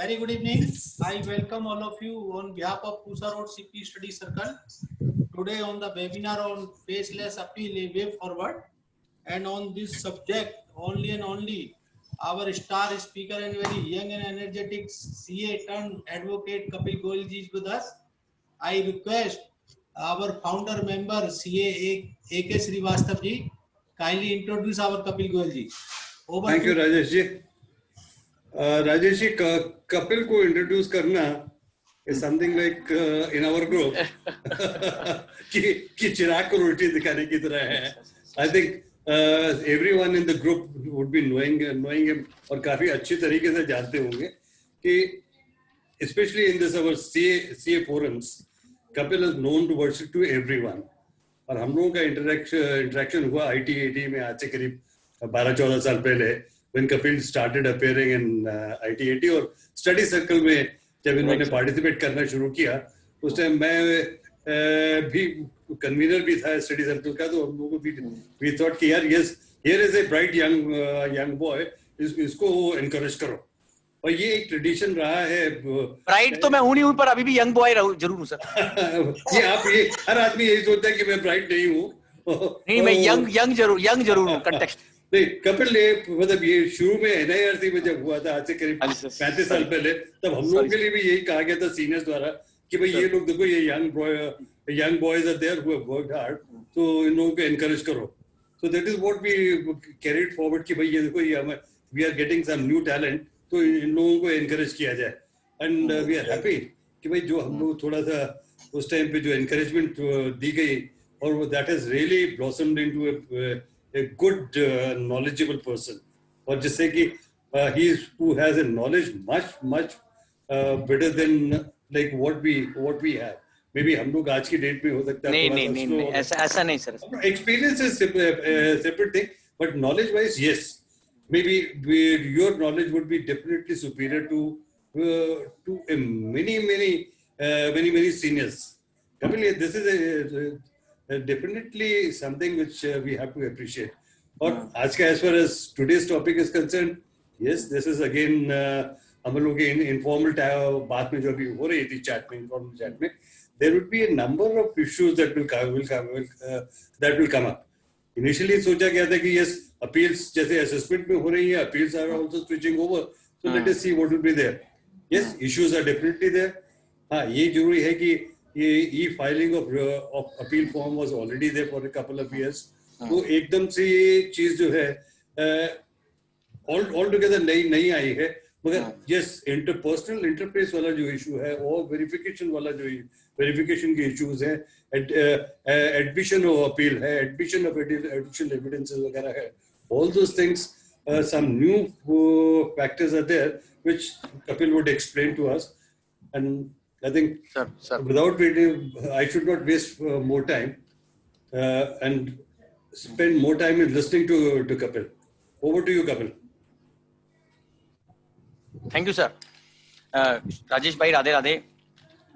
Very good evening. I welcome all of you on behalf of Pusa Road CP Study Circle. Today on the webinar on faceless appeal a way forward, and on this subject only and only our star speaker and very young and energetic CA turned advocate Kapil Goyal ji is with us. I request our founder member CA AK Srivastava ji kindly introduce our Kapil Goyal ji. Over Thank to you, Rajesh ji. Rajesh ji, Kapil को introduce करना is something like in our group कि चिराग को रोटी दिखाने की तरह है. I think everyone in the group would be knowing him और काफी अच्छी तरीके से जानते होंगे कि especially in this our CA forums, Kapil is known to everyone. और हम लोगों का interaction हुआ IT में आज से करीब 12-14 साल पहले when Kapil started appearing in IT और study circle में जब इन्होंने participate करना शुरू किया उस टाइम मैं भी convener भी था study circle का तो हम लोगों को we thought कि यार yes here is a bright young boy इसको encourage करो और ये एक ट्रेडिशन रहा है. ब्राइट तो मैं हूं नहीं हूं पर अभी भी यंग बॉय जरूर हूं सर. ये हर आदमी यही सोचता है कि मैं ब्राइट नहीं हूं. नहीं मैं यंग जरूर हूं. कंटेक्स्ट नहीं कपिल ने मतलब ये शुरू में NIRC में जब हुआ था आज से करीब 35 साल पहले तब हम लोगों के लिए भी यही कहा गया था सीनियर्स द्वारा कि भाई ये लोग देखो ये young boys are there who have worked hard तो इन लोगों को एनकरेज करो. So that is what we carried forward कि भाई ये देखो ये we are getting some new talent तो इन लोगों को एनकरेज किया जाए. एंड वी आर हैप्पी कि भाई जो हम लोग थोड़ा सा उस टाइम पे जो एनकरेजमेंट दी गई और that has really blossomed into a good knowledgeable person और जिससे कि he is who has a knowledge much better than like what we have. Maybe हम लोग आज की डेट में हो सकता है नहीं ऐसा नहीं sir. Experience is separate thing but knowledge wise yes maybe your knowledge would be definitely superior to many seniors. Kapil, this is definitely something which we have to appreciate. और आज का as far as today's topic is concerned, yes, this is again हम लोग के informal बात में जो अभी हो रही थी chat में informal chat में, there would be a number of issues that will come up. Initially सोचा गया था कि yes, appeals जैसे assessment में हो रही है, appeals are also switching over, so let us see what will be there. Yes, issues are definitely there. हाँ ये जरूरी है कि e-filing of appeal form was already there for a couple of years. तो एकदम से ये चीज जो है all together नई आई है मगर yes interpersonal interface वाला जो issue है और verification वाला जो verification के issues हैं admission of appeal है admission of additional evidences वगैरह है all those things some new factors are there which Kapil would explain to us and I think sir. Without waiting, I should not waste more time and spend more time in listening to Kapil. Over to you, Kapil. Thank you, sir. Rajesh bhai, Radhe Radhe.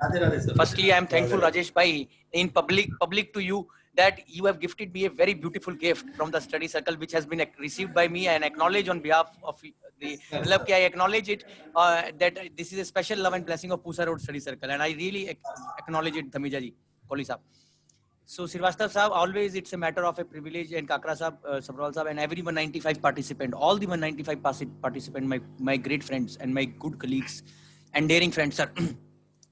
Radhe Radhe sir. Firstly, I am thankful, Rajesh bhai, in public to you that you have gifted me a very beautiful gift from the study circle, which has been received by me and acknowledged on behalf of the. I acknowledge it that this is a special love and blessing of Pusa Road Study Circle, and I really acknowledge it, Dhamija ji, Kohli sahab. So Srivastava sahab, always it's a matter of a privilege, and Kakra sahab, Sabral sahab, and every 195 participant, all the 195 participant, my great friends and my good colleagues and daring friends, sir.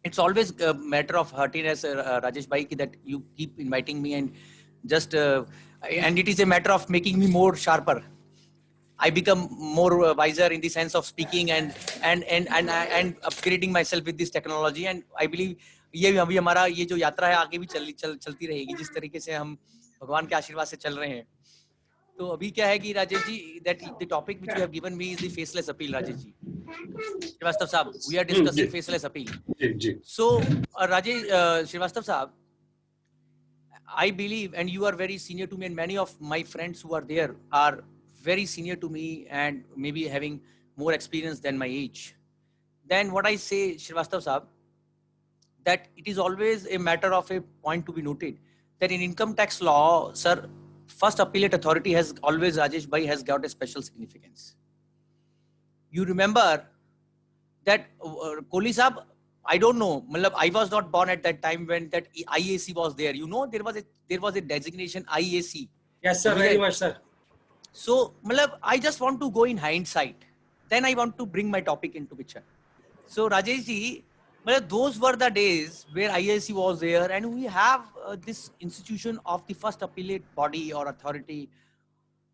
It's always a matter of heartiness, Rajesh bhai, that you keep inviting me and just, and it is a matter of making me more sharper. I become more wiser in the sense of speaking and upgrading myself with this technology. And I believe ये अभी हमारा ये जो यात्रा है आगे भी चलती रहेगी जिस तरीके से हम भगवान के आशीर्वाद से चल रहे हैं. तो अभी क्या है कि Rajesh ji that the topic which you have given me is the faceless appeal, Rajesh ji. Srivastava sahab, we are discussing faceless appeal. So Rajesh Srivastava sahab, I believe, and you are very senior to me, and many of my friends who are there are very senior to me and maybe having more experience than my age. Then what I say, Srivastava sahab, that it is always a matter of a point to be noted that in income tax law, sir, first appellate authority has always, Rajesh bhai, has got a special significance. You remember that Kohli Saab, I don't know. I was not born at that time when that IAC was there. You know, there was a designation IAC. Yes, sir. Very much, sir. So, I just want to go in hindsight. Then I want to bring my topic into picture. So, Rajesh ji, those were the days where IAC was there, and we have this institution of the first appellate body or authority,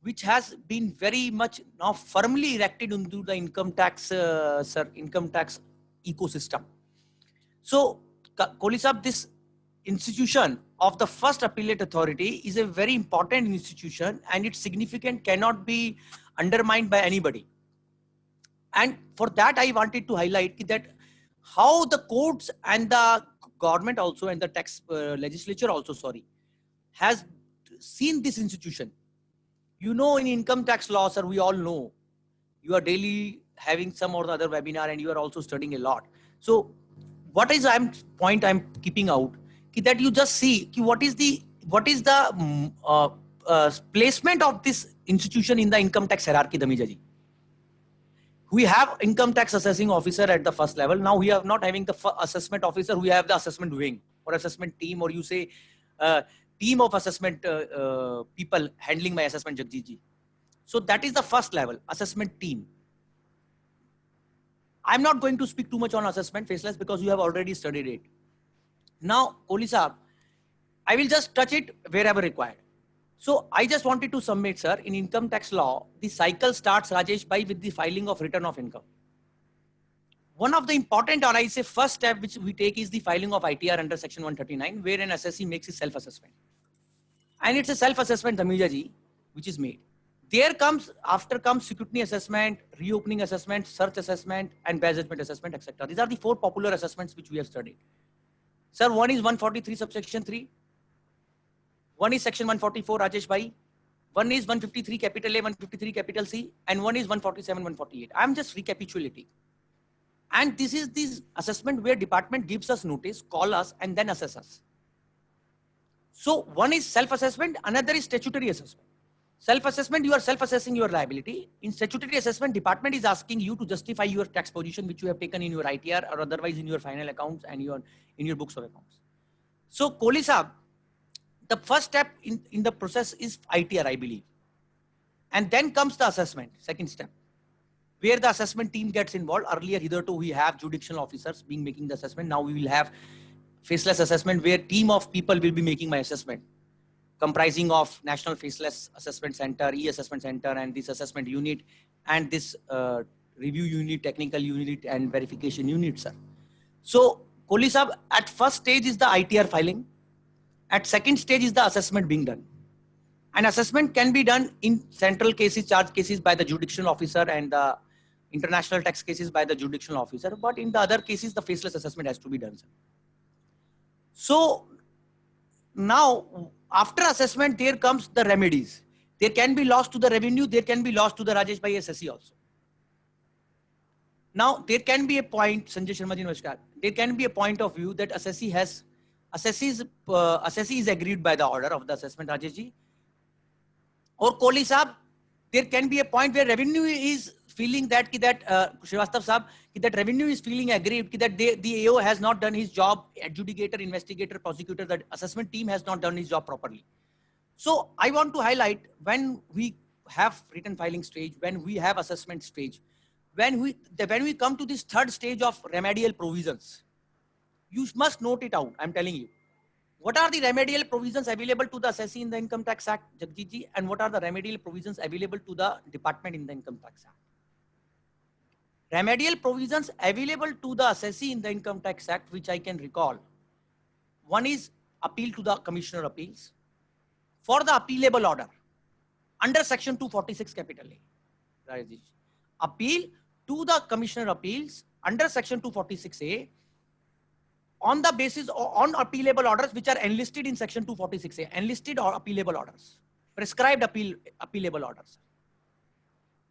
which has been very much now firmly erected into the income tax ecosystem. So, Kohli Saab, this institution of the first appellate authority is a very important institution, and its significance cannot be undermined by anybody. And for that, I wanted to highlight that how the courts and the government also, and the tax legislature also, has seen this institution. You know, in income tax law, sir, we all know you are daily having some or the other webinar, and you are also studying a lot. So what is point I'm keeping out, that you just see what is the placement of this institution in the income tax hierarchy, Dhamija ji. We have income tax assessing officer at the first level. Now we are not having the assessment officer. We have the assessment wing or assessment team, or you say team of assessment people handling my assessment, Jagjeet ji. So that is the first level, assessment team. I'm not going to speak too much on assessment faceless because you have already studied it. Now, Kohli Saab, I will just touch it wherever required. So I just wanted to submit, sir, in income tax law, the cycle starts, Rajesh bhai, with the filing of return of income. One of the important, or I say first step which we take, is the filing of ITR under section 139, where an assessee makes his self-assessment. And it's a self-assessment, Dhamija ji, which is made. After comes scrutiny assessment, reopening assessment, search assessment, and bad judgment assessment, etc. These are the 4 popular assessments which we have studied. Sir, one is 143 subsection 3. One is section 144, Rajesh bhai. One is 153 capital A, 153 capital C, and one is 147, 148. I'm just recapitulating. And this is this assessment where department gives us notice, call us, and then assess us. So one is self-assessment, another is statutory assessment. Self-assessment, you are self-assessing your liability. In statutory assessment, department is asking you to justify your tax position which you have taken in your ITR or otherwise in your final accounts and in your books of accounts. So Kohli Saab, the first step in the process is ITR, I believe. And then comes the assessment, second step, where the assessment team gets involved. Earlier, hitherto, we have jurisdictional officers making the assessment. Now we will have faceless assessment where team of people will be making my assessment, comprising of National Faceless Assessment Center, E-Assessment Center, and this assessment unit, and this review unit, technical unit, and verification unit, sir. So, Kohli Saab, at first stage is the ITR filing. At second stage is the assessment being done. And assessment can be done in central cases, charge cases by the jurisdictional officer, and the international tax cases by the jurisdictional officer. But in the other cases, the faceless assessment has to be done, sir. So, now, after assessment, there comes the remedies. There can be loss to the revenue. There can be loss to the Rajesh bhai assessee also. Now, there can be a point, Sanjay Sharma ji, namaskar. There can be a point of view that assessee is agreed by the order of the assessment, Rajesh ji. Or Kohli Saab, there can be a point where revenue is feeling that Srivastava Saab, that revenue is feeling aggrieved, that the AO has not done his job, adjudicator, investigator, prosecutor, that assessment team has not done his job properly. So I want to highlight, when we have written filing stage, when we have assessment stage, when we come to this third stage of remedial provisions, you must note it out. I'm telling you. What are the remedial provisions available to the assessee in the Income Tax Act, Jagjeet ji, and what are the remedial provisions available to the department in the Income Tax Act? Remedial provisions available to the assessee in the Income Tax Act, which I can recall. One is appeal to the Commissioner of Appeals for the appealable order under section 246 capital A. Appeal to the Commissioner of Appeals under section 246A on the basis on appealable orders which are enlisted in section 246A, enlisted or appealable orders, prescribed appealable orders.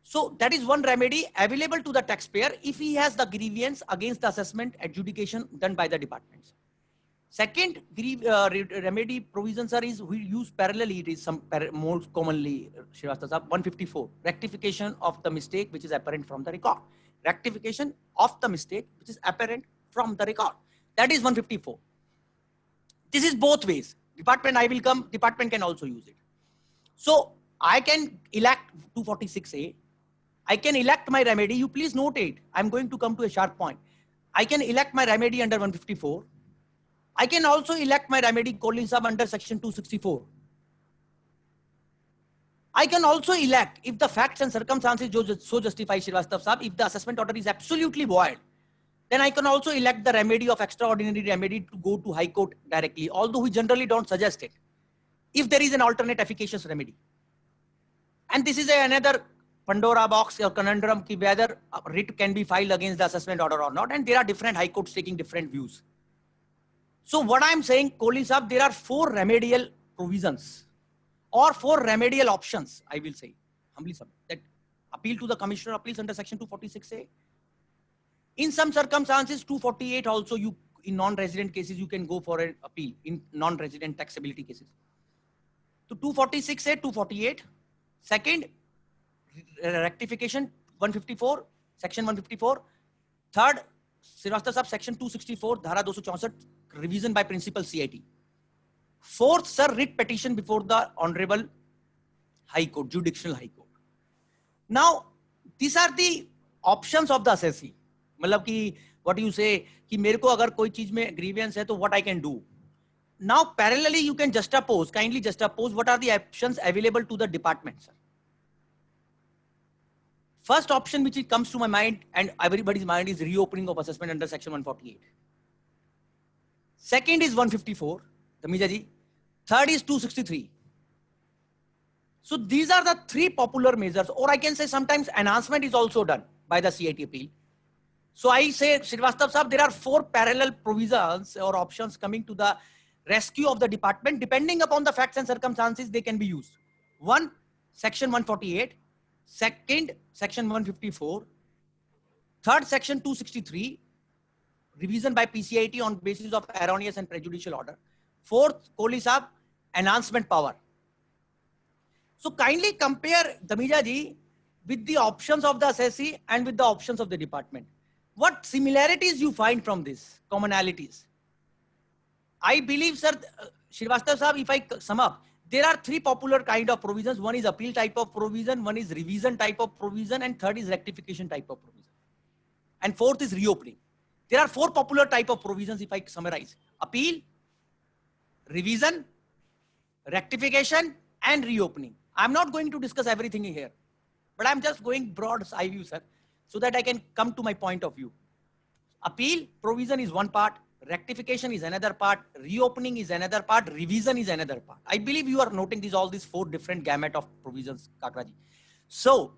So that is one remedy available to the taxpayer if he has the grievance against the assessment adjudication done by the departments. Second remedy provisions are we use parallelly. It is more commonly, Srivastava Saab, 154, rectification of the mistake which is apparent from the record. rectification of the mistake which is apparent from the record. That is 154. This is both ways. Department, I will come, department can also use it. So I can elect 246A. I can elect my remedy. You please note it. I'm going to come to a sharp point. I can elect my remedy under 154. I can also elect my remedy Kohli sub under section 264. I can also elect, if the facts and circumstances so justify, Srivastava Sahab, if the assessment order is absolutely void, then I can also elect the remedy of extraordinary remedy to go to High Court directly, although we generally don't suggest it, if there is an alternate efficacious remedy. And this is another Pandora box or conundrum, whether a writ can be filed against the assessment order or not, and there are different High Courts taking different views. So what I'm saying, Kohli Sahab, there are 4 remedial provisions or 4 remedial options, I will say, humbly submit, that appeal to the Commissioner of Appeals under section 246A. In some circumstances, 248 also, you in non-resident cases, you can go for an appeal in non-resident taxability cases. So 246A, 248. Second, rectification 154, section 154. Third, Srivastava Sahab, section 264, Dhara 264, revision by principal CIT. Fourth, sir, writ petition before the Honorable High Court, Jurisdictional High Court. Now, these are the options of the assessee. मतलब कि what you say कि मेरे को अगर कोई चीज में grievance है तो what I can do. Now, parallelly, you can juxtapose, kindly juxtapose what are the options available to the department, sir. First option which comes to my mind and everybody's mind is reopening of assessment under section 148. Second is 154, Tamija ji. Third is 263. So these are the 3 popular measures, or I can say sometimes enhancement is also done by the CIT appeal. So I say, Srivastava Sahab, there are 4 parallel provisions or options coming to the rescue of the department. Depending upon the facts and circumstances, they can be used. One, section 148. Second, section 154. Third, section 263. Revision by PCIT on basis of erroneous and prejudicial order. Fourth, Kohli Sahab, enhancement power. So kindly compare, Tamija ji, with the options of the assessee and with the options of the department. What similarities you find from this, commonalities? I believe, sir, Srivastava Sahab, if I sum up, there are 3 popular kind of provisions. One is appeal type of provision, one is revision type of provision, and third is rectification type of provision. And fourth is reopening. There are 4 popular type of provisions if I summarize. Appeal, revision, rectification, and reopening. I'm not going to discuss everything here, but I'm just going broad eye view, sir, so that I can come to my point of view. Appeal provision is one part, rectification is another part, reopening is another part, revision is another part. I believe you are noting all these 4 different gamut of provisions, Kakraji. So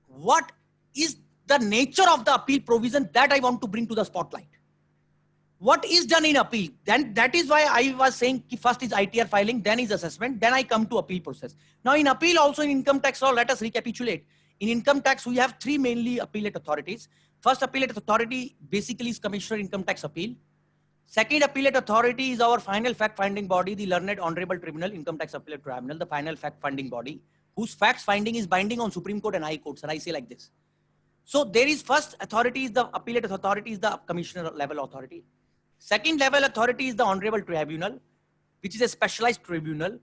what is the nature of the appeal provision that I want to bring to the spotlight? What is done in appeal? Then that is why I was saying first is ITR filing, then is assessment, then I come to appeal process. Now in appeal also in income tax law, let us recapitulate. In income tax, we have 3 mainly appellate authorities. First appellate authority basically is Commissioner Income Tax Appeal. Second appellate authority is our final fact finding body, the Learned Honorable Tribunal, Income Tax Appellate Tribunal, the final fact finding body, whose facts finding is binding on Supreme Court and High Court. Sir, I say like this. So there is first authority is the appellate authority is the commissioner level authority. Second level authority is the Honorable Tribunal, which is a specialized tribunal,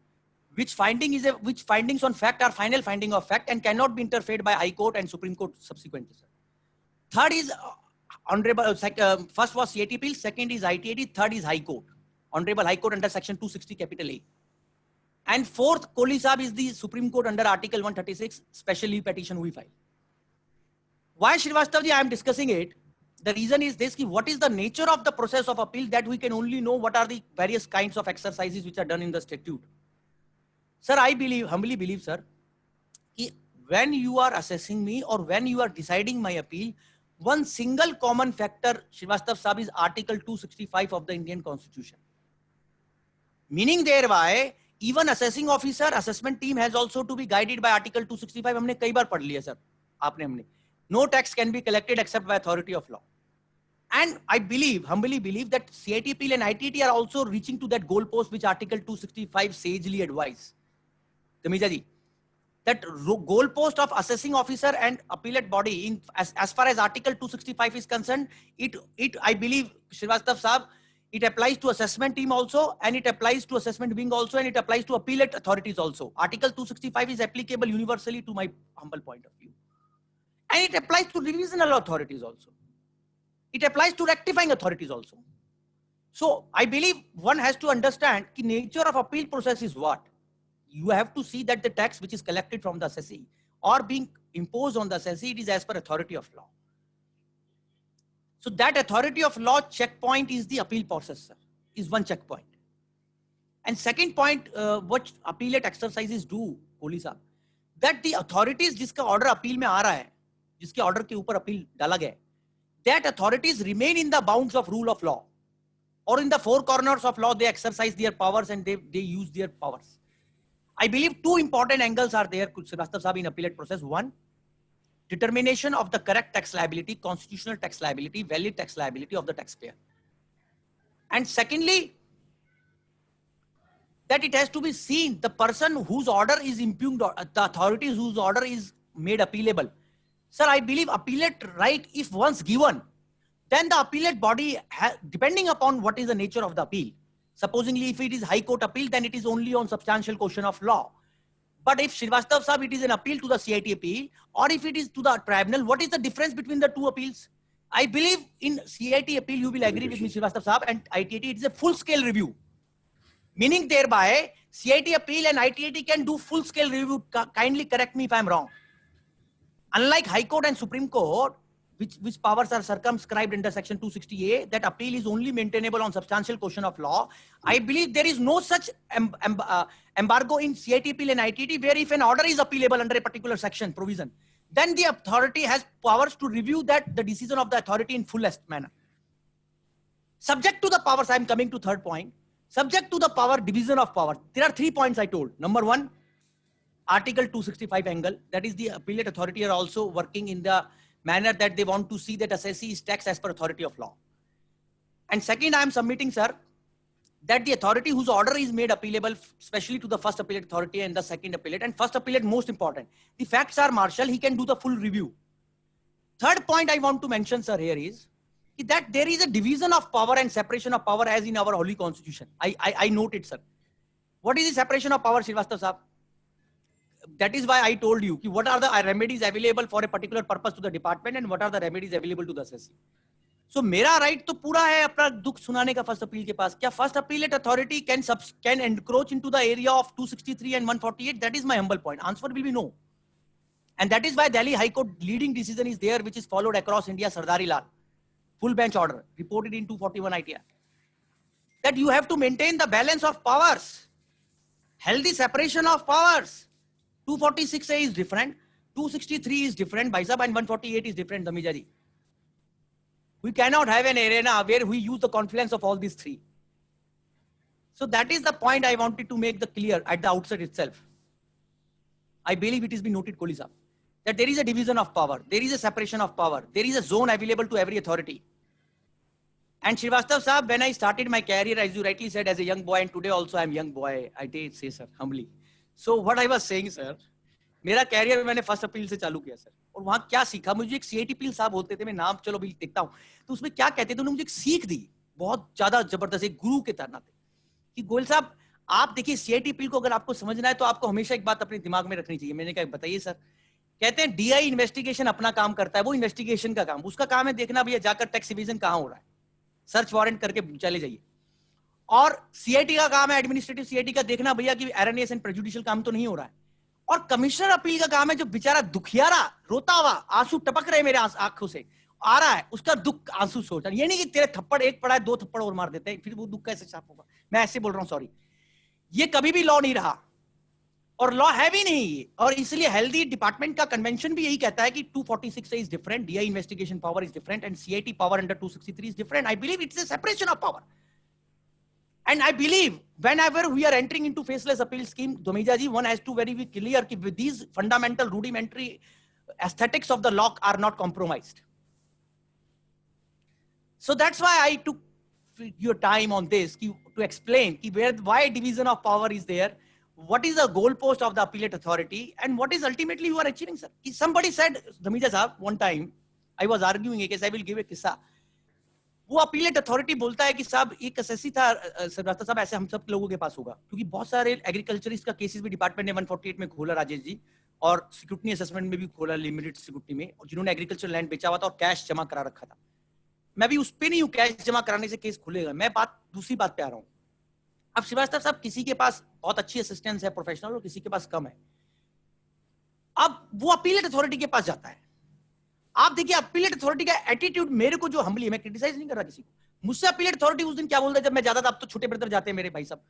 which findings on fact are final finding of fact and cannot be interfered by High Court and Supreme Court subsequently. Sir. Third is Honorable, first was CIT appeal, second is ITAT, third is High Court, Honorable High Court under section 260 capital A. And fourth, Kohli Sahab is the Supreme Court under Article 136, special leave petition we file. Why, Srivastava ji, I am discussing it? The reason is this, what is the nature of the process of appeal that we can only know what are the various kinds of exercises which are done in the statute. Sir, I believe, humbly believe, sir, when you are assessing me or when you are deciding my appeal, one single common factor, Srivastava Sahab, is Article 265 of the Indian Constitution. Meaning thereby, even assessing officer, assessment team has also to be guided by Article 265. हमने कई बार पढ़ लिया, sir. आपने हमने. No tax can be collected except by authority of law. And I believe, humbly believe that CIT appeal and ITT are also reaching to that goalpost which Article 265 sagely advise. Tamija ji, that goalpost of assessing officer and appellate body in as far as Article 265 is concerned, I believe, Srivastava Sahab, it applies to assessment team also, and it applies to assessment wing also, and it applies to appellate authorities also. Article 265 is applicable universally to my humble point of view. And it applies to revisional authorities also. It applies to rectifying authorities also. So I believe one has to understand the nature of appeal process is what. You have to see that the tax which is collected from the assessee or being imposed on the assessee, it is as per authority of law. So that authority of law checkpoint is the appeal process, sir, is one checkpoint. And second point, what appellate exercises do, Kohli sahab, that the authorities जिसका order appeal में आ रहा है, जिसके order के ऊपर appeal डाला गया है, that authorities remain in the bounds of rule of law, or in the four corners of law, they exercise their powers and they use their powers. I believe two important angles are there, Srivastava Sahab, in appellate process. One, determination of the correct tax liability, constitutional tax liability, valid tax liability of the taxpayer. And secondly, that it has to be seen the person whose order is impugned, the authorities whose order is made appealable. Sir, I believe appellate right, if once given, then the appellate body, depending upon what is the nature of the appeal, supposingly if it is High Court appeal, then it is only on substantial question of law. But if Srivastava Sahab, it is an appeal to the CIT appeal, or if it is to the tribunal, what is the difference between the two appeals? I believe in CIT appeal, you will agree with me, Srivastava Sahab, and ITAT, it is a full-scale review. Meaning thereby, CIT appeal and ITAT can do full-scale review. Kindly correct me if I am wrong. Unlike High Court and Supreme Court, which powers are circumscribed under Section 260A, that appeal is only maintainable on substantial question of law. I believe there is no such embargo in CIT appeal and ITT, where if an order is appealable under a particular section provision, then the authority has powers to review that the decision of the authority in fullest manner. Subject to the powers, I am coming to third point. Subject to the power, division of power. There are 3 points I told. Number one, Article 265 angle, that is the appellate authority are also working in the manner that they want to see that assessee is taxed as per authority of law. And second, I am submitting, sir, that the authority whose order is made appealable, especially to the first appellate authority and the second appellate, and first appellate most important, the facts are marshal, he can do the full review. Third point I want to mention, sir, here is that there is a division of power and separation of power as in our holy constitution. I note it, sir. What is the separation of power, Srivastava Sahab? That is why I told you what are the remedies available for a particular purpose to the department and what are the remedies available to the assessee. So मेरा right तो पूरा है अपना दुख सुनाने का first appeal के पास. क्या first appellate authority can encroach into the area of 263 and 148? That is my humble point. Answer will be no. And that is why Delhi High Court leading decision is there, which is followed across India, Sardari Lal. Full bench order reported in 241 ITR. That you have to maintain the balance of powers. Healthy separation of powers. 246A is different, 263 is different, Bhai Sahab, and 148 is different, Dhamija ji. We cannot have an arena where we use the confluence of all these three. So that is the point I wanted to make the clear at the outset itself. I believe it has been noted, Kohli Sahab, that there is a division of power, there is a separation of power, there is a zone available to every authority. And Srivastava Sahab, when I started my career, as you rightly said, as a young boy, and today also I am young boy, I did say, sir, humbly. So what I was saying, sir, मेरा career मैंने first appeal से चालू किया sir, और वहां क्या सीखा, मुझे एक सीआईटी अपील साहब होते थे, मैं नाम चलो भी देखता हूं, तो उसमें क्या कहते थे, उन्होंने मुझे एक सीख दी बहुत ज्यादा जबरदस्त, एक गुरु के तरह थे कि गोयल साहब आप देखिए सीआईटी अपील को अगर आपको समझना है तो आपको हमेशा एक बात अपने दिमाग में रखनी चाहिए. मैंने कहा बताइए सर. कहते हैं डीआई इन्वेस्टिगेशन अपना काम करता है, वो इन्वेस्टिगेशन का काम, उसका काम है देखना भैया जाकर टैक्स इवेजन कहां हो रहा है, सर्च वारंट करके चले जाइए. और सीआईटी का काम है, एडमिनिस्ट्रेटिव सीआईटी का, देखना भैया कि एरनियस एंड प्रेजुडिशियल काम तो नहीं हो रहा है. और कमिश्नर अपील का काम है जो बेचारा दुखियारा रोता हुआ, आंसू टपक रहे मेरे आंखों से आ रहा है, उसका दुख आंसू सोच रहा है. ये नहीं कि तेरे थप्पड़ एक पड़ा है 2 थप्पड़ और मार देते हैं, फिर वो दुख कैसे साफ होगा. मैं ऐसे बोल रहा हूं, सॉरी, ये कभी भी लॉ नहीं रहा और लॉ है भी नहीं. और इसलिए हेल्दी डिपार्टमेंट का कन्वेंशन भी यही कहता है कि 246 से is different, DI investigation power is different and CIT power under 263 is different. I believe it's a separation of power. And I believe whenever we are entering into faceless appeal scheme, Dhamija ji, one has to very be clear that these fundamental rudimentary aesthetics of the law are not compromised. So that's why I took your time on this to explain why division of power is there, what is the goal post of the appellate authority and what is ultimately you are achieving, sir. Somebody said, Dhameja sahab, one time I was arguing a case, I will give a किस्सा. वो appellate authority बोलता है कि साहब एक SSC था श्रीवास्तव साहब, ऐसे हम सब लोगों के पास होगा, क्योंकि बहुत सारे एग्रीकल्चरिस्ट का केसेस भी डिपार्टमेंट ने 148 में खोला राजेश जी, और सिक्योरिटी असेसमेंट में भी खोला लिमिटेड सिक्योरिटी में, जिन्होंने एग्रीकल्चर लैंड बेचा हुआ था और कैश जमा करा रखा था. मैं भी उस पे नहीं हूँ, कैश जमा कराने से केस खुलेगा. मैं दूसरी बात पे आ रहा हूँ. अब श्रीवास्तव साहब किसी के पास बहुत अच्छी असिस्टेंस है प्रोफेशनल और किसी के पास कम है. अब वो अपीलेट अथॉरिटी के पास जाता है. आप देखिए अपीलेट अथॉरिटी का एटीट्यूड, मेरे को जो हम्बली है, मैं क्रिटिसाइज नहीं कर रहा किसी को, मुझसे अपीलेट अथॉरिटी उस दिन क्या बोलता है जब मैं ज्यादा था, अब तो छोटे ब्रदर जाते हैं मेरे भाई साहब,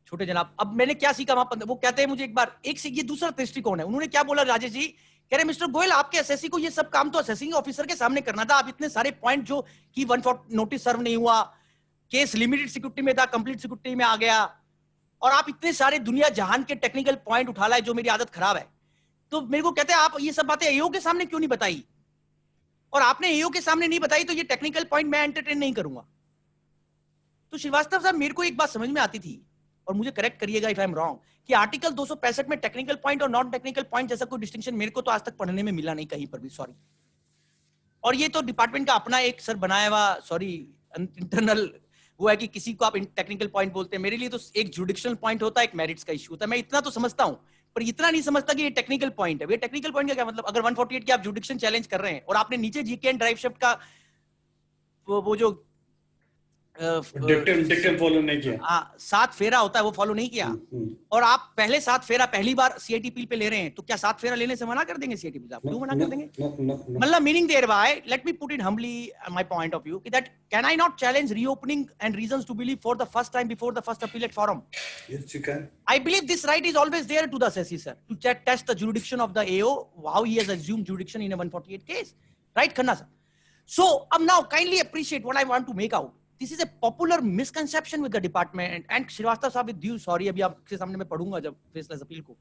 छोटे जनाब. अब मैंने क्या सीखा वहां, वो कहते हैं मुझे एक बार एक से, ये दूसरा दृष्टिकोण है. उन्होंने क्या बोला राजेश जी, कह रहे मिस्टर गोयल आपके एसएससी को ये सब काम तो असेसिंग ऑफिसर के सामने करना था. आप इतने सारे पॉइंट जो कि 140 नोटिस सर्व नहीं हुआ, केस लिमिटेड सिक्योरिटी में था, कंप्लीट सिक्योरिटी में आ गया, और आप इतने सारे दुनिया जहान के टेक्निकल पॉइंट उठा लाए, जो मेरी आदत खराब है. तो मेरे को कहते हैं आप ये सब बातें एओ के सामने क्यों नहीं बताई, और आपने एओ के सामने नहीं बताई तो ये टेक्निकल पॉइंट मैं एंटरटेन नहीं करूंगा. तो श्रीवास्तव साहब मेरे को एक बात समझ में आती थी, और मुझे करेक्ट करिएगा इफ आई एम रॉन्ग, कि आर्टिकल 265 में टेक्निकल पॉइंट और नॉन टेक्निकल पॉइंट जैसा कोई डिस्टिंक्शन मेरे को तो आज तक पढ़ने में मिला नहीं कहीं पर भी, सॉरी. और ये तो डिपार्टमेंट का अपना एक सर बनाया हुआ, सॉरी, इंटरनल वो है कि किसी को आप टेक्निकल पॉइंट बोलते हैं. मेरे लिए तो एक जुडिक्शनल पॉइंट होता है, एक मेरिट्स का इश्यू होता है. मैं इतना तो समझता हूं, पर इतना नहीं समझता कि ये टेक्निकल पॉइंट है. ये टेक्निकल पॉइंट का क्या मतलब, अगर 148 की आप जुडिक्शन चैलेंज कर रहे हैं और आपने नीचे जीके एंड ड्राइव शिफ्ट का वो जो डिक्टम फॉलो नहीं किया, 7 फेरा होता है वो फॉलो नहीं किया, और आप पहले 7 फेरा पहली बार सीआईटीपी पे ले रहे हैं, तो क्या 7 फेरा लेने से मना कर देंगे सीआईटीपी? आप क्यों मना कर देंगे? मतलब meaning thereby, let me put it humbly my point of view, that can I not challenge reopening and reasons to believe for the first time before the first appellate forum? Yes, you can. I believe this right is always there to the assessee, sir, to test the jurisdiction of the AO, how he has assumed jurisdiction in a 148 case. Right, Khanna sir? So, now kindly appreciate what I want to make out. This is a popular misconception with the department. And Srivastava साहब, with due sorry, अभी आपके सामने मैं पढ़ूंगा जब faceless appeal को,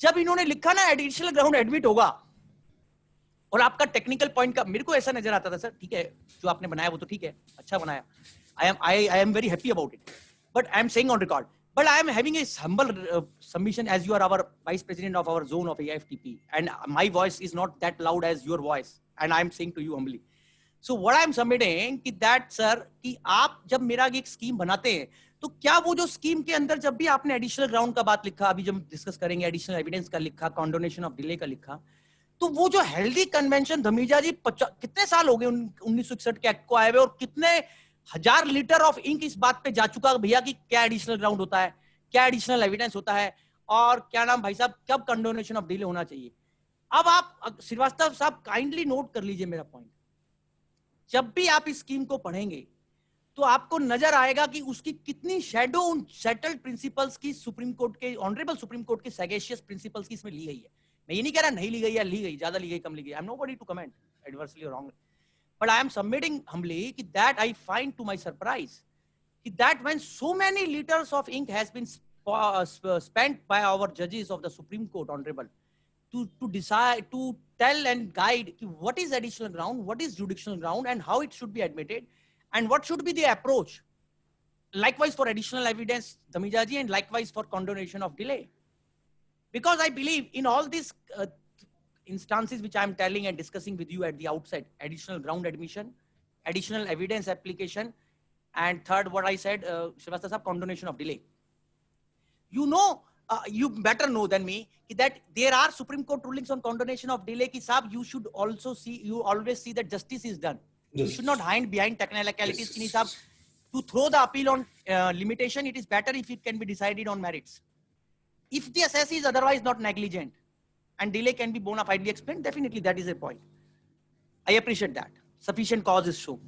जब इन्होंने लिखा ना एडिशनल ग्राउंड एडमिट होगा, और आपका टेक्निकल पॉइंट का मेरे को ऐसा नजर आता था सर, ठीक है जो आपने बनाया वो तो ठीक है, अच्छा बनाया, I am very happy about it, but I am saying on record, but I am having a humble submission, as you are our vice president of our zone of AIFTP, and my voice is not that loud as your voice, and I am saying to you humbly. So what I am submitting कि that sir, कि आप जब मेरा एक scheme बनाते हैं, तो क्या वो जो स्कीम के अंदर जब भी आपने एडिशनल ग्राउंड का बात लिखा, अभी जब डिस्कस करेंगे एडिशनल एविडेंस का लिखा, कॉन्डोनेशन ऑफ डिले का लिखा, तो वो जो हेल्दी कन्वेंशन धमीजा जी कितने साल हो गए 1961 के एक्ट को आए हुए, और कितने 1000 लीटर ऑफ इंक इस बात पे जा चुका भैया कि क्या एडिशनल ग्राउंड होता है, क्या एडिशनल एविडेंस होता है, और क्या नाम भाई साहब कब कंडोनेशन ऑफ डिले होना चाहिए. अब आप श्रीवास्तव साहब काइंडली नोट कर लीजिए मेरा पॉइंट, जब भी आप इस स्कीम को पढ़ेंगे तो आपको नजर आएगा कि उसकी कितनी शैडो उन सेटल्ड प्रिंसिपल्स की, सुप्रीम कोर्ट के, ऑनरेबल सुप्रीम कोर्ट के सैगेशियस प्रिंसिपल्स की इसमें ली गई है. मैं ये नहीं कह रहा नहीं ली गई या ली गई, ज्यादा ली गई कम ली गई, I am nobody to comment adversely और wrongly, but I am submitting humbly that I find to my surprise that when so many liters of ink has been spent by our judges of the Supreme Court, honorable, to decide, to tell and guide what is additional ground, what is jurisdictional ground, and how it should be admitted, and what should be the approach. Likewise for additional evidence, Dhameja ji, and likewise for condonation of delay. Because I believe in all these instances which I am telling and discussing with you at the outset, additional ground admission, additional evidence application, and third, what I said, Srivastava sahab, condonation of delay. You know, you better know than me that there are Supreme Court rulings on condonation of delay. Ki sahab, you should also see, you always see that justice is done. Yes. You should not hide behind technicalities. Yes. Sahab, to throw the appeal on limitation, it is better if it can be decided on merits. If the assessee is otherwise not negligent and delay can be bona fidely explained, definitely that is a point. I appreciate that. Sufficient cause is shown.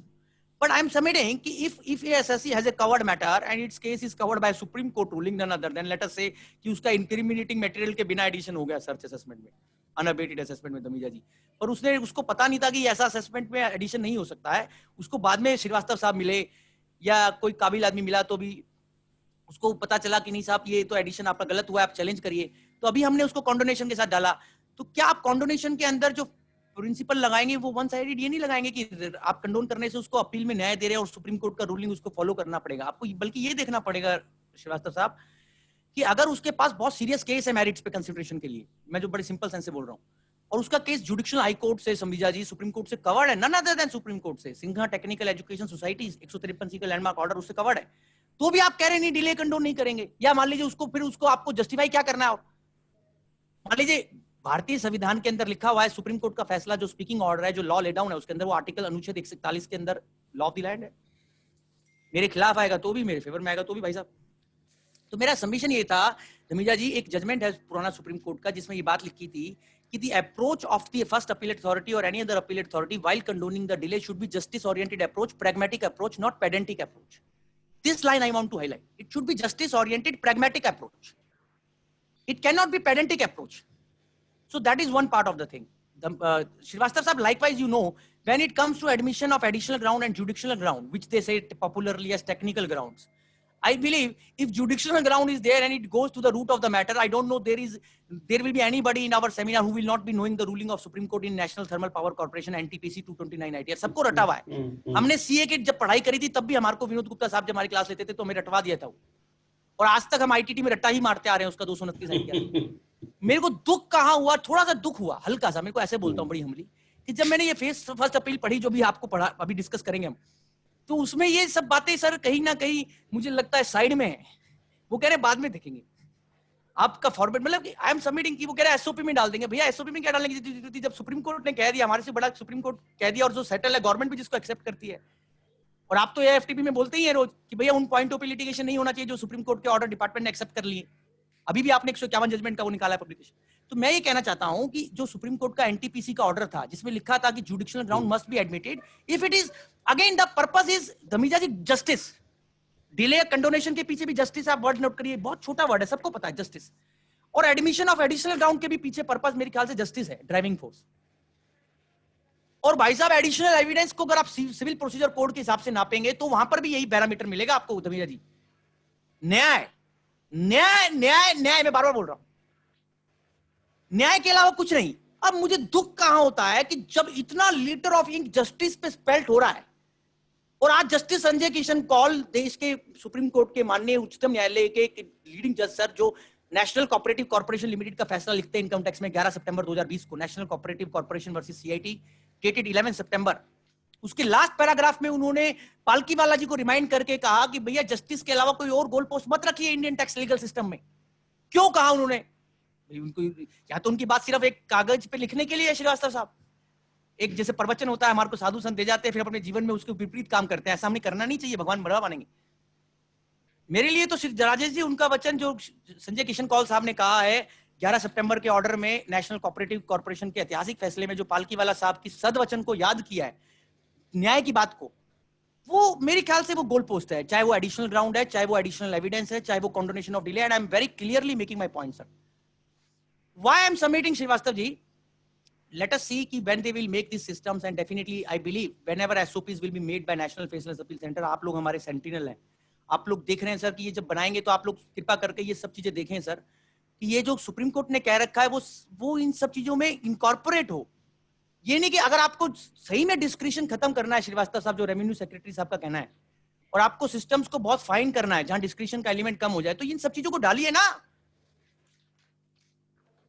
But I am submitting if a assessee has a covered matter and its case is covered by a Supreme Court ruling, none other than let us say कि उसका incriminating material के बिना addition हो गया search assessment में, unabated assessment में धमीजा जी, और उसने उसको पता नहीं था कि ऐसा assessment में addition नहीं हो सकता है. उसको बाद में श्रीवास्तव साहब मिले या कोई काबिल आदमी मिला तो भी उसको पता चला कि नहीं साहब ये तो एडिशन आपका गलत हुआ है, आप चैलेंज करिए. तो अभी हमने उसको कॉन्डोनेशन के साथ डाला. तो क्या आप कॉन्डोनेशन के अंदर जो प्रिंसिपल लगाएंगे वो वन साइडेड ये नहीं लगाएंगे कि आप कंडोन करने से उसको अपील में न्याय दे रहे हैं और सुप्रीम कोर्ट का रूलिंग उसको फॉलो करना पड़ेगा आपको, बल्कि ये देखना पड़ेगा श्रीवास्तव साहब कि अगर उसके पास बहुत सीरियस केस है मेरिट्स पे कंसिडरेशन के लिए, मैं जो बड़े सिंपल सेंस से बोल रहा हूँ, और उसका केस जुडिशियल हाई कोर्ट से, संविजा जी, सुप्रीम कोर्ट से कवर्ड है, none other than supreme court से, सिन्हा टेक्निकल एजुकेशन सोसाइटी 153 का लैंडमार्क ऑर्डर उससे कवर्ड है, तो भी आप कह रहे नहीं डिले कंडोन नहीं करेंगे। या मान लीजिए उसको, फिर उसको आपको जस्टिफाई क्या करना है, और मान लीजिए भारतीय संविधान के अंदर लिखा हुआ है सुप्रीम कोर्ट का फैसला जो स्पीकिंग ऑर्डर है, जो लॉ ले डाउन है, उसके अंदर वो आर्टिकल अनुच्छेद 141 के अंदर लॉ ऑफ द लैंड है, मेरे खिलाफ आएगा तो भी, मेरे फेवर में आएगा तो भी भाई साहब। तो मेरा सबमिशन ये था धमीजा जी, एक जजमेंट है पुराना सुप्रीम कोर्ट का जिसमें ये बात लिखी थी कि the approach of the first appellate authority और any other appellate authority while condoning the delay should be justice oriented approach, pragmatic approach, not pedantic approach. This line I want to highlight. It should be justice oriented, pragmatic approach. It cannot be pedantic approach. So that is one part of the thing. Srivastava sahab, likewise, you know, when it comes to admission of additional ground and judicial ground, which they say popularly as technical grounds, I believe if judicial ground is there and it goes to the root of the matter, I don't know there will be anybody in our seminar who will not be knowing the ruling of Supreme Court in National Thermal Power Corporation NTPC 229 ITR. सबको रटा हुआ है। हमने CA की जब पढ़ाई करी थी तब भी हमारे को विनोद गुप्ता साहब जब हमारी क्लास लेते थे तो हमें रटवा दिया था वो, और आज तक हम आईटीटी में रट्टा ही मारते आ रहे हैं उसका 229 ITR। मेरे को दुख कहाँ हुआ, थोड़ा सा दुख हुआ, हल्का सा, मेरे को ऐसे बोलता हूँ बड़ी हमली, कि जब मैंने ये फर्स्ट अपील पढ़ी जो भी आपको पढ़ा अभी डिस्कस करेंगे हम, तो उसमें ये सब बातें सर कहीं ना कहीं मुझे लगता है साइड में है। वो कह रहे हैं बाद में देखेंगे आपका फॉर्मेट, मतलब आई एम सबमिटिंग की, वो कह रहे हैं एसओपी में डाल देंगे। भैया एसओपी में क्या डालेंगे, जब सुप्रीम कोर्ट ने कह दिया, हमारे से बड़ा सुप्रीम कोर्ट कह दिया, और जो सेटल है गवर्नमेंट भी जिसको एक्सेप्ट करती है, और आप तो एएफटीपी में बोलते ही है रोज कि भैया उन पॉइंटों पे लिटिगेशन नहीं होना चाहिए जो सुप्रीम कोर्ट के ऑर्डर डिपार्टमेंट ने एक्सेप्ट कर लिए। अभी भी आपने 151 जजमेंट का वो निकाला है पब्लिकेशन। तो मैं ये कहना चाहता हूं कि जो सुप्रीम कोर्ट का एनटीपीसी का ऑर्डर था जिसमें लिखा था कि judicial ground must be admitted if it is, again the purpose is Dhamija ji justice, delay condonation के पीछे भी जस्टिस, आप वर्ड नोट करिए, बहुत छोटा वर्ड है, सबको पता है जस्टिस, और एडमिशन ऑफ एडिशनल ग्राउंड के भी पीछे पर्पस मेरे ख्याल से जस्टिस है, ड्राइविंग फोर्स। और भाई साहब एडिशनल एविडेंस को अगर आप सिविल प्रोसीजर कोड के हिसाब से नापेंगे तो वहां पर भी यही पैरामीटर मिलेगा आपको धमीजा जी, न्याय न्याय न्याय न्याय, मैं बार बार बोल रहा हूं, न्याय के अलावा कुछ नहीं। अब मुझे दुख कहां होता है कि जब इतना लीटर ऑफ इंक जस्टिस पे स्पेल्ट हो रहा है, और आज जस्टिस संजय किशन कौल देश के सुप्रीम कोर्ट के माननीय उच्चतम न्यायालय के लीडिंग जज सर, जो नेशनल कोऑपरेटिव कॉर्पोरेशन लिमिटेड का फैसला लिखते हैं इनकम टैक्स में 11 सितंबर 2020 को, national cooperative corporation versus CIT dated 11 सितंबर, उसके लास्ट पैराग्राफ में उन्होंने पालकीवाला जी को रिमाइंड करके कहा कि भैया जस्टिस के अलावा कोई और गोल पोस्ट मत रखिए इंडियन टैक्स लीगल सिस्टम में। क्यों कहा उन्होंने? उनको या तो उनकी बात सिर्फ एक कागज पे लिखने के लिए है श्रीवास्तव साहब, एक जैसे प्रवचन होता है हमारे को साधु संत दे जाते हैं, फिर अपने जीवन में उसके विपरीत काम करते हैं, ऐसा हमने करना नहीं चाहिए, भगवान बड़ा मानेंगे। मेरे लिए तो श्री राजेश जी उनका वचन जो संजय किशन कौल साहब ने कहा है 11 सितंबर के ऑर्डर में नेशनल कोऑपरेटिव कॉर्पोरेशन के ऐतिहासिक फैसले में, जो पालकीवाला साहब की सदवचन को याद किया है, न्याय की बात को, वो मेरे ख्याल से वो गोल पोस्ट है, चाहे वो एडिशनल ग्राउंड है, चाहे वो एडिशनल एविडेंस है, चाहे वो condonation of delay, and I am very clearly making my point sir. Why I am submitting Srivastava ji? Let us see कि when they will make these systems, and definitely I believe whenever SOPs will be made by National Faceless Appeal Center, आप लोग हमारे sentinel हैं, आप लोग देख रहे हैं सर कि ये जब बनाएंगे तो आप लोग कृपा करके ये सब चीजें देखें सर, कि ये जो सुप्रीम कोर्ट ने कह रखा है वो इन सब चीजों में इनकॉर्पोरेट हो। ये नहीं कि अगर आपको सही में डिस्क्रिशन खत्म करना है श्रीवास्तव साहब, जो रेवेन्यू सेक्रेटरी साहब का कहना है, और आपको सिस्टम्स को बहुत फाइन करना है जहां डिस्क्रिशन का एलिमेंट कम हो जाए, तो इन सब चीजों को डालिए ना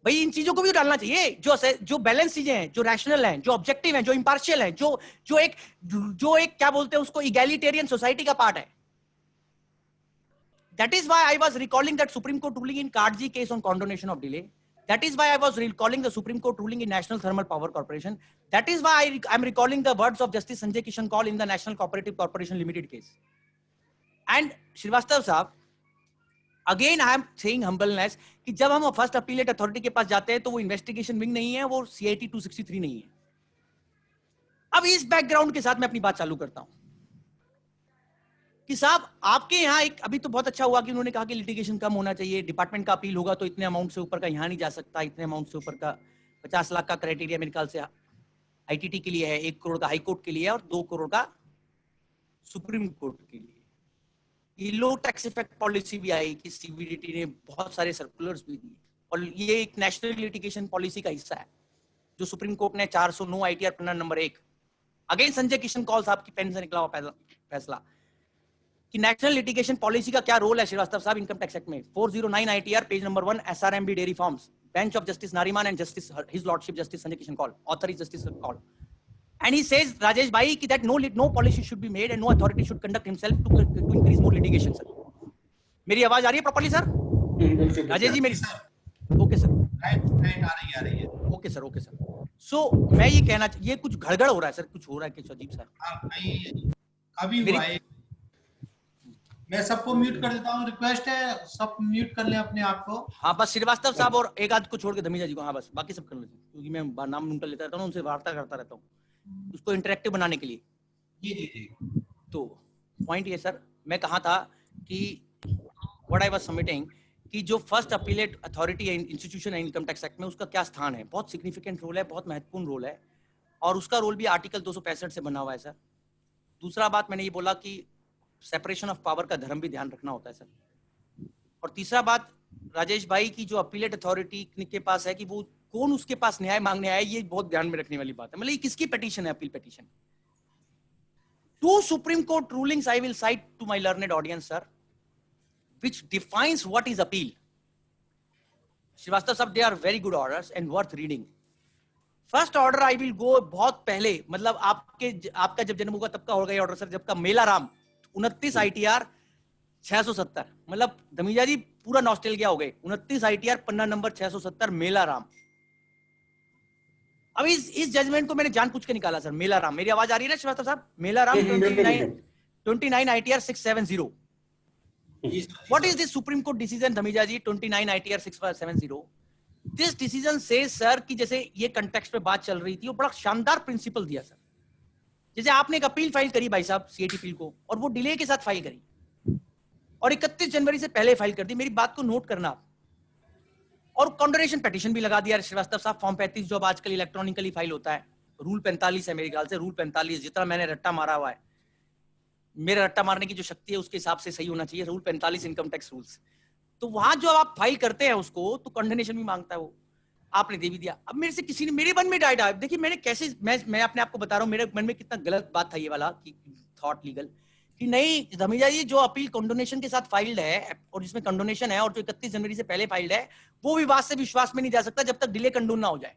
भाई, इन चीजों को भी डालना चाहिए, जो बैलेंस चीजें हैं, जो रैशनल हैं, जो ऑब्जेक्टिव हैं, जो इंपार्शियल हैं, जो एक क्या बोलते हैं उसको, इगैलिटेरियन सोसाइटी का पार्ट है। That is why I was recalling that Supreme Court ruling in Kardji case on condonation of delay. That is why I was recalling the Supreme Court ruling in National Thermal Power Corporation. That is why I am recalling the words of Justice Sanjay Kishan Kaul in the National Cooperative Corporation Limited case. And Srivastava साहब, again I am saying humbleness कि जब हम first appellate authority के पास जाते हैं तो वो investigation wing नहीं है, वो सीआईटी 263 नहीं है। अब इस बैकग्राउंड के साथ मैं अपनी बात चालू करता हूं कि साहब आपके यहाँ एक अभी तो बहुत अच्छा हुआ कि उन्होंने कहा कि लिटिगेशन कम होना चाहिए, डिपार्टमेंट का अपील होगा तो इतने अमाउंट से ऊपर का यहाँ नहीं जा सकता, इतने अमाउंट से ऊपर का 50 लाख का क्राइटेरिया मेरे ख्याल से आईटीटी के लिए है, 1 करोड़ का हाई कोर्ट के लिए और 2 करोड़ का सुप्रीम कोर्ट के लिए। ये लो टैक्स इफेक्ट पॉलिसी भी आई कि सीबीडीटी ने बहुत सारे सर्कुलर्स भी दिए, और ये एक नेशनल लिटिगेशन पॉलिसी का हिस्सा है जो सुप्रीम कोर्ट ने 409 आईटीआर पन्ना नंबर 1 अगेन संजय किशन कौल साहब की पेन से निकला हुआ फैसला। कि नेशनल लिटिगेशन पॉलिसी का क्या रोल है श्रीवास्तव साहब इनकम टैक्स एक्ट में 409 ITR page number 1 SRMB dairy farms bench of justice Nariman and justice his lordship justice Sanjay Kishan Kaul author is justice Kaul and he says Rajesh bhai ki that no policy should be made and no authority should conduct himself to increase more litigation sir. मेरी आवाज आ रही है properly sir? Rajesh जी मेरी okay sir right आ रही है okay sir so मैं ये कहना ये कुछ गड़बड़ हो रहा है सर कुछ हो रहा है कुछ अजीब सा नहीं अभी हुआ है मैं सबको म्यूट कर देता हूँ रिक्वेस्ट है सब म्यूट कर लें अपने आप को हाँ बस श्रीवास्तव साहब और एक आध को छोड़ के धमीजा जी को हाँ बस बाकी सब कर लेते क्योंकि मैं नाम उनका लेता रहता हूँ उनसे वार्ता करता रहता हूँ उसको इंटरेक्टिव बनाने के लिए जी तो पॉइंट ये सर मैं कहा था कि व्हाट आई वाज सबमिटिंग कि जो फर्स्ट अपीलेट अथॉरिटी इंस्टीट्यूशन है इनकम टैक्स एक्ट में उसका क्या स्थान है बहुत सिग्निफिकेंट रोल है बहुत महत्वपूर्ण रोल है और उसका रोल भी आर्टिकल 265 से बना हुआ है सर दूसरा बात मैंने ये बोला कि सेपरेशन ऑफ पावर का धर्म भी ध्यान रखना होता है सर और तीसरा बात राजेश भाई की जो अपीलेट अथॉरिटी के पास है कि वो कौन उसके पास न्याय मांगने आया ये बहुत ध्यान में रखने वाली बात है मतलब ये किसकी पिटीशन है appeal petition 2 supreme court rulings I will cite to my learned audience sir which defines what is appeal. Srivastava sir, they are very good orders and worth reading. First order I will go बहुत पहले मतलब आपका जब जन्म हुआ तब का होगा ये ऑर्डर सर जब का मेला राम 29 ITR 670 मतलब धमीजा जी पूरा नॉस्टैल्जिया हो गए 29 ITR पन्ना नंबर 670 मेला राम अब इस जजमेंट को मैंने जानबूझ के निकाला सर मेला राम मेरी आवाज आ रही है ना श्रीवास्तव साहब मेला Ram 29 ITR 670 What is this Supreme Court decision, Dhamija ji, 29 ITR 6570? This decision says, sir, कि जैसे ये कंटेक्स्ट में बात चल रही थी, वो बड़ा शानदार प्रिंसिपल दिया सर। जैसे आपने एक अपील फाइल करी भाई साहब सीएटी अपील को और वो डिले के साथ फाइल करी और 31 जनवरी से पहले फाइल कर दी। मेरी बात को नोट करना आप और कंडोनेशन पिटीशन भी लगा दिया श्रीवास्तव साहब फॉर्म 35 जो अब आजकल इलेक्ट्रॉनिकली फाइल होता है रूल 45 है मेरे ख्याल से रूल 45 जितना मैंने रट्टा मारा हुआ है मेरे रट्टा मारने की जो शक्ति है उसके हिसाब से सही होना चाहिए रूल 45 इनकम टैक्स रूल्स तो वहां जो आप फाइल करते हैं उसको तो कंडोनेशन भी मांगता है वो आपने दे भी दिया। अब मेरे से किसी ने मेरे मन में डाइट आया देखिए मैंने कैसे मैं अपने आप को बता रहा हूँ मेरे मन में कितना गलत बात था ये वाला कि थॉट लीगल कि नहीं धमीजा जी जो अपील कंडोनेशन के साथ फाइल्ड है और जिसमें कंडोनेशन है और जो 31 जनवरी से पहले फाइल्ड है वो विवाद से विश्वास में नहीं जा सकता जब तक डिले कंडोन ना हो जाए।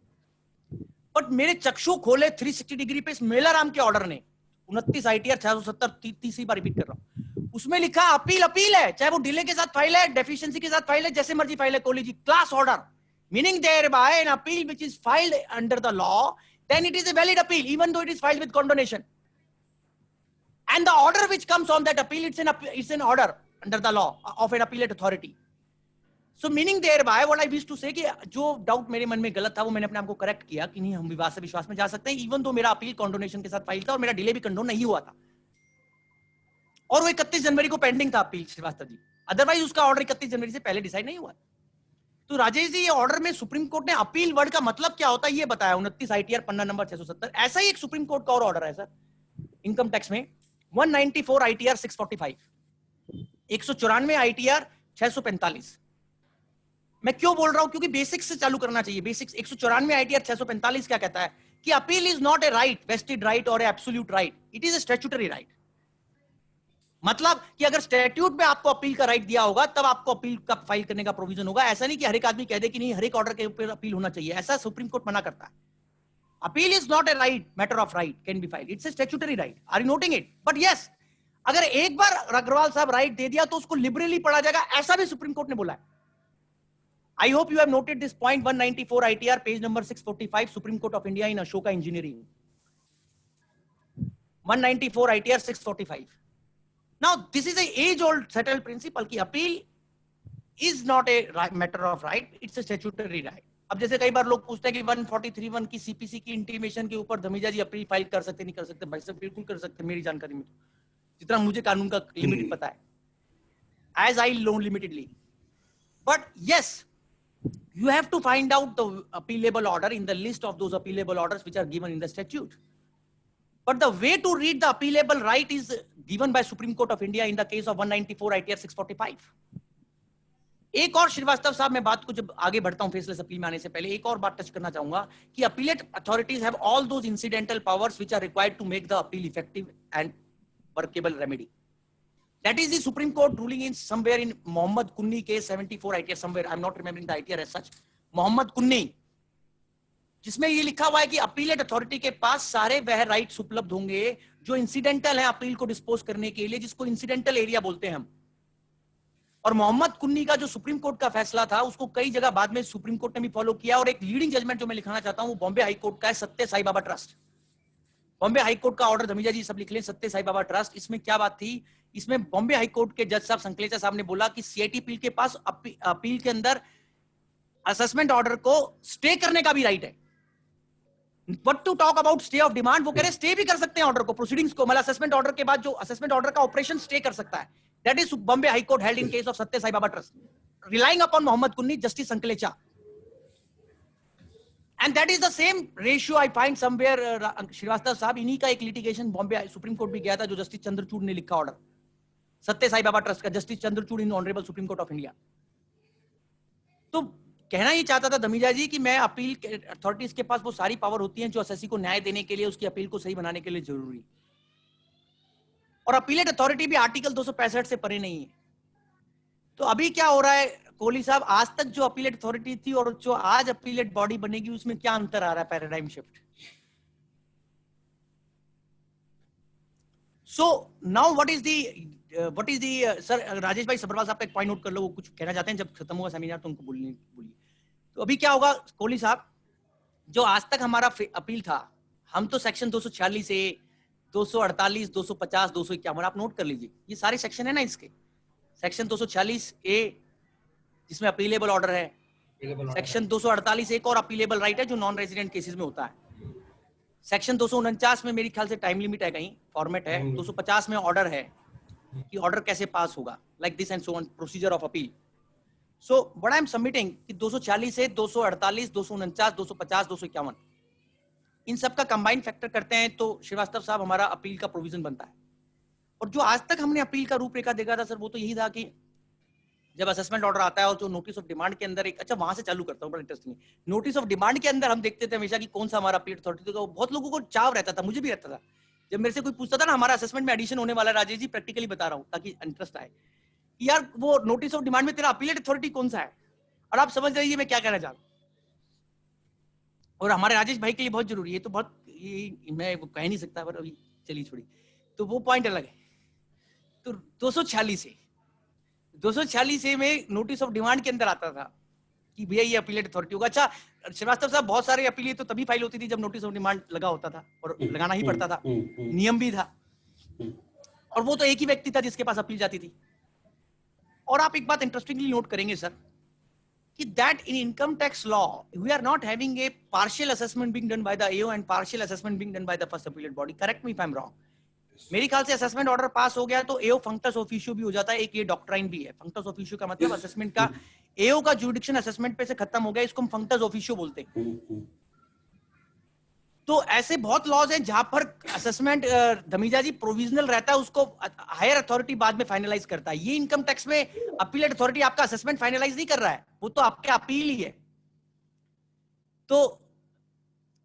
बट मेरे चक्षु खोले 360 डिग्री पे इस मेला राम के ऑर्डर ने 29 ITR 670 तीसरी बार रिपीट कर रहा हूं उसमें लिखा अपील है चाहे वो डिले के साथ फाइल है डेफिशिएंसी के साथ फाइल है जैसे मर्जी फाइल है Kohli ji class order meaning thereby an appeal which is filed under the law then it is a valid appeal even though it is filed with condonation and the order which comes on that appeal it's an order under the law of an appellate authority so meaning thereby what I wish to say कि जो doubt मेरे मन में गलत था वो मैंने अपने आप को करेक्ट किया कि नहीं हम विवाद से विश्वास में जा सकते हैं इवन दो मेरा अपील कंडोनेशन के साथ फाइल था और मेरा डिले भी कंडोन नहीं हुआ था और वो 31 जनवरी को पेंडिंग था अपील श्रीवास्तव जी अदरवाइज उसका ऑर्डर 31 जनवरी से पहले डिसाइड नहीं हुआ। तो राजेश जी ये ऑर्डर में सुप्रीम कोर्ट ने अपील वर्ड का मतलब क्या होता है ये बताया 29 ITR पन्ना नंबर 670 ऐसा ही एक सुप्रीम कोर्ट का और ऑर्डर है सर इनकम टैक्स में 194 ITR 645 194 ITR 645 मैं क्यों बोल रहा हूं क्योंकि बेसिक्स से चालू करना चाहिए बेसिक्स 194 ITR 645 क्या कहता है कि appeal is not a right vested right और absolute right it is a statutory right मतलब कि अगर स्टैट्यूट में आपको अपील का राइट दिया होगा तब आपको अपील का फाइल करने का प्रोविजन होगा ऐसा नहीं कि हर एक आदमी कह दे कि नहीं हर एक ऑर्डर के ऊपर अपील होना चाहिए ऐसा सुप्रीम कोर्ट मना करता है। Appeal is not a right matter of right can be filed it's a statutory right are you noting it but yes अगर एक बार अग्रवाल साहब राइट दे दिया तो उसको लिबरली पढ़ा जाएगा ऐसा भी सुप्रीम कोर्ट ने बोला है। I hope you have noted this point 194 ITR page number 645 Supreme Court of India in Ashoka Engineering 194 ITR 645 now this is a age old settled principle कि appeal is not a matter of right it's a statutory right। अब जैसे कई बार लोग पूछते हैं कि 143(1) की CPC की इंटीमेशन के ऊपर धमीजा जी अपील फाइल कर सकते नहीं कर सकते भाई साहब बिल्कुल कर सकते मेरी जानकारी में जितना मुझे कानून का लिमिट पता है as I know limitedly but yes you have to find out the appealable order in the list of those appealable orders which are given in the statute but the way to read the appealable right is given by Supreme Court of India in the case of 194 ITR 645। एक और श्रीवास्तव साहब मैं बात को जब आगे बढ़ता हूं फेसलेस अपील में आने से पहले एक और बात टच करना चाहूंगा कि appellate authorities have all those incidental powers which are required to make the appeal effective and workable remedy That is the Supreme Court ruling in somewhere in Mohammed Kunni case 74 ITR somewhere. I'm not remembering the ITR as such. Mohammed Kunni, जिसमें ये लिखा हुआ है कि appellate authority के पास सारे वह rights उपलब्ध होंगे जो इंसिडेंटल है अपील को डिस्पोज करने के लिए, जिसको इंसिडेंटल एरिया बोलते हैं हम। और मोहम्मद कुन्नी का जो सुप्रीम कोर्ट का फैसला था उसको कई जगह बाद में सुप्रीम कोर्ट ने भी फॉलो किया। और एक लीडिंग जजमेंट जो मैं लिखाना चाहता हूं वो बॉम्बे हाई कोर्ट का है, सत्य Sai Baba trust. Bombay high court का ऑर्डर धमीजा जी सब लिख लें, सत्य साई बाबा ट्रस्ट। इसमें क्या बात थी, इसमें बॉम्बे हाई कोर्ट के जज साहब संकलेचा साहब ने बोला कि सीआईटी अपील के पास अपील के अंदर असेसमेंट ऑर्डर को स्टे करने का भी राइट है। What to talk about stay of demand, वो कह रहे स्टे भी कर सकते हैं ऑर्डर को, प्रोसीडिंग्स को, मतलब असेसमेंट ऑर्डर के बाद जो असेसमेंट ऑर्डर का ऑपरेशन स्टे कर सकता है। That is Bombay High Court held in case of Satya Sai Baba Trust, relying upon Mohammed Kunni, Justice Sanklecha. And that is the same ratio I find somewhere, Srivastava साहब, इन्हीं का एक litigation Bombay supreme court भी गया था जो justice Chandrachud ने लिखा ऑर्डर, सत्य साई बाबा ट्रस्ट का, justice Chandrachud in honourable supreme court of India. तो कहना ये चाहता था धमीजा जी कि मैं अपील अथॉरिटीज के पास वो सारी पावर होती हैं जो एसएससी को न्याय देने के लिए, उसकी अपील को सही बनाने के लिए जरूरी। और अपीलेट अथॉरिटी भी आर्टिकल 265 से परे नहीं है। तो अभी क्या हो रहा है कोहली साहब, आज तक जो अपीलेट अथॉरिटी थी और जो आज अपीलेट बॉडी बनेगी उसमें क्या अंतर आ रहा है, paradigm shift. So now what is the sir, Rajesh भाई सबरवाल साहब का एक पॉइंट नोट कर लो, वो कुछ कहना चाहते हैं, जब खत्म होगा सेमिनार तो उनको बोलिए। तो अभी क्या होगा कोहली साहब, जो आज तक हमारा अपील था, हम तो सेक्शन 246 ए, 248, 250, 251 आप नोट कर लीजिए, ये सारे सेक्शन है ना इसके। सेक्शन 246 ए जिसमें अपीलेबल ऑर्डर है, सेक्शन 248 एक और अपीलेबल राइट है जो नॉन रेजिडेंट केसेस में होता है। सेक्शन 249 में मेरे ख्याल से टाइम लिमिट है, कहीं फॉर्मेट है। 250 में ऑर्डर है कि ऑर्डर कैसे पास होगा, like this and so on, procedure of appeal. So what I am submitting कि 240 से 248, 249, 250, 251 इन सब का कंबाइन फैक्टर करते हैं तो श्रीवास्तव साहब हमारा अपील का प्रोविजन बनता है। और जो आज तक हमने अपील का रूपरेखा देखा था सर, वो तो यही था कि जब असेसमेंट ऑर्डर आता है और जो नोटिस ऑफ डिमांड के अंदर एक, अच्छा वहां से चालू करता हूँ, बड़ा इंटरेस्टिंग है। नोटिस ऑफ डिमांड के अंदर हम देखते थे हमेशा कि कौन सा हमारा अपील अथॉरिटी का, बहुत लोगों को चाव रहता था, मुझे भी रहता था। जब मेरे से कोई पूछता था ना हमारा असेसमेंट में एडिशन होने वाला है, राजेश जी प्रैक्टिकली बता रहा हूँ ताकि इंटरेस्ट आए, यार वो नोटिस ऑफ डिमांड में तेरा अपीलेट अथॉरिटी कौन सा है। और आप समझ रही है मैं क्या कहना चाह रहा हूँ। और हमारे राजेश भाई के लिए बहुत जरूरी है, तो बहुत मैं वो कह नहीं सकता, पर अभी चलिए छोड़ी, तो वो पॉइंट अलग है। तो 246 ए में नोटिस ऑफ डिमांड के अंदर आता था कि भैया ये अपीलेट अथॉरिटी होगा। अच्छा श्रीवास्तव साहब, बहुत सारे अपील तो तभी फाइल होती थी जब नोटिस ऑफ डिमांड लगा होता था, और लगाना ही पड़ता था, नियम भी था। और वो तो एक ही व्यक्ति था जिसके पास अपील जाती थी। और आप एक बात इंटरेस्टिंगली नोट करेंगे सर कि that in income tax law we are not having a partial assessment being done by the AO and partial assessment being done by the first appellate body. Correct me if I'm wrong. मेरी ख्याल से assessment order pass हो गया तो एओ functus officio भी हो जाता है। एक ये डॉक्ट्राइन भी है, फंक्टस ऑफिशियो का मतलब असेसमेंट का, एओ का जुडिक्शन असेसमेंट पे से खत्म हो गया, इसको हम फंक्टस ऑफिशियो बोलते हैं। तो ऐसे बहुत लॉज हैं जहां पर असेसमेंट धमीजा जी प्रोविजनल रहता है, उसको हायर अथॉरिटी बाद में फाइनलाइज करता है। ये इनकम टैक्स में अपीलेट अथॉरिटी आपका असेसमेंट फाइनलाइज नहीं कर रहा है, वो तो आपके अपील ही है। तो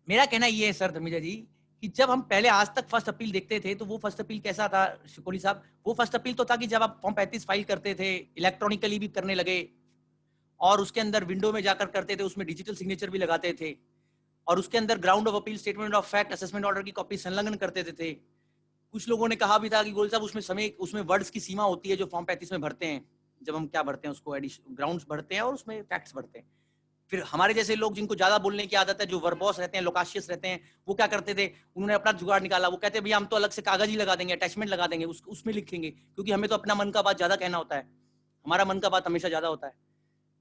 मेरा कहना ये है सर धमीजा जी कि जब हम पहले आज तक फर्स्ट अपील देखते थे तो वो फर्स्ट अपील कैसा था शिकोली साहब, वो फर्स्ट अपील तो था कि जब आप फॉर्म 35 फाइल करते थे, इलेक्ट्रॉनिकली भी करने लगे और उसके अंदर विंडो में जाकर करते थे, उसमें डिजिटल सिग्नेचर भी लगाते थे, और उसके अंदर ground of appeal, statement of fact, assessment order की कॉपी संलग्न करते थे। कुछ लोगों ने कहा भी था कि गोल साहब उसमें समय, उसमें वर्ड्स की सीमा होती है जो फॉर्म 35 में भरते हैं, जब हम क्या भरते हैं उसको ग्राउंड्स भरते हैं और उसमें फैक्ट्स भरते हैं। फिर हमारे जैसे लोग जिनको ज्यादा बोलने की आदत है, जो वर्बॉस रहते हैं, लोकाशियस रहते हैं, वो क्या करते थे, उन्होंने अपना जुगाड़ निकाला, वो कहते हैं भैया हम तो अलग से कागज ही लगा देंगे, अटैचमेंट लगा देंगे, उसमें लिखेंगे, क्योंकि हमें तो अपना मन का बात ज्यादा कहना होता है, हमारा मन का बात हमेशा ज्यादा होता है।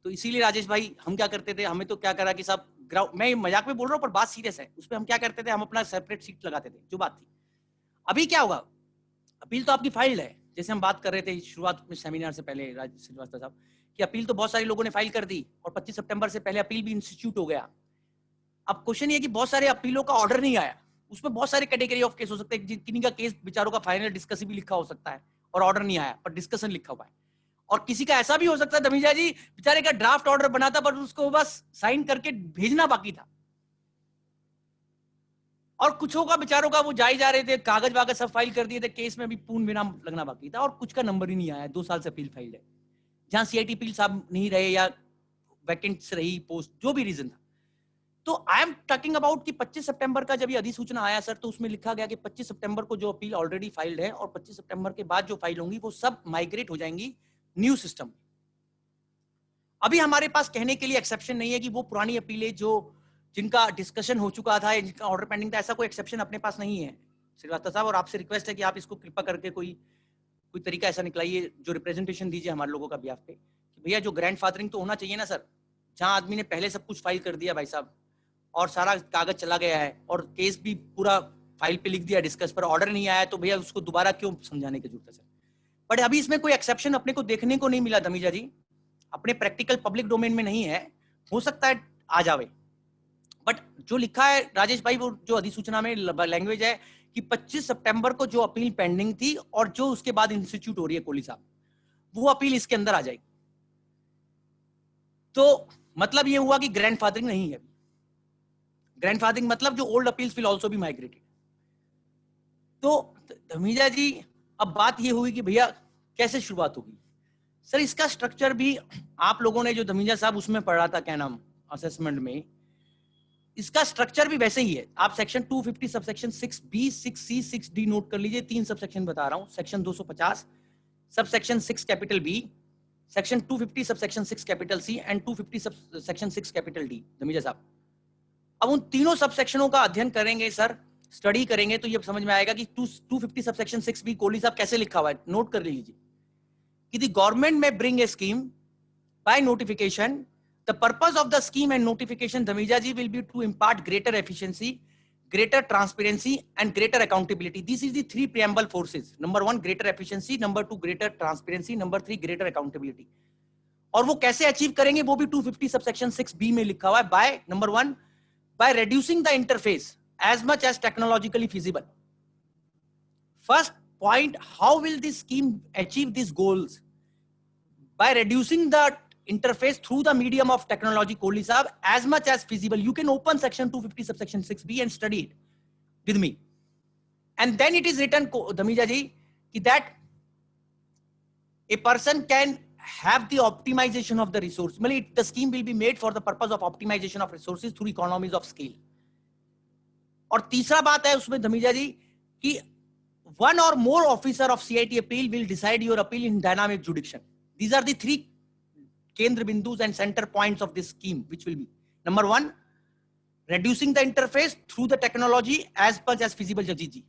तो इसीलिए राजेश भाई हम क्या करते थे, हमें तो क्या करा कि साहब मैं मजाक में बोल रहा हूँ पर बात सीरियस है, उसमें हम क्या करते थे, हम अपना सेपरेट सीट लगाते थे, जो बात थी। अभी क्या होगा, अपील तो आपकी फाइल्ड है, जैसे हम बात कर रहे थे शुरुआत में सेमिनार से पहले श्रीवास्तव साहब कि अपील तो बहुत सारे लोगों ने फाइल कर दी और 25 सितंबर से पहले अपील भी इंस्टीट्यूट हो गया। अब क्वेश्चन ये कि बहुत सारे अपीलों का ऑर्डर नहीं आया, उसमें बहुत सारे कैटेगरी ऑफ केस हो सकते हैं, किन्हीं का केस बेचारों का फाइनल डिस्कस भी लिखा हो सकता है और ऑर्डर नहीं आया पर डिस्कशन लिखा हुआ है, और किसी का ऐसा भी हो सकता है धमीजा जी बेचारे का ड्राफ्ट ऑर्डर बना था पर उसको बस साइन करके भेजना बाकी था। और कुछों का बेचारों का वो जा रहे थे, कागज वागज सब फाइल कर दिए थे, केस में भी पूर्ण विराम लगना बाकी था, और कुछ का नंबर ही नहीं आया। 2 साल से अपील फाइल है, जहां सीआईटी अपील साहब नहीं रहे या वैकेंट रही पोस्ट, जो भी रीजन था। तो आई एम टॉकिंग अबाउट कि 25 सितंबर का जब ये अधिसूचना आया सर, तो उसमें लिखा गया कि 25 सितंबर को जो अपील ऑलरेडी फाइल्ड है और 25 सितंबर के बाद जो फाइल होंगी वो सब माइग्रेट हो जाएंगी न्यू सिस्टम। अभी हमारे पास कहने के लिए एक्सेप्शन नहीं है कि वो पुरानी अपीलें जो जिनका डिस्कशन हो चुका था, जिनका ऑर्डर पेंडिंग था, ऐसा कोई एक्सेप्शन अपने पास नहीं है श्रीवास्तव साहब। और आपसे रिक्वेस्ट है कि आप इसको कृपा करके कोई तरीका ऐसा निकलाइए जो रिप्रेजेंटेशन दीजिए हमारे लोगों का बिहाफ पे कि भैया जो ग्रैंडफादरिंग तो होना चाहिए ना सर, जहां आदमी ने पहले सब कुछ फाइल कर दिया भाई साहब और सारा कागज चला गया है और केस भी पूरा फाइल पे लिख दिया डिस्कस पर, ऑर्डर नहीं आया, तो भैया उसको दोबारा क्यों समझाने की जरूरत है सर। बट अभी इसमें कोई एक्सेप्शन अपने को देखने को नहीं मिला धमीजा जी, अपने प्रैक्टिकल पब्लिक डोमेन में नहीं है, हो सकता है आ जावे। बट जो लिखा है राजेश भाई, वो जो अधिसूचना में लैंग्वेज है कि 25 सितंबर को जो अपील पेंडिंग थी और जो उसके बाद इंस्टीट्यूट हो रही है कोहली साहब, वो अपील इसके अंदर आ जाएगी। तो मतलब ये हुआ कि ग्रैंडफादरिंग नहीं है। ग्रैंडफादरिंग मतलब जो old appeals will also be migrated. तो धमीजा जी अब बात ये हुई कि भैया कैसे शुरुआत होगी सर। इसका स्ट्रक्चर भी आप लोगों ने जो धमीजा साहब उसमें पढ़ा था, क्या नाम, असेसमेंट में, इसका स्ट्रक्चर भी वैसे ही है। आप section 250 subsection 6B 6C 6D note कर लीजिए, 3 सबसेक्शन बता रहा हूं। Section 250 subsection 6 capital B, section 250 subsection 6 capital C and 250 subsection 6 capital D। Dhamija साहब अब उन तीनों सबसेक्शनों का अध्ययन करेंगे सर, स्टडी करेंगे तो ये समझ में आएगा कि 250 सबसेक्शन 6B कोहली साहब कैसे लिखा हुआ है। नोट कर लीजिए कि द गवर्नमेंट में bring a scheme by notification. The purpose of the scheme and notification, Dhamija ji, will be to impart greater efficiency, greater transparency, and greater accountability. These is the 3 preamble forces. Number 1, greater efficiency. Number 2, greater transparency. Number 3, greater accountability. और वो कैसे achieve करेंगे वो भी 250 subsection 6B में लिखा हुआ है। By number 1, by reducing the interface as much as technologically feasible. First point, how will this scheme achieve these goals? By reducing the interface through the medium of technology, Kohli sahab, as much as feasible. You can open section 250 subsection 6B and study it with me. And then it is written, Dhamija ji, that a person can have the optimization of the resource. The scheme will be made for the purpose of optimization of resources through economies of scale. और तीसरा बात है उसमें धमीजा जी कि one or more officer of CIT appeal will decide your appeal in dynamic jurisdiction. These are the 3 Kendra bindus and center points of this scheme, which will be number 1, reducing the interface through the technology as much as feasible, Jagjeet ji.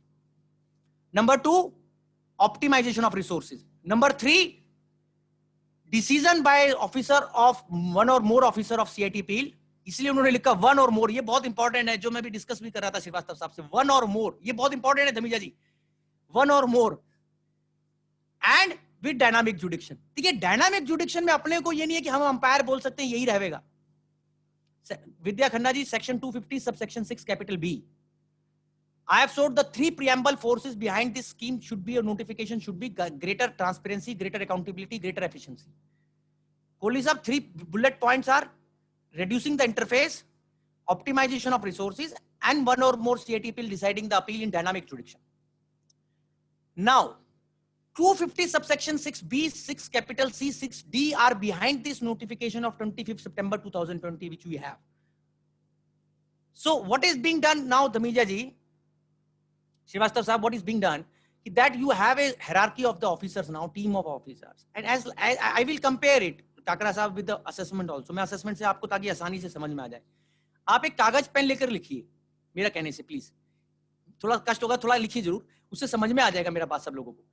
Number 2, optimization of resources. Number 3, decision by officer of one or more officer of CIT appeal. इसलिए उन्होंने लिखा one और मोर, ये बहुत important है, जो मैं भी डिस्कस भी कर रहा था श्रीवास्तव साहब से। वन और मोर ये बहुत इंपॉर्टेंट है धमीजा जी, वन और मोर एंड विद डायनामिक जुडिक्शन। ठीक है, डायनामिक जुडिक्शन में अपने को ये नहीं है कि हम अंपायर बोल सकते हैं यही रहेगा। Vidya Khanna ji, section 250 subsection 6 capital B. I have showed the 3 preamble forces behind this scheme should be, a notification should be greater transparency, greater accountability, greater efficiency. Kohli sahab, 3 bullet points are reducing the interface, optimization of resources, and one or more CIT appeal deciding the appeal in dynamic jurisdiction. Now, 250 subsection 6B, 6 capital C, 6D are behind this notification of 25th September 2020, which we have. So what is being done now, Dhamija ji, Srivastav sahab, what is being done is that you have a hierarchy of the officers now, team of officers, and as I will compare it, Kakra sahab, with the assessment also. मैं assessment से आपको ताकि आसानी से समझ में आ जाए, आप एक कागज पेन लेकर लिखिए मेरा कहने से, प्लीज थोड़ा कष्ट होगा, थोड़ा लिखिए जरूर, उससे समझ में आ जाएगा मेरा बात सब लोगों को।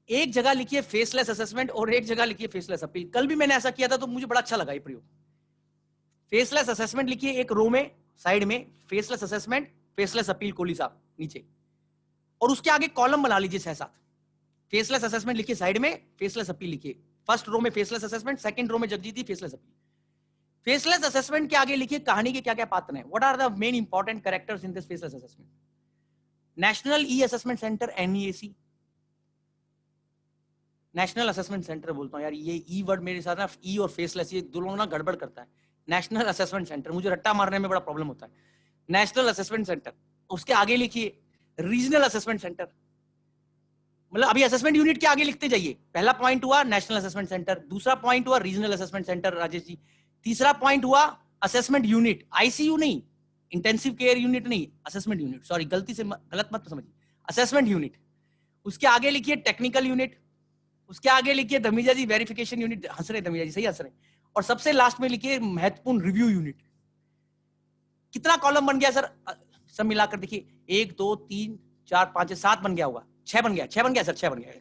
एक जगह लिखिए फेसलेस असेसमेंट और एक जगह लिखिए फेसलेस अपील। कल भी मैंने ऐसा किया था तो मुझे बड़ा अच्छा लगा ये प्रयोग। फेसलेस असेसमेंट लिखिए एक रो में साइड में, faceless assessment, faceless appeal Kohli साहब नीचे, और उसके आगे कॉलम बना लीजिए 6-7। फेसलेस असेसमेंट लिखिए साइड में, फेसलेस अपील लिखिए फर्स्ट रो में, फेसलेस असेसमेंट सेकंड रो में जगजीती फेसलेस अपील। फेसलेस असेसमेंट के आगे लिखिए कहानी के क्या क्या पात्र हैं, what are the main important characters in this faceless assessment. National e assessment centre NEAC, national assessment centre बोलता हूं यार, ये ई वर्ड मेरे साथ ना ई और फेसलेस ये दोनों ना गड़बड़ करता है। नेशनल असेसमेंट सेंटर, मुझे रट्टा मारने में बड़ा प्रॉब्लम होता है। नेशनल असेसमेंट सेंटर, उसके आगे लिखिए रीजनल असेसमेंट सेंटर, मतलब अभी असेसमेंट यूनिट के आगे लिखते जाइए। पहला पॉइंट हुआ नेशनल असेसमेंट सेंटर, दूसरा पॉइंट हुआ regional assessment centre Rajesh ji, तीसरा पॉइंट हुआ असेसमेंट यूनिट, आईसीयू नहीं, इंटेंसिव केयर यूनिट नहीं, असेसमेंट यूनिट, सॉरी गलती से गलत मत समझिए, असेसमेंट यूनिट। उसके आगे लिखिए टेक्निकल यूनिट, उसके आगे लिखिए धमीजा जी वेरिफिकेशन यूनिट, हंस रहे धमीजा जी, सही हंस रहे, और सबसे लास्ट में लिखिए महत्वपूर्ण रिव्यू यूनिट। कितना कॉलम बन गया सर? सब मिलाकर देखिए 1 2 3 4 5 7 बन गया होगा, 6 बन गया, 6 बन गया सर, 6 बन गया।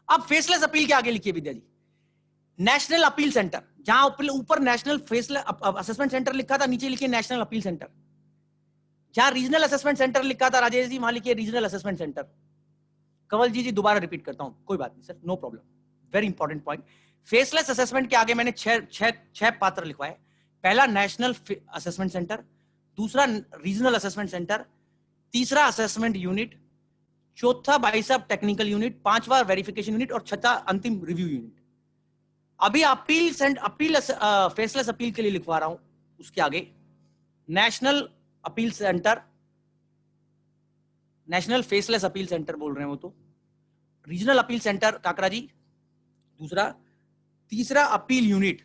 अब फेसलेस अपील के आगे लिखिए विद्या जी नेशनल अपील सेंटर, जहां ऊपर नेशनल फेसलेस असेसमेंट सेंटर लिखा था, नीचे लिखिए नेशनल अपील सेंटर। जहां रीजनल असेसमेंट सेंटर लिखा था राजेश जी, वहां लिखिए regional assessment centre. Kanwal ji दोबारा रिपीट करता हूं, कोई बात नहीं sir, no problem, very important point. Faceless assessment के आगे मैंने छह पात्र लिखवाए। पहला नेशनल असेसमेंट सेंटर, दूसरा रीजनल असेसमेंट सेंटर, तीसरा असेसमेंट यूनिट, चौथा भाई साहब टेक्निकल यूनिट, पांचवा वेरिफिकेशन यूनिट और छठा अंतिम रिव्यू यूनिट। अभी अपील फेसलेस अपील के लिए लिखवा रहा हूं, उसके आगे national appeal centre, national faceless appeal centre बोल रहे हैं वो तो, रीजनल अपील सेंटर काकरा जी दूसरा, तीसरा अपील यूनिट।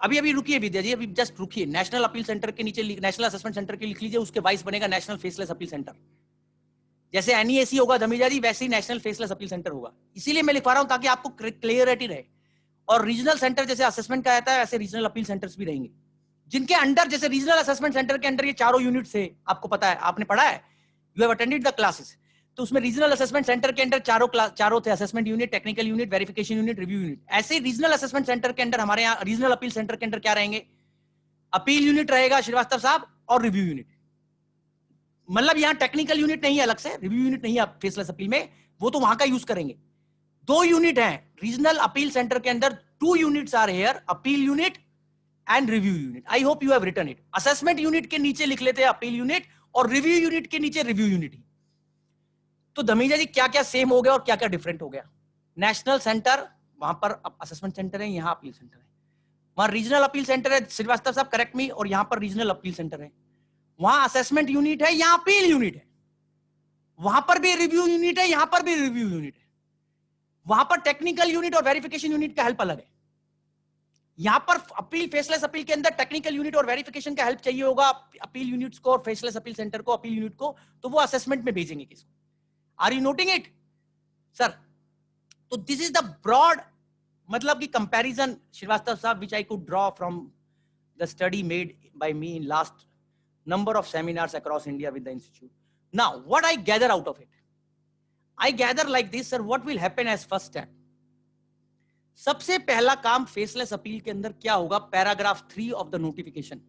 अभी रुकिए विद्या जी, अभी जस्ट रुकिए, नेशनल अपील सेंटर के नीचे नेशनल असेसमेंट सेंटर के लिख लीजिए, उसके वाइस बनेगा नेशनल फेसलेस अपील सेंटर। जैसे एनईएसी होगा धमीजा जी, वैसे ही नेशनल फेसलेस अपील सेंटर होगा, इसीलिए मैं लिखवा रहा हूं ताकि आपको क्लियरिटी रहे। और रीजनल सेंटर जैसे असेसमेंट का रहता है, वैसे रीजनल अपील सेंटर्स भी रहेंगे, जिनके अंडर, जैसे रीजनल असेसमेंट सेंटर के अंडर ये चारों यूनिट्स है, आपको पता है, आपने पढ़ा है, you have attended the classes. तो उसमें रीजनल असेसमेंट सेंटर के अंडर चारों थे, assessment unit, technical unit, verification unit, review unit. ऐसे ही रीजनल असेसमेंट सेंटर के अंडर हमारे यहाँ रीजनल अपील सेंटर के अंडर क्या रहेंगे? अपील यूनिट रहेगा श्रीवास्तव साहब, और रिव्यू यूनिट। मतलब यहाँ टेक्निकल यूनिट नहीं है अलग से, रिव्यू यूनिट नहीं है फेसलेस अपील में, वो तो वहां का यूज करेंगे। 2 यूनिट हैं रीजनल अपील सेंटर के अंदर, 2 units are here, appeal unit and review unit. I hope you have written it. Assessment unit के नीचे लिख लेते हैं अपील यूनिट, और रिव्यू यूनिट के नीचे रिव्यू यूनिट। तो धमीजा जी क्या क्या सेम हो गया और क्या क्या डिफरेंट हो गया? नेशनल सेंटर, वहां पर असेसमेंट सेंटर है, यहाँ अपील सेंटर है। वहां रीजनल अपील सेंटर है श्रीवास्तव साहब, करेक्ट मी, और यहाँ पर रीजनल अपील सेंटर है। वहां असेसमेंट यूनिट है, यहाँ अपील यूनिट है। वहां पर भी रिव्यू यूनिट है, यहाँ पर भी रिव्यू यूनिट है। वहां पर टेक्निकल यूनिट और वेरिफिकेशन यूनिट का हेल्प अलग है। यहां पर अपील फेसलेस अपील के अंदर टेक्निकल यूनिट और वेरिफिकेशन का हेल्प चाहिए होगा अपील यूनिट्स को और फेसलेस अपील सेंटर को, अपील यूनिट को, तो वो असेसमेंट में भेजेंगे किसको। Are you noting it sir? तो दिस इज द ब्रॉड, मतलब की कंपैरिजन श्रीवास्तव साहब which I could draw from the study made by me in last number of seminars across India with the institute. Now what I gather out of it, I gather like this sir, what will happen as first step? सबसे पहला काम faceless appeal के अंदर क्या होगा? Paragraph 3 of the notification.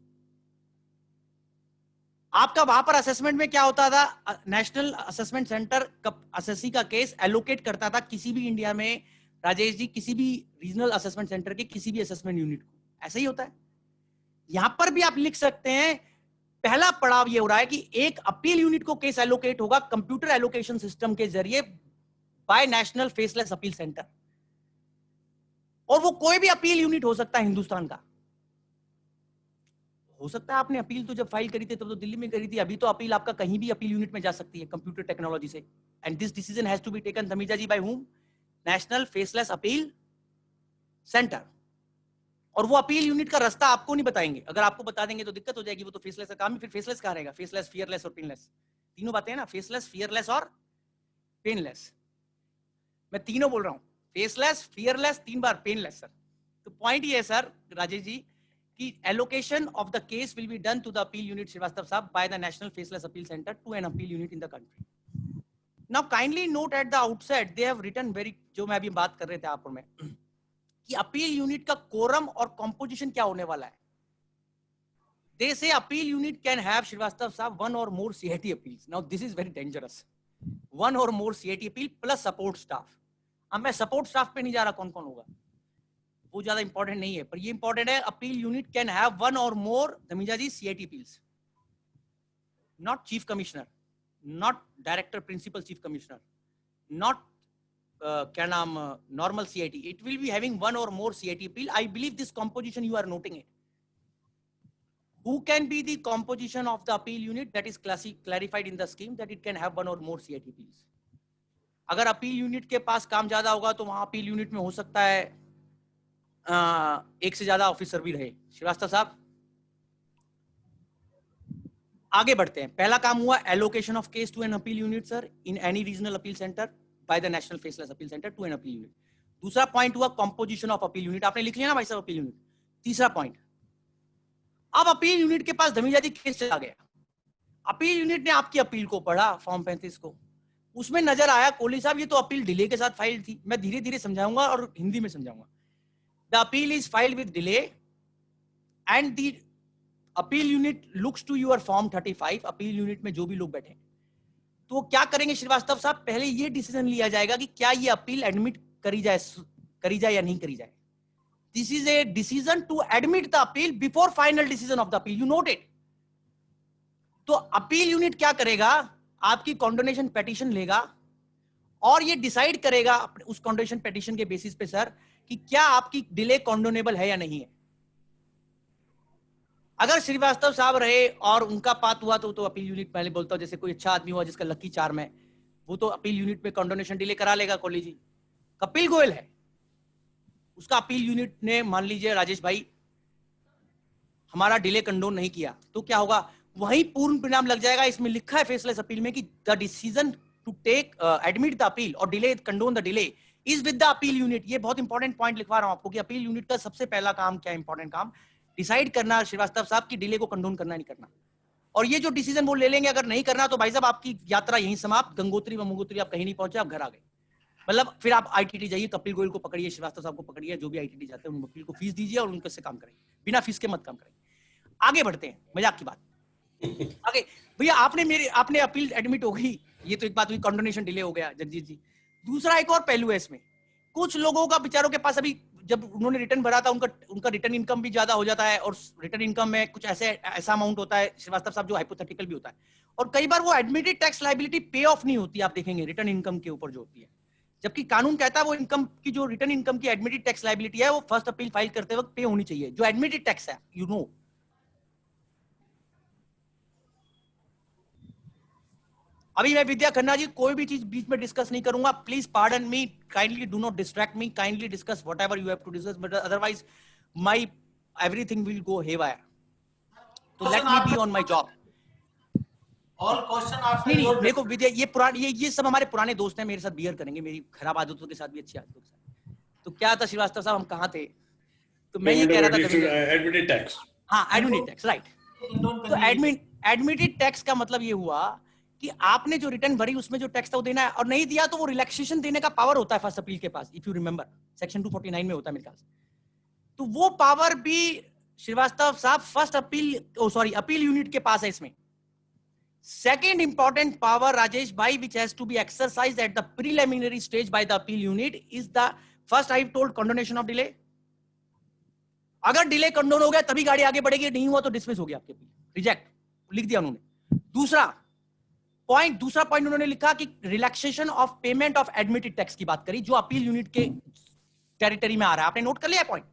आपका वहां पर असेसमेंट में क्या होता था? नेशनल असेसमेंट सेंटर असेसी का केस एलोकेट करता था किसी भी इंडिया में, राजेश जी, किसी भी रीजनल असेसमेंट सेंटर के किसी भी असेसमेंट यूनिट को, ऐसा ही होता है। यहां पर भी आप लिख सकते हैं, पहला पड़ाव ये हो रहा है कि एक अपील यूनिट को केस एलोकेट होगा कंप्यूटर एलोकेशन सिस्टम के जरिए by national faceless appeal centre, और वो कोई भी अपील यूनिट हो सकता है हिंदुस्तान का। हो सकता है आपने अपील तो जब फाइल करी थी तब तो दिल्ली में करी थी, अभी तो अपील आपका कहीं भी अपील यूनिट में जा सकती है कंप्यूटर टेक्नोलॉजी से। And this decision has to be taken Dhamija ji by whom? National faceless appeal centre. और वो अपील यूनिट का रास्ता आपको नहीं बताएंगे, अगर आपको बता देंगे तो दिक्कत हो जाएगी, वो तो फेसलेस का काम ही। फिर फेसलेस कहाँ रहेगा? फेसलेस, फियरलेस और पेनलेस, तीनों बातें हैं ना, फेसलेस, फियरलेस और पेनलेस। मैं तीनों बोल रहा हूं, फेसलेस, फियरलेस, 3 बार पेनलेस सर। तो पॉइंट ये है सर राजेश जी कि allocation of the case will be done to the appeal unit Srivastava साहब by the national faceless appeal centre to an appeal unit in the country. Now kindly note at the outset they have written very, जो मैं अभी बात कर रहे थे आप में, कि अपील यूनिट का कोरम और कॉम्पोजिशन क्या होने वाला है। They say appeal unit can have Srivastava साहब 1 or more CIT appeals. Now this is very dangerous, 1 or more CIT appeal plus support staff. अब मैं सपोर्ट स्टाफ पे नहीं जा रहा कौन कौन होगा, वो ज्यादा इंपॉर्टेंट नहीं है, पर ये इंपॉर्टेंट है, appeal unit can have 1 or more Dhamija ji CIT appeals, not chief commissioner, not director principal chief commissioner, not क्या नाम normal CIT, it will be having 1 or more CIT appeal. I believe this composition you are noting it. who can be the composition of the appeal unit that is clarified in the scheme that it can have one or more CITPs. अगर appeal unit के पास काम ज्यादा होगा तो वहां appeal unit में हो सकता है एक से ज्यादा ऑफिसर भी रहे। श्रीवास्तव साहब आगे बढ़ते हैं। पहला काम हुआ allocation of case to an appeal unit sir in any regional appeal centre by the national faceless appeal centre to an appeal unit. दूसरा पॉइंट हुआ कंपोजिशन ऑफ अपील यूनिट, आपने लिख लिया ना भाई साहब अपील यूनिट। तीसरा पॉइंट, अब अपील यूनिट के पास धमीजाती केस चला गया, अपील यूनिट ने आपकी अपील को पढ़ा फॉर्म 35 को, उसमें नजर आया कोहली साहब ये तो अपील डिले के साथ फाइल थी। मैं धीरे धीरे समझाऊंगा और हिंदी में समझाऊंगा। The appeal is filed with delay and the appeal unit looks to your form 35। Appeal unit में जो भी लोग बैठे तो क्या करेंगे श्रीवास्तव साहब, पहले ये डिसीजन लिया जाएगा कि क्या ये अपील एडमिट करी जाए या नहीं करी जाए। This is a decision to admit the appeal before final decision of the appeal, you note it. तो अपील यूनिट क्या करेगा, आपकी कॉन्डोनेशन पेटिशन लेगा और ये डिसाइड करेगा उस कॉन्डोनेशन पेटिशन के बेसिस पे सर कि क्या आपकी डिले कॉन्डोनेबल है या नहीं है। अगर श्रीवास्तव साहब रहे और उनका पात हुआ तो अपील यूनिट, पहले बोलता हूं जैसे कोई अच्छा आदमी हुआ जिसका लकी चार्म है, वो तो अपील यूनिट में कॉन्डोनेशन डिले करा लेगा। कोहली जी कपिल गोयल है, उसका अपील यूनिट ने मान लीजिए राजेश भाई हमारा डिले कंडोन नहीं किया, तो क्या होगा, वही पूर्ण परिणाम लग जाएगा। इसमें लिखा है फेसलेस अपील में कि the decision to take admit the appeal और delay condone the delay is with the appeal unit. ये बहुत इंपॉर्टेंट पॉइंट लिखवा रहा हूं आपको कि अपील यूनिट का सबसे पहला काम क्या है, इंपॉर्टेंट काम डिसाइड करना श्रीवास्तव साहब की डिले को कंडोन करना नहीं करना। और ये जो डिसीजन वो ले लेंगे, अगर नहीं करना तो भाई साहब आपकी यात्रा यहीं समाप्त, गंगोत्री व मुंगोत्री आप कहीं नहीं पहुंचे, आप घर आ गए। मतलब फिर आप आईटीटी जाइए, कपिल गोयल को पकड़िए, श्रीवास्तव साहब को पकड़िए, जो भी आईटीटी जाते हैं उन वकील को फीस दीजिए और उनके से काम करें, बिना फीस के मत काम करें। आगे बढ़ते हैं, मजाक की बात आगे। भैया आपने अपील एडमिट हो गई, ये तो एक बात हुई, कॉन्डोनेशन डिले हो गया जगजीत जी। दूसरा एक और पहलू है इसमें, कुछ लोगों का बेचारों के पास अभी जब उन्होंने रिटर्न भरा था उनका रिटर्न इनकम भी ज्यादा हो जाता है और रिटर्न इनकम में कुछ ऐसा अमाउंट होता है श्रीवास्तव साहब जो हाइपोथेटिकल भी होता है, और कई बार वो एडमिटेड टैक्स लायबिलिटी पे ऑफ नहीं होती, आप देखेंगे रिटर्न इनकम के ऊपर जो होती है, जबकि कानून कहता है वो इनकम की जो रिटर्न इनकम की एडमिटेड टैक्स लायबिलिटी है वो फर्स्ट अपील फाइल करते वक्त पे होनी चाहिए, जो एडमिटेड टैक्स है, यू नो। अभी मैं विद्या खन्ना जी कोई भी चीज बीच में डिस्कस नहीं करूंगा, please pardon me, kindly do not distract me, kindly discuss whatever you have to discuss, but otherwise my everything will go haywire, तो let me be on my job. All question after नहीं मेरे को विद्या ये सब हमारे पुराने दोस्त हैं, मेरे साथ बियर करेंगे, मेरी खराब आदतों के साथ भी अच्छी आदतों के साथ। तो क्या था श्रीवास्तव साहब, हम कहाँ थे, तो मैं ये कह रहा था एडमिटेड टैक्स, हाँ एडमिटेड टैक्स, राइट। तो एडमिटेड टैक्स का मतलब ये हुआ कि आपने जो रिटर्न भरी उसमें जो टैक्स था वो देना है, और नहीं दिया तो वो रिलैक्सेशन देने का पावर होता है फर्स्ट अपील के पास, इफ यू रिमेंबर सेक्शन 249 में होता है मेरे ख्याल से। तो वो पावर भी श्रीवास्तव साहब फर्स्ट अपील यूनिट के पास है। इसमें सेकेंड इंपॉर्टेंट पावर राजेश भाई which has to be exercised at the preliminary stage by the appeal unit is the first I told condonation of delay. अगर डिले कंडोन हो गया तभी गाड़ी आगे बढ़ेगी, नहीं हुआ तो डिसमिस हो गया आपकी अपील, रिजेक्ट लिख दिया उन्होंने। दूसरा पॉइंट उन्होंने लिखा कि relaxation of payment of admitted tax की बात करी, जो अपील यूनिट के टेरिटरी में आ रहा है, आपने नोट कर लिया पॉइंट।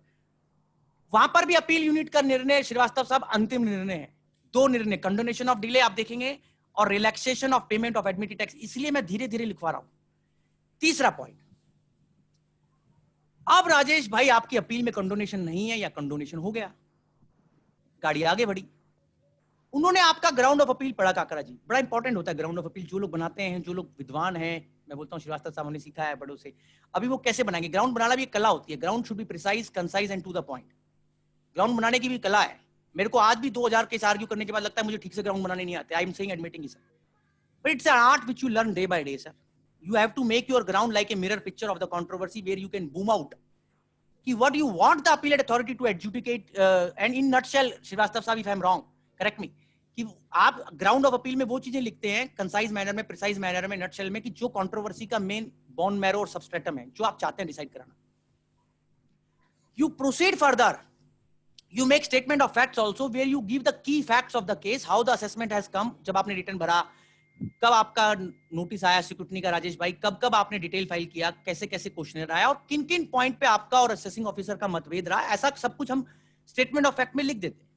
वहां पर भी अपील यूनिट का निर्णय श्रीवास्तव साहब अंतिम निर्णय है, दो निर्णय, कंडोनेशन ऑफ डिले आप देखेंगे और relaxation of payment of admitted tax, इसलिए मैं धीरे धीरे लिखवा रहा हूं। तीसरा पॉइंट, अब राजेश भाई आपकी अपील में कंडोनेशन नहीं है या कंडोनेशन हो गया, गाड़ी आगे बढ़ी, उन्होंने आपका ग्राउंड ऑफ अपील पढ़ा काकरा जी, बड़ा इंपॉर्टेंट होता है ग्राउंड ऑफ अपील, जो लोग बनाते हैं, जो लोग विद्वान हैं, मैं बोलता हूं श्रीवास्तव साहब ने सीखा है बड़ों से, अभी वो कैसे बनाएंगे ग्राउंड बनाना भी एक कला होती है, ground should be precise, concise and to the point, ground बनाने की भी कला है। मेरे को आज भी 2000 केस आर्ग्यू करने के बाद लगता है मुझे ठीक से ग्राउंड बनाने नहीं आते, I am saying admitting sir, but it's an art which you learn day by day sir, you have to make your ground like a mirror picture of the controversy where you can boom out कि what you want the appellate authority to adjudicate, and in nutshell Srivastava साहब if I am wrong correct me, कि आप ground of appeal में वो चीजें लिखते हैं concise manner में, प्रिसाइज मैनर में, नटशेल में, कि जो कंट्रोवर्सी का मेन बोन मैरो और सबस्ट्रेटम है, जो आप चाहते हैं डिसाइड कराना। You proceed further, you make statement of facts also where you give the key facts of the case, how the assessment has come, जब आपने रिटर्न भरा, कब आपका नोटिस आया सिक्योरिटी का राजेश भाई, कब आपने डिटेल फाइल किया, कैसे कैसे क्वेश्चनर आया और किन किन पॉइंट पे आपका और असेसिंग ऑफिसर का मतभेद रहा, ऐसा सब कुछ हम स्टेटमेंट ऑफ फैक्ट में लिख देते हैं।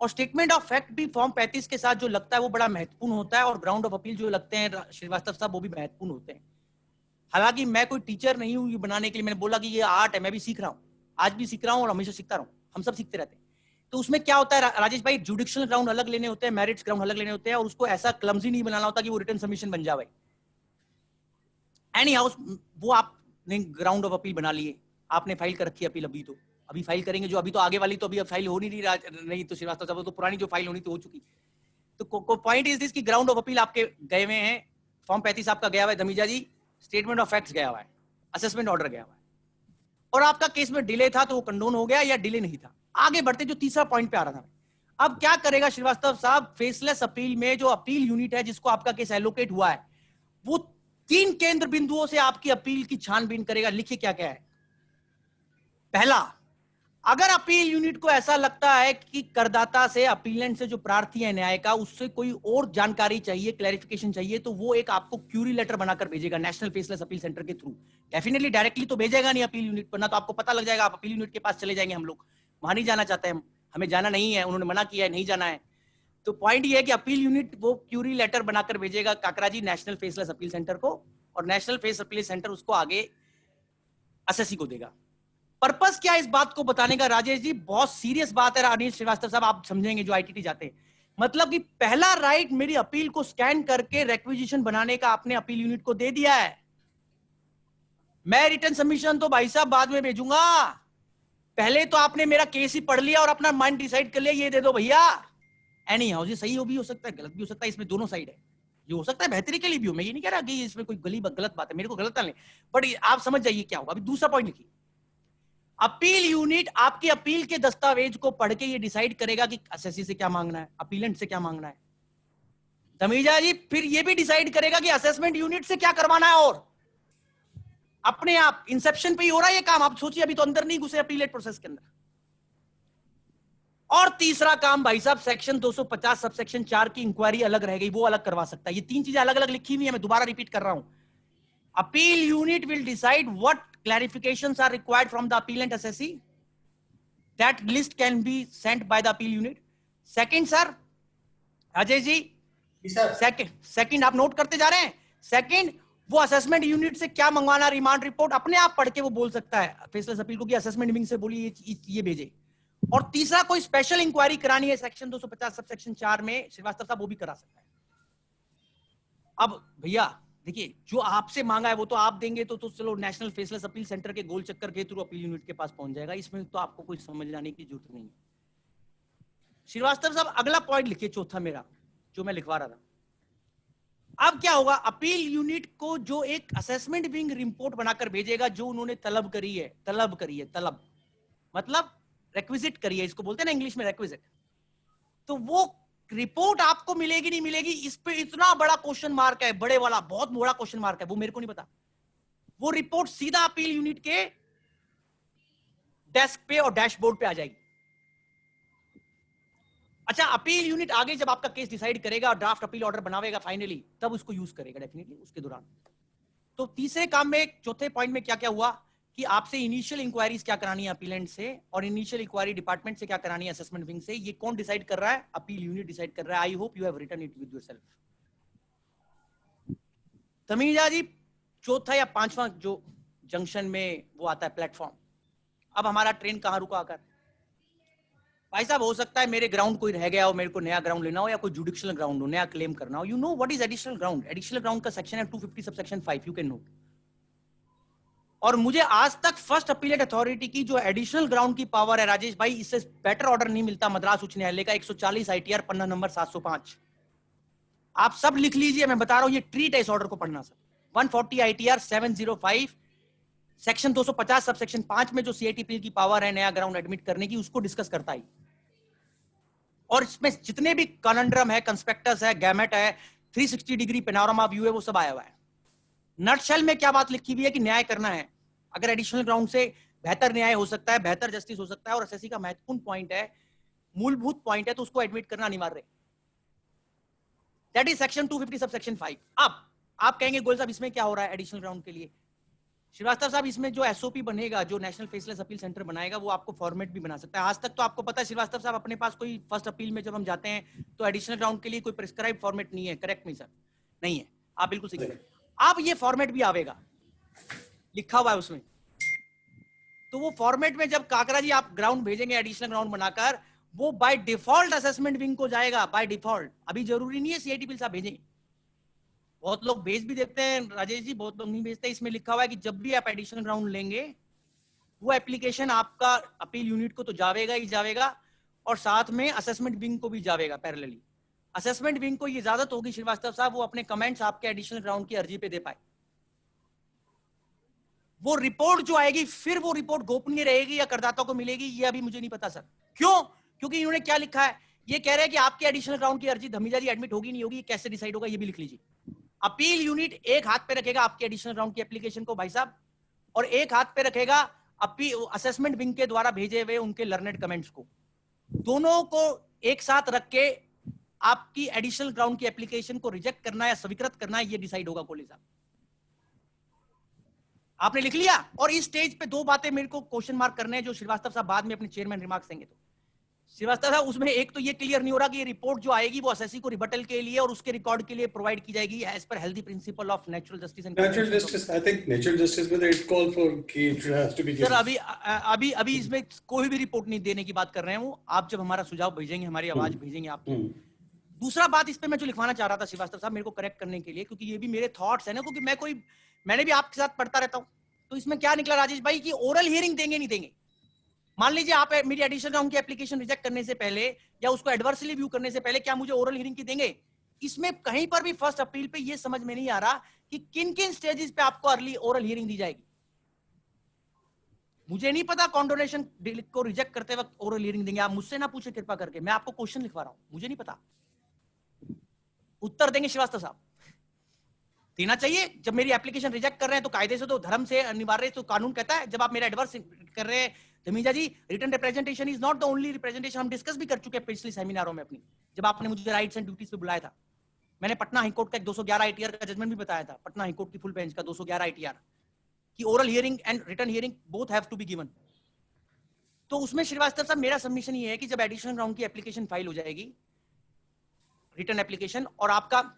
और स्टेटमेंट ऑफ फैक्ट भी फॉर्म 35 के साथ जो लगता है वो बड़ा महत्वपूर्ण होता है, और ग्राउंड ऑफ अपील जो लगते हैं श्रीवास्तव साहब वो भी महत्वपूर्ण होते हैं। हालांकि मैं कोई टीचर नहीं हूं ये बनाने के लिए, मैंने बोला कि ये आर्ट है, मैं भी सीख रहा हूं, आज भी सीख रहा हूं और हमेशा सीखता रहूं, हम सब सीखते रहते हैं। तो उसमें क्या होता है राजेश भाई, जुडिशियल ग्राउंड अलग लेने होते हैं, मेरिट्स ग्राउंड अलग लेने होते हैं, और उसको ऐसा क्लमजी नहीं बनाना होता कि वो रिटन सबमिशन बन जाए। एनी हाउस वो आपने ग्राउंड ऑफ अपील बना लिए, आपने फाइल कर रखी है अपील, अभी फाइल करेंगे, जो अभी तो आगे वाली तो अभी फाइल हो नहीं तो श्रीवास्तव साहब तो पुरानी जो फाइल होनी तो हो चुकी। तो पॉइंट इज दिस कि ग्राउंड ऑफ अपील आपके गए हुए हैं, फॉर्म 35 आपका गया हुआ है धमीजा जी, स्टेटमेंट ऑफ फैक्ट्स गया हुआ है, असेसमेंट ऑर्डर गया हुआ है, और आपका केस में डिले था तो वो कंडोन हो गया या डिले नहीं था। आगे बढ़ते जो तीसरा पॉइंट पे आ रहा था, अब क्या करेगा श्रीवास्तव साहब, फेसलेस अपील में जो अपील यूनिट है जिसको आपका केस एलोकेट हुआ है, वो 3 केंद्र बिंदुओं से आपकी अपील की छानबीन करेगा। लिखिए क्या क्या है। पहला, अगर अपील यूनिट को ऐसा लगता है कि करदाता से, अपीलेंट से जो प्रार्थी है न्याय का, उससे कोई और जानकारी चाहिए, क्लैरिफिकेशन चाहिए, तो वो एक आपको क्यूरी लेटर बनाकर भेजेगा नेशनल फेसलेस अपील सेंटर के थ्रू। डेफिनेटली डायरेक्टली तो भेजेगा नहीं अपील यूनिट पर, ना तो आपको पता लग जाएगा, आप अपील यूनिट के पास चले जाएंगे, हम लोग वहां नहीं जाना चाहते, हमें जाना नहीं है, उन्होंने मना किया है, नहीं जाना है। तो पॉइंट ये है कि अपील यूनिट वो क्यूरी लेटर बनाकर भेजेगा काकरा जी नेशनल फेसलेस अपील सेंटर को, और नेशनल फेस अपील सेंटर उसको आगे असेसी को देगा। पर्पस क्या है इस बात को बताने का राजेश जी, बहुत सीरियस बात है अनिल श्रीवास्तव साहब, आप समझेंगे जो आईटीटी जाते हैं। मतलब कि पहला राइट मेरी अपील को स्कैन करके रिक्विजिशन बनाने का आपने अपील यूनिट को दे दिया है। मैं रिटर्न सबमिशन तो भाई साहब बाद में भेजूंगा, पहले तो आपने मेरा केस ही पढ़ लिया और अपना माइंड डिसाइड कर लिया, ये दे दो भैया। एनी हाउ, ये सही भी हो सकता है, गलत भी हो सकता है, इसमें दोनों साइड है, ये हो सकता है बेहतरी के लिए भी हो, मैं ये नहीं कह रहा कि इसमें कोई गलत बात है, मेरे को गलत ना ले, बट आप समझ जाइए क्या होगा। अभी दूसरा पॉइंट लिखिए, अपील यूनिट आपकी अपील के दस्तावेज को पढ़ के ये डिसाइड करेगा कि असेसी से क्या मांगना है, अपीलेंट से क्या मांगना है। धमीजा जी फिर ये भी डिसाइड करेगा कि असेसमेंट यूनिट से क्या करवाना है, और अपने आप इंसेप्शन पे ही हो रहा है ये काम। आप सोचिए, अभी तो अंदर नहीं घुसे अपीलेट प्रोसेस के अंदर। और तीसरा काम भाई साहब, सेक्शन 250 सबसेक्शन 4 की इंक्वायरी अलग रह गई, वो अलग करवा सकता है। ये 3 चीजें अलग अलग लिखी हुई है, मैं दोबारा रिपीट कर रहा हूं। Appeal unit will decide what clarifications are required from the appellant assessee. That list can be sent by the appeal unit. Second sir, Ajay ji, second आप नोट करते जा रहे हैं। सेकंड, वो असेसमेंट यूनिट से क्या मंगवाना, रिमांड रिपोर्ट अपने आप पढ़ के वो बोल सकता है फेसलेस अपील को कि असेसमेंट विंग से बोलिए ये भेजे। और तीसरा, कोई स्पेशल इंक्वायरी करानी है सेक्शन 250 सबसेक्शन 4 में, श्रीवास्तव साहब वो भी करा सकता है। अब भैया देखिए, जो आपसे मांगा है वो तो आप देंगे, तो चलो नेशनल फेसलेस अपील सेंटर के गोल चक्कर के थ्रू अपील यूनिट के पास पहुंच जाएगा, इसमें तो आपको कोई समझ जाने की जरूरत नहीं है। श्रीवास्तव साहब अगला पॉइंट लिखिए, चौथा मेरा जो मैं लिखवा रहा था। अब क्या होगा, अपील यूनिट को जो एक असेसमेंट विंग रिपोर्ट बनाकर भेजेगा, जो उन्होंने तलब करी है, तलब मतलब रिक्विजिट करी है, इसको बोलते हैं ना इंग्लिश में रिक्विजिट, तो वो रिपोर्ट आपको मिलेगी नहीं मिलेगी, इस पे इतना बड़ा क्वेश्चन मार्क है, बड़े वाला बहुत बड़ा क्वेश्चन मार्क है, वो मेरे को नहीं पता। वो रिपोर्ट सीधा अपील यूनिट के डेस्क पे और डैशबोर्ड पे आ जाएगी। अच्छा, अपील यूनिट आगे जब आपका केस डिसाइड करेगा और ड्राफ्ट अपील ऑर्डर बनावेगा फाइनली, तब उसको यूज करेगा डेफिनेटली उसके दौरान। तो तीसरे काम में, चौथे पॉइंट में क्या क्या हुआ कि आपसे इनिशियल इंक्वायरीज क्या करानी है अपीलेंट से, और इनिशियल इंक्वायरी डिपार्टमेंट से क्या करानी है असेसमेंट विंग से। ये कौन डिसाइड कर रहा है? अपील यूनिट डिसाइड कर रहा है। I hope you have written it with yourself. Dhamija ji, चौथा या पांचवा जो जंक्शन में वो आता है प्लेटफॉर्म। अब हमारा ट्रेन कहां रुका आकर? भाई साहब, हो सकता है मेरे ग्राउंड कोई रह गया हो, मेरे को नया ग्राउंड लेना हो, या कोई जुडिशियल ग्राउंड हो, नया क्लेम करना हो। You know what is additional ground? Additional ground का सेक्शन है 250 सबसेक्शन 5, यू कैन नो। और मुझे आज तक फर्स्ट अपीलेट अथॉरिटी की जो एडिशनल ग्राउंड की पावर है राजेश भाई, इससे बेटर ऑर्डर नहीं मिलता मद्रास उच्च न्यायालय का 140 ITR पन्ना नंबर 705। आप सब लिख लीजिए, मैं बता रहा हूं, ये ट्रीट है इस ऑर्डर को पढ़ना sir. 140 ITR 705 section 250 sub section 5 में जो सीआईटी अपील की पावर है नया ग्राउंड एडमिट करने की, उसको डिस्कस करता है। और इसमें जितने भी कॉनंड्रम है, कंस्पेक्टस है, गैमेट है, 360 डिग्री पेनोरामा व्यू है, वो सब आया हुआ है। नटशेल में क्या बात लिखी हुई है कि न्याय करना है, अगर एडिशनल ग्राउंड से बेहतर न्याय हो सकता है, बेहतर जस्टिस हो सकता है, और एसएससी का महत्वपूर्ण पॉइंट है, मूलभूत पॉइंट है, तो उसको एडमिट करना अनिवार्य है। That is section 250 sub section 5। अब आप कहेंगे गोयल साहब इसमें क्या हो रहा है एडिशनल ग्राउंड के लिए? श्रीवास्तव साहब, इसमें जो एसओपी बनेगा, जो नेशनल फेसलेस अपील सेंटर बनाएगा, वो आपको फॉर्मेट भी बना सकता है। आज तक तो आपको पता है श्रीवास्तव साहब, अपने पास कोई फर्स्ट अपील में जब हम जाते हैं तो एडिशनल ग्राउंड के लिए कोई प्रिस्क्राइब फॉर्मेट नहीं है। करेक्ट मी सर? नहीं है, आप बिल्कुल सही। अब ये फॉर्मेट भी आवेगा, लिखा हुआ है उसमें। तो वो फॉर्मेट में जब काकरा जी आप ग्राउंड भेजेंगे एडिशनल ग्राउंड बनाकर, वो बाय डिफॉल्ट असेसमेंट विंग को जाएगा, बाय डिफॉल्ट। अभी जरूरी नहीं है सीआईटी बिल साहब भेजें, बहुत लोग भेज भी देते हैं राजेश जी, बहुत लोग नहीं भेजते। इसमें लिखा हुआ है कि जब भी आप एडिशनल ग्राउंड लेंगे, वो एप्लीकेशन आपका अपील यूनिट को तो जावेगा ही जावेगा, और साथ में असेसमेंट विंग को भी जावेगा पैरेलली। असेसमेंट विंग को ये इजाजत होगी श्रीवास्तव साहब, वो अपने कमेंट्स आपके एडिशनल ग्राउंड की अर्जी पे दे पाए। वो रिपोर्ट जो आएगी, फिर वो रिपोर्ट गोपनीय रहेगी या करदाता को मिलेगी, ये अभी मुझे नहीं पता सर। क्यों? क्योंकि इन्होंने क्या लिखा है, ये कह रहे हैं कि आपके एडिशनल ग्राउंड की अर्जी धमीजा जी एडमिट होगी नहीं होगी, कैसे डिसाइड होगा, ये भी लिख लीजिए। अपील यूनिट एक हाथ पे रखेगा आपके एडिशनल ग्राउंड की एप्लीकेशन को भाई साहब, और एक हाथ पे रखेगा असेसमेंट विंग के द्वारा भेजे हुए उनके लर्नेड कमेंट्स को। दोनों को एक साथ रख के आपकी एडिशनल ग्राउंड की एप्लीकेशन को रिजेक्ट करना या स्वीकृत करना, ये डिसाइड होगा कोहली साहब। आपने लिख लिया। और इस स्टेज पे दो बातें मेरे को क्वेश्चन मार्क करने हैं, जो श्रीवास्तव साहब बाद में अपने चेयरमैन रिमार्क्स देंगे। तो श्रीवास्तव साहब, उसमें एक तो ये क्लियर नहीं हो रहा कि ये रिपोर्ट जो आएगी वो असेसी को रिबटल के लिए और उसके रिकॉर्ड के लिए प्रोवाइड की जाएगी as per healthy principle of natural justice and natural justice. I think natural justice में इट कॉल फॉर कि it has to be sir. अभी इसमें कोई भी रिपोर्ट नहीं देने की बात कर रहे हैं वो। आप जब हमारा सुझाव भेजेंगे, हमारी आवाज भेजेंगे आपकी। दूसरा बात इस पे मैं जो लिखवाना चाह रहा था श्रीवास्तव साहब, मेरे को करेक्ट करने के लिए, क्योंकि ये भी मेरे थॉट्स है ना, क्योंकि मैंने भी आपके साथ पढ़ता रहता हूँ। तो इसमें क्या निकला राजेश भाई कि ओरल हियरिंग देंगे नहीं देंगे। मान लीजिए आप मेरी एडिशनल ग्राउंड की एप्लीकेशन रिजेक्ट करने से पहले या उसको एडवर्सली व्यू करने से पहले क्या मुझे ओरल हियरिंग की देंगे? इसमें कहीं पर भी फर्स्ट अपील पे ये समझ में नहीं आ रहा कि किन किन स्टेजेस पे आपको अर्ली ओरल हियरिंग दी जाएगी। मुझे नहीं पता कॉन्डोनेशन को रिजेक्ट करते वक्त ओरल हियरिंग देंगे। आप मुझसे ना पूछे कृपा करके, मैं आपको क्वेश्चन लिखवा रहा हूं, मुझे नहीं पता। उत्तर देंगे श्रीवास्तव साहब, देना चाहिए। जब मेरी एप्लीकेशन रिजेक्ट कर रहे हैं तो कायदे से, तो धर्म से अनिवार्य, तो कानून कहता है जब आप मेरा एडवर्स कर रहे हैं Dhamija ji, written representation is not the only representation. हम डिस्कस भी कर चुके हैं पिछले सेमिनारों में अपनी, जब आपने मुझे राइट्स एंड ड्यूटीज पे बुलाया था। मैंने पटना हाईकोर्ट का एक 211 आईटीआर का जजमेंट भी बताया था, पटना हाईकोर्ट की फुल बेंच का 211 आईटीआर, कि oral hearing and written hearing both have to be given. तो उसमें श्रीवास्तव साहब मेरा सबमिशन ये है कि जब एडिशनल ग्राउंड की एप्लीकेशन फाइल हो जाएगी, रिटन एप्लीकेशन, और आपका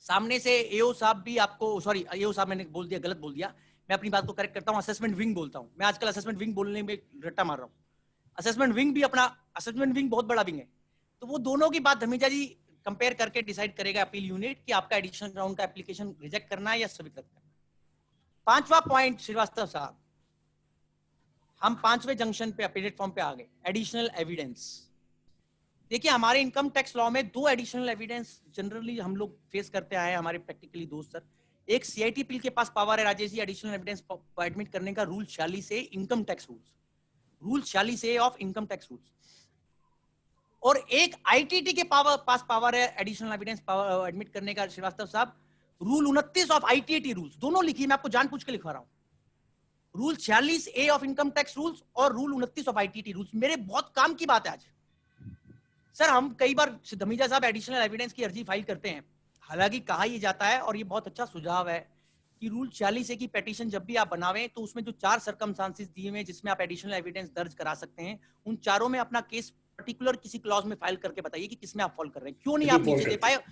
सामने से एओ साहब भी आपको, सॉरी एओ साहब मैंने बोल दिया, गलत बोल दिया, मैं अपनी बात को करेक्ट करता हूं, असेसमेंट विंग बोलता हूं मैं। आजकल असेसमेंट विंग बोलने में रट्टा मार रहा हूं। असेसमेंट विंग भी अपना, असेसमेंट विंग बहुत बड़ा विंग है। तो वो दोनों की बात धमीजा जी कंपेयर करके डिसाइड करेगा अपील यूनिट कि आपका एडिशनल ग्राउंड का एप्लीकेशन रिजेक्ट करना है या स्वीकृत करना। पांचवा पॉइंट श्रीवास्तव साहब, हम पांचवें जंक्शन पे प्लेटफॉर्म पे आ गए, एडिशनल एविडेंस। देखिए हमारे इनकम टैक्स लॉ में दो एडिशनल एविडेंस जनरली हम लोग फेस करते आए हैं, हमारे प्रैक्टिकली दोस्त सर। एक सीआईटी पील के पास पावर है Rajesh ji additional evidence admit करने का, rule 46 A income tax rules, rule 46 A of income tax rules. और एक आईटीटी के पास पावर है एडिशनल एविडेंस एडमिट करने का श्रीवास्तव साहब, रूल 29 ऑफ आईटीटी रूल्स। दोनों लिखिए, मैं आपको जानबूझ के लिखवा रहा हूं। Rule 46 A of income tax rules और रूल 29 ऑफ आईटीटी रूल्स। मेरे बहुत काम की बात है आज सर। हम कई बार धमीजा साहब एडिशनल एविडेंस की अर्जी फाइल करते हैं, हालांकि कहा यह जाता है, और ये बहुत अच्छा सुझाव है, कि रूल 46 ए की पेटिशन जब भी आप बनावें तो उसमें जो 4 सर्कमस्टांसेस दिए हुए हैं जिसमें आप एडिशनल एविडेंस दर्ज करा सकते हैं, उन चारों में अपना केस पर्टिकुलर किसी क्लॉज में फाइल करके बताइए कि किसमें आप फॉल कर रहे हैं, क्यों नहीं आप नीचे दे पाए,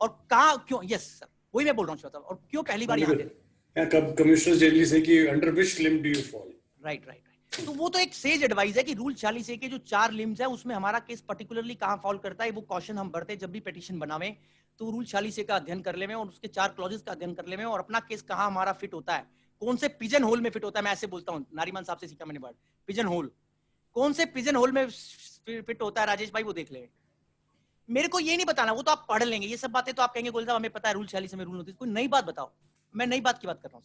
और कहां क्यों। यस सर, वही मैं बोल रहा हूँ, और क्यों पहली बार यहाँ पे कमिश्नर जनरली से कि under which limb do you fall. Right. तो वो तो एक सेज एडवाइस है कि रूल 46 ए के जो 4 लिम्स है उसमें हमारा केस पर्टिकुलरली कहां फॉल करता है, वो क्वेश्चन हम बढ़ते जब भी पेटिशन बनावे तो रूल 46 ए का अध्ययन कर ले में और उसके 4 क्लॉजेस का अध्ययन कर ले में, और अपना केस कहां हमारा फिट होता है, कौन से पिजन होल में फिट होता है। मैं ऐसे बोलता हूं, नारीमान साहब से सीखा मैंने वर्ड पिजन होल, कौन से पिजन होल में फिट होता है राजेश भाई, वो देख ले। मेरे को ये नहीं बताना, वो तो आप पढ़ लेंगे, ये सब बातें तो आप कहेंगे गोल साहब हमें पता है रूल 46 में रूल होती है, कोई नई बात बताओ। मैं नई बात की बात कर रहा हूं।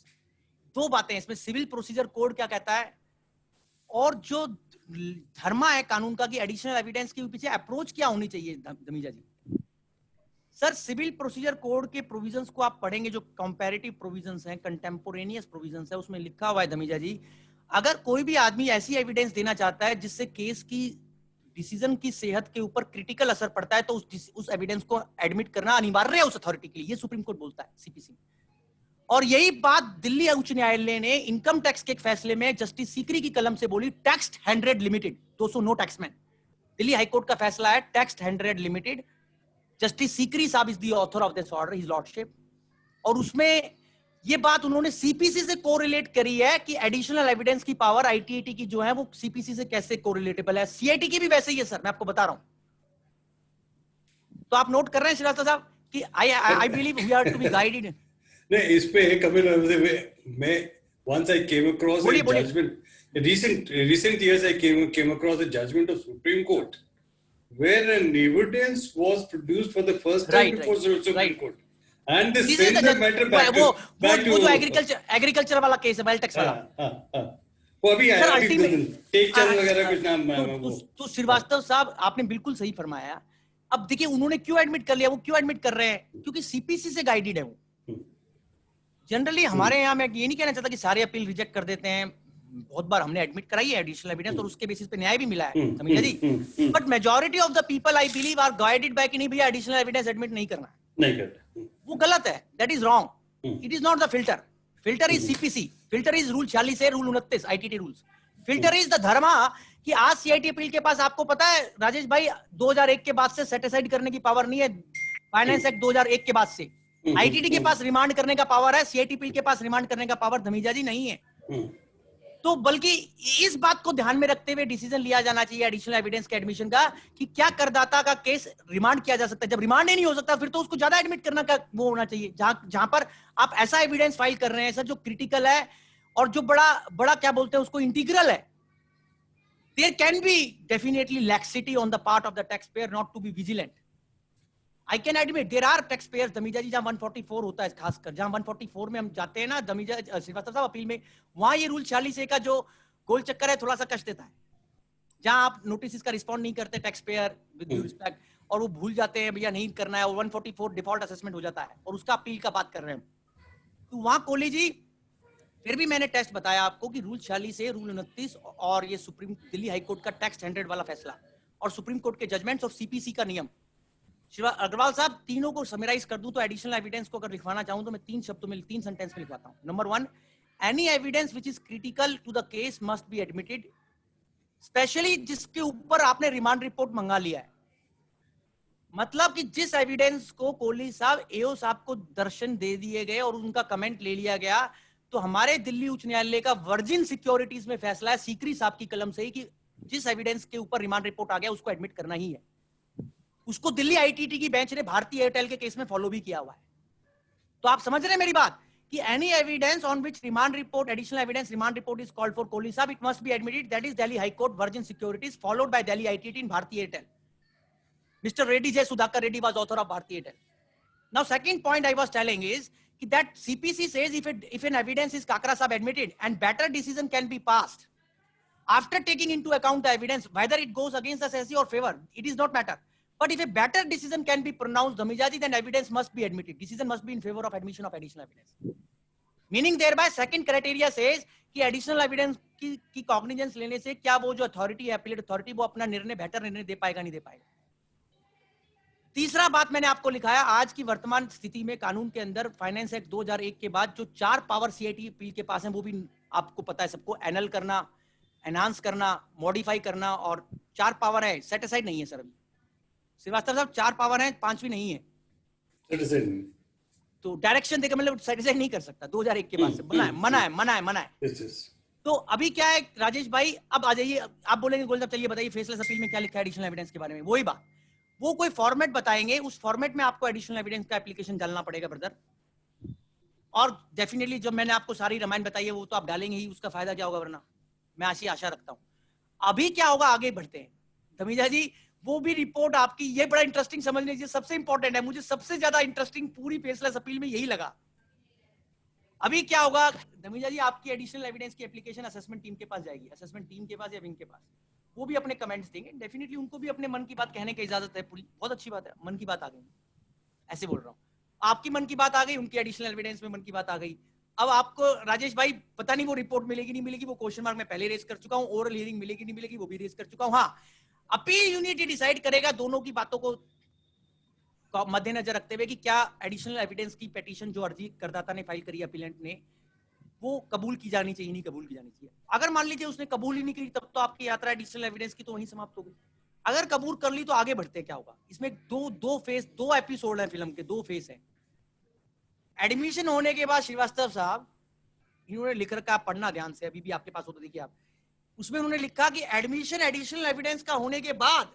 दो बातें इसमें, सिविल प्रोसीजर कोड क्या कहता है, और जो धर्मा है कानून का कि एडिशनल एविडेंस के पीछे अप्रोच क्या होनी चाहिए धमीजा जी। सर सिविल प्रोसीजर कोड के प्रोविजंस को आप पढ़ेंगे, जो कंपैरेटिव प्रोविजंस हैं, कंटेम्पोरेनियस प्रोविजंस है, उसमें लिखा हुआ है धमीजा जी, अगर कोई भी आदमी ऐसी एविडेंस देना चाहता है जिससे केस की डिसीजन की सेहत के ऊपर क्रिटिकल असर पड़ता है, तो उस एविडेंस को एडमिट करना अनिवार्य है उस अथॉरिटी के लिए, ये सुप्रीम कोर्ट बोलता है सीपीसी। और यही बात दिल्ली उच्च न्यायालय ने इनकम टैक्स के एक फैसले में जस्टिस सीकरी की कलम से बोली, taxed 100 limited, 200 no taxman. Delhi high court का फैसला है, टैक्स्ड 100 लिमिटेड। जस्टिस सीकरी साहब is the author of this order, his lordship. और उसमें ये बात उन्होंने सीपीसी से कोरिलेट करी है कि एडिशनल एविडेंस की पावर आईटीएटी की जो है वो सीपीसी से कैसे कोरिलेटेबल है। सीआईटी की भी वैसे ही है सर, मैं आपको बता रहा हूं। तो आप नोट कर रहे हैं श्रीवास्तव साहब कि I believe we are to be guided. नहीं, इस पे कपिल, मैं once I came across a judgment, recent years I came across a judgment of Supreme Court where an evidence was produced for the first time before Supreme Court, and they sent the matter back to वो जो agriculture वाला case है, वेल्टेक्स वाला, वो अभी आया, take चंद वगैरह कुछ नाम वो। तो श्रीवास्तव साहब आपने बिल्कुल सही फरमाया। अब देखिए उन्होंने क्यों एडमिट कर लिया, वो क्यों एडमिट कर रहे हैं, क्योंकि सीपीसी से गाइडेड है वो। जनरली हमारे यहाँ, मैं ये नहीं कहना चाहता कि सारे अपील रिजेक्ट कर देते हैं, बहुत बार हमने एडमिट कराई है एडिशनल एविडेंस और उसके बेसिस पे न्याय भी मिला है, समझिए जी। But majority of the people I believe are guided by कि नहीं भैया एडिशनल एविडेंस एडमिट नहीं करना, नहीं करना, वो गलत है, that is wrong. It is not the filter, filter is CPC, filter is rule 46 है, rule 29 ITAT rules. Filter is the dharma कि आज सीआईटी अपील के पास, आपको पता है राजेश भाई, 2001 के बाद से सेट असाइड करने की पावर नहीं है, फाइनेंस एक्ट 2001 के बाद से। आईटीटी के पास रिमांड करने का पावर है, सीआईटी अपील के पास रिमांड करने का पावर धमीजा जी नहीं है। तो बल्कि इस बात को ध्यान में रखते हुए डिसीजन लिया जाना चाहिए एडिशनल एविडेंस के एडमिशन का, कि क्या करदाता का केस रिमांड किया जा सकता है। जब रिमांड ही नहीं हो सकता फिर तो उसको ज्यादा एडमिट करना का वो होना चाहिए, जहां पर आप ऐसा एविडेंस फाइल कर रहे हैं सर जो क्रिटिकल है और जो बड़ा क्या बोलते हैं उसको, इंटीग्रल है। There can be definitely laxity on the part of the taxpayer not to be vigilant. I can admit there are taxpayers, Dhamija जी, जहां 144 होता है, खासकर जहां 144 में हम जाते हैं ना धमीजा श्रीवास्तव साहब अपील में, वहां ये रूल 46A का जो गोल चक्कर है थोड़ा सा कष्ट देता है, जहां आप नोटिस का रिस्पॉन्ड नहीं करते टैक्सपेयर विद ड्यू रिस्पेक्ट, और वो भूल जाते हैं भैया नहीं करना है, और 144 डिफॉल्ट असेसमेंट हो जाता है, और उसका अपील का बात कर रहे हैं। तो वहां कोहली जी फिर भी मैंने टेस्ट बताया आपको कि रूल 46 से रूल 29 और ये सुप्रीम दिल्ली हाई कोर्ट का टैक्स 100 वाला फैसला और सुप्रीम कोर्ट के जजमेंट्स और सीपीसी का नियम, शिवा अग्रवाल साहब तीनों को समराइज कर दूं तो एडिशनल एविडेंस को अगर लिखवाना चाहूं तो मैं 3 शब्दों में 3 सेंटेंस में लिखवाता हूं। Number 1, any evidence which is critical to the case must be admitted, specially जिसके ऊपर आपने रिमांड रिपोर्ट मंगा लिया है। मतलब कि जिस एविडेंस को कोहली साहब एओ साहब को दर्शन दे दिए गए और उनका कमेंट ले लिया गया, तो हमारे दिल्ली उच्च न्यायालय का वर्जिन सिक्योरिटीज में फैसला है सीकरी साहब की कलम से ही कि जिस एविडेंस के ऊपर रिमांड रिपोर्ट आ गया उसको एडमिट करना ही है। उसको दिल्ली आईटीटी की बेंच ने भारतीय एयरटेल के केस में फॉलो भी किया हुआ है। तो आप समझ रहे हैं मेरी बात कि any evidence on which remand report, additional evidence remand report is called for Kohli साहब, it must be admitted, that is Delhi high court Virgin securities followed by Delhi ITAT in Bharti Airtel. Mr. Reddy J. Sudhakar Reddy was author of Bharti Airtel. Now, second point I was telling is that CPC says if an evidence is Kakra Sahab admitted and better decision can be passed after taking into account the evidence, whether it goes against the SSC or favor, it is not matter. But if a better decision can be pronounced, Dhamijaji, then evidence must be admitted. Decision must be in favor of admission of additional evidence. Meaning thereby second criteria says कि additional evidence की cognizance लेने से क्या वो जो authority है, appellate authority, वो अपना निर्णय बेहतर निर्णय दे पाएगा नहीं दे पाएगा। तीसरा बात मैंने आपको लिखाया, आज की वर्तमान स्थिति में कानून के अंदर फाइनेंस एक्ट 2001 के बाद जो 4 पावर सीआईटी अपील के पास हैं, वो भी आपको पता है सबको, एनल करना, एनहांस करना, मॉडिफाई करना, और 4 पावर है, सेट असाइड नहीं है सर। अभी श्रीवास्तव साहब 4 पावर है, 5वीं नहीं है, तो डायरेक्शन देकर मतलब सेट असाइड नहीं कर सकता, 2001 के बाद से मना है। तो अभी क्या है राजेश भाई, अब आ जाइए, आप बोलेंगे गोल साहब चलिए बताइए फेसलेस अपील में क्या लिखा है एडिशनल एविडेंस के बारे में। वही बात, वो कोई फॉर्मेट बताएंगे, उस फॉर्मेट में आपको एडिशनल एविडेंस का एप्लीकेशन डालना पड़ेगा ब्रदर। और डेफिनेटली जब मैंने आपको सारी रामायण बताई है वो तो आप डालेंगे ही, उसका फायदा क्या होगा, वरना मैं ऐसी आशा रखता हूं। अभी क्या होगा, आगे बढ़ते हैं धमीजा जी, वो भी रिपोर्ट आपकी, ये बड़ा इंटरेस्टिंग समझ लीजिए, सबसे इंपॉर्टेंट है, मुझे सबसे ज्यादा इंटरेस्टिंग पूरी फेसलेस अपील में यही लगा। अभी क्या होगा धमीजा जी, आपकी एडिशनल एविडेंस की एप्लीकेशन असेसमेंट टीम के पास जाएगी, असेसमेंट टीम के पास या विंग के पास, वो भी अपने कमेंट्स देंगे। डेफिनेटली उनको भी अपने मन की बात कहने की इजाजत है पूरी, बहुत अच्छी बात है, मन की बात आ गई, ऐसे बोल रहा हूँ, आपकी मन की बात आ गई, उनकी एडिशनल एविडेंस में मन की बात आ गई। अब आपको राजेश भाई पता नहीं वो रिपोर्ट मिलेगी नहीं मिलेगी, वो क्वेश्चन मार्क मैं पहले रेज कर चुका हूँ, ओरल हियरिंग मिलेगी नहीं मिलेगी वो भी रेज कर चुका हूँ। हाँ, अपील यूनिट डिसाइड करेगा दोनों की बातों को मद्देनजर रखते हुए कि क्या एडिशनल एविडेंस की पिटीशन जो अर्जी करदाता ने फाइल करी अपीलेंट ने, वो कबूल की जानी चाहिए, नहीं कबूल की जानी चाहिए। अगर मान लीजिए उसने कबूल ही नहीं की, तब तो आपकी यात्रा एडिशनल एविडेंस की तो वहीं समाप्त हो गई। अगर कबूल कर ली तो आगे बढ़ते क्या होगा। इसमें दो एपिसोड है फिल्म के, 2 फेस है। एडमिशन होने के बाद श्रीवास्तव साहब इन्होंने लिख रखा, पढ़ना ध्यान से, अभी भी आपके पास हो तो देखिए आप, उसमें उन्होंने लिखा कि एडमिशन एडिशनल एविडेंस का होने के बाद